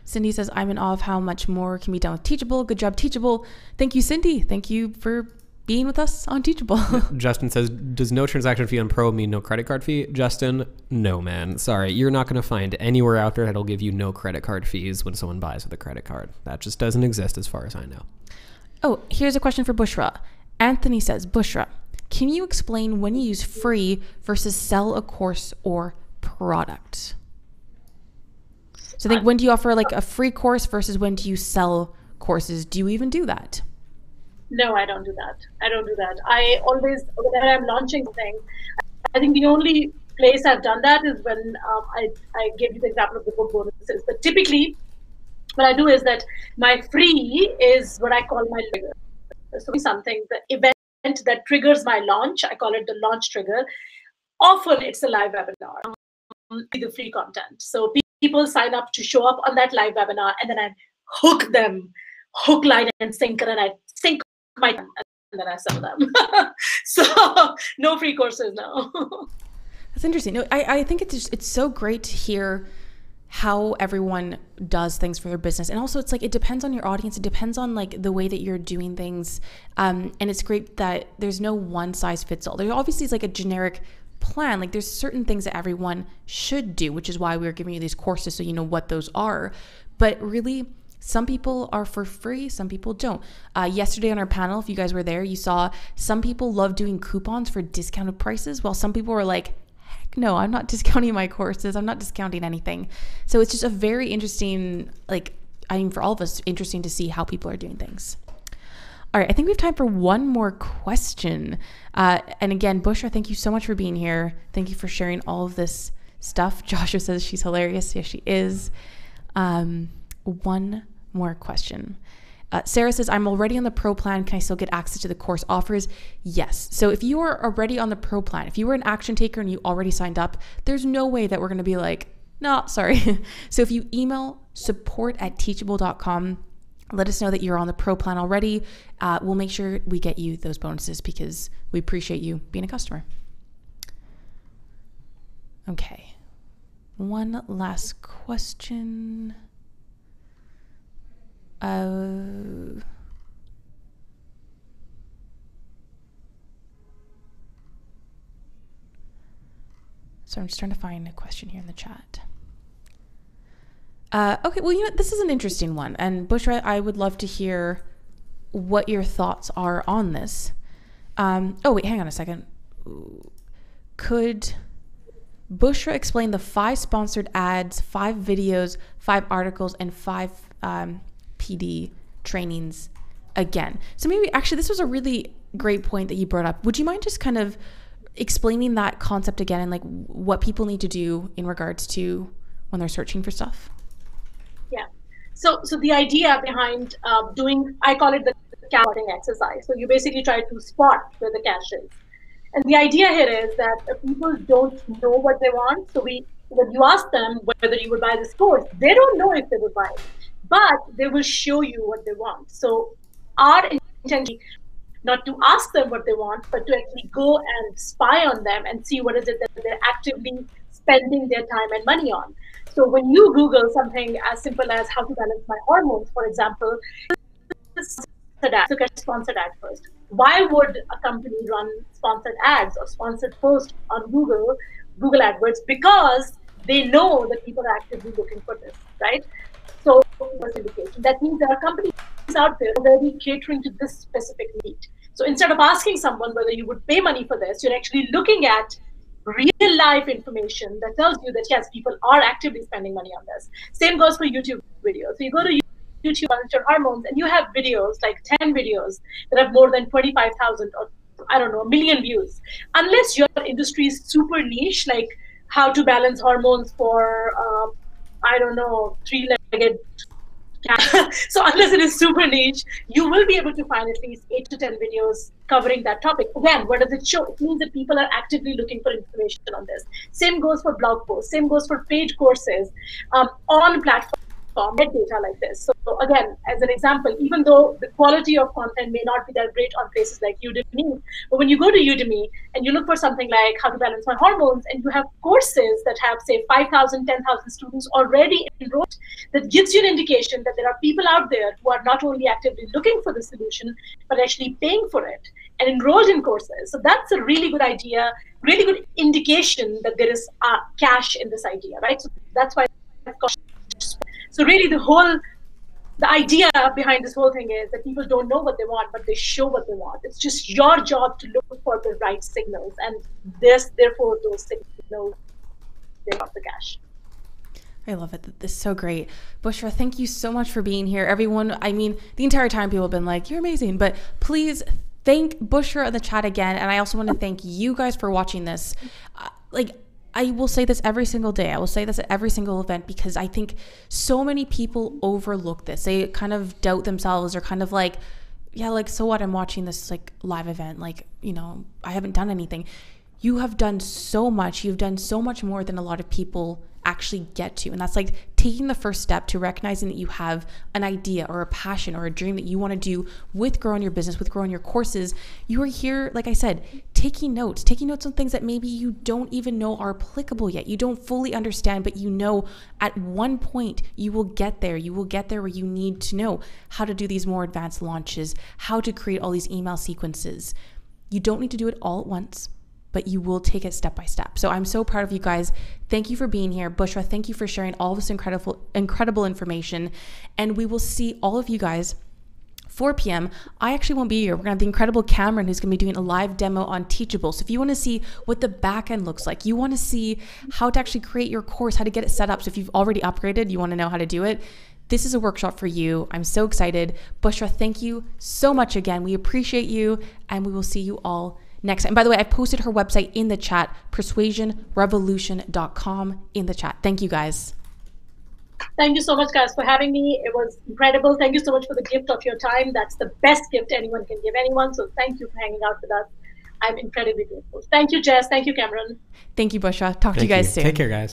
Cindy says, I'm in awe of how much more can be done with Teachable. Good job, Teachable. Thank you, Cindy. Thank you for being with us on Teachable. Justin says, does no transaction fee on Pro mean no credit card fee? Justin, no, man. Sorry. You're not going to find anywhere out there that'll give you no credit card fees when someone buys with a credit card. That just doesn't exist as far as I know. Oh, here's a question for Bushra. Anthony says, Bushra, can you explain when you use free versus sell a course or product? So I think when do you offer like a free course versus when do you sell courses? Do you even do that? No, I don't do that. I always, whenever I'm launching something, I think the only place I've done that is when I gave you the example of the book bonuses. But typically, what I do is that my free is what I call my trigger. So something, the event that triggers my launch, I call it the launch trigger. Often it's a live webinar, the free content. So people sign up to show up on that live webinar, and then I hook them, hook, line, and sinker, and I sink my and then I sell them. So no free courses now. That's interesting. No, I think it's so great to hear how everyone does things for their business. And also it's like, it depends on your audience. It depends on like the way that you're doing things. And it's great that there's no one size fits all. There obviously is like a generic plan. Like there's certain things that everyone should do, which is why we're giving you these courses so you know what those are. But really, some people are for free, some people don't. Yesterday on our panel, if you guys were there, you saw some people love doing coupons for discounted prices, while some people were like, heck no, I'm not discounting my courses. I'm not discounting anything. So it's just a very interesting, for all of us, interesting to see how people are doing things. All right, I think we have time for one more question. And again, Bushra, thank you so much for being here. Thank you for sharing all of this stuff. Joshua says she's hilarious. Yes, she is. One more question. Sarah says, I'm already on the pro plan. Can I still get access to the course offers? Yes. So if you are already on the pro plan, if you were an action taker and you already signed up, there's no way that we're going to be like, no, sorry. So if you email support@teachable.com, let us know that you're on the pro plan already. We'll make sure we get you those bonuses because we appreciate you being a customer. Okay. One last question. So I'm just trying to find a question here in the chat. Okay, well, you know, this is an interesting one. And Bushra, I would love to hear what your thoughts are on this. Oh, wait, hang on a second. Could Bushra explain the 5 sponsored ads, 5 videos, 5 articles, and 5 PD trainings again? So maybe actually this was a really great point that you brought up. Would you mind just kind of explaining that concept again and like what people need to do in regards to when they're searching for stuff? Yeah. So the idea behind doing, I call it the scouting exercise. So you basically try to spot where the cache is. And the idea here is that people don't know what they want. So when you ask them whether you would buy this course, they don't know if they would buy it, but they will show you what they want. So our intention not to ask them what they want, but to actually go and spy on them and see what is it that they're actively spending their time and money on. So when you Google something as simple as how to balance my hormones, for example, look at sponsored ad first. Why would a company run sponsored ads or sponsored posts on Google AdWords? Because they know that people are actively looking for this, right? So first indication. That means there are companies out there already catering to this specific need. So instead of asking someone whether you would pay money for this, you're actually looking at real life information that tells you that yes, people are actively spending money on this. Same goes for YouTube videos. So you go to YouTube on your hormones and you have videos, like 10 videos that have more than 25,000 or I don't know, 1 million views. Unless your industry is super niche, like how to balance hormones for, I don't know, 3-legged cat. So unless it is super niche, you will be able to find at least 8 to 10 videos covering that topic. Again, what does it show? It means that people are actively looking for information on this. Same goes for blog posts. Same goes for paid courses on platforms. Data like this. So again, as an example, even though the quality of content may not be that great on places like Udemy, but when you go to Udemy and you look for something like how to balance my hormones, and you have courses that have say 5,000, 10,000 students already enrolled, that gives you an indication that there are people out there who are not only actively looking for the solution, but actually paying for it and enrolled in courses. So that's a really good idea, really good indication that there is cash in this idea, right? So that's why it's called. So really the idea behind this whole thing is that people don't know what they want, but they show what they want. It's just your job to look for the right signals, and therefore those signals, they got the cash. I love it. This is so great. Bushra, thank you so much for being here. Everyone, I mean, the entire time people have been like, you're amazing, but please thank Bushra in the chat again. And I also want to thank you guys for watching this. I will say this every single day. I will say this at every single event, because I think so many people overlook this. They kind of doubt themselves, or kind of like, yeah, like, so what? I'm watching this like live event. Like, you know, I haven't done anything. You have done so much. You've done so much more than a lot of people actually get to. And that's like taking the first step to recognizing that you have an idea or a passion or a dream that you want to do with growing your business, with growing your courses. You are here, like I said, taking notes on things that maybe you don't even know are applicable yet. You don't fully understand, but you know at one point you will get there. You will get there where you need to know how to do these more advanced launches, how to create all these email sequences. You don't need to do it all at once, but you will take it step by step. So I'm so proud of you guys. Thank you for being here. Bushra, thank you for sharing all this incredible information. And we will see all of you guys 4 p.m. I actually won't be here. We're gonna have the incredible Cameron, who's gonna be doing a live demo on Teachable. So if you wanna see what the back end looks like, you wanna see how to actually create your course, how to get it set up. So if you've already upgraded, you wanna know how to do it, this is a workshop for you. I'm so excited. Bushra, thank you so much again. We appreciate you, and we will see you all next time. By the way, I posted her website in the chat, persuasionrevolution.com, in the chat. Thank you guys. Thank you so much, guys, for having me. It was incredible. Thank you so much for the gift of your time. That's the best gift anyone can give anyone. So thank you for hanging out with us. I'm incredibly grateful. Thank you, Jess. Thank you, Cameron. Thank you, Bushra. Talk to you guys soon. Take care, guys.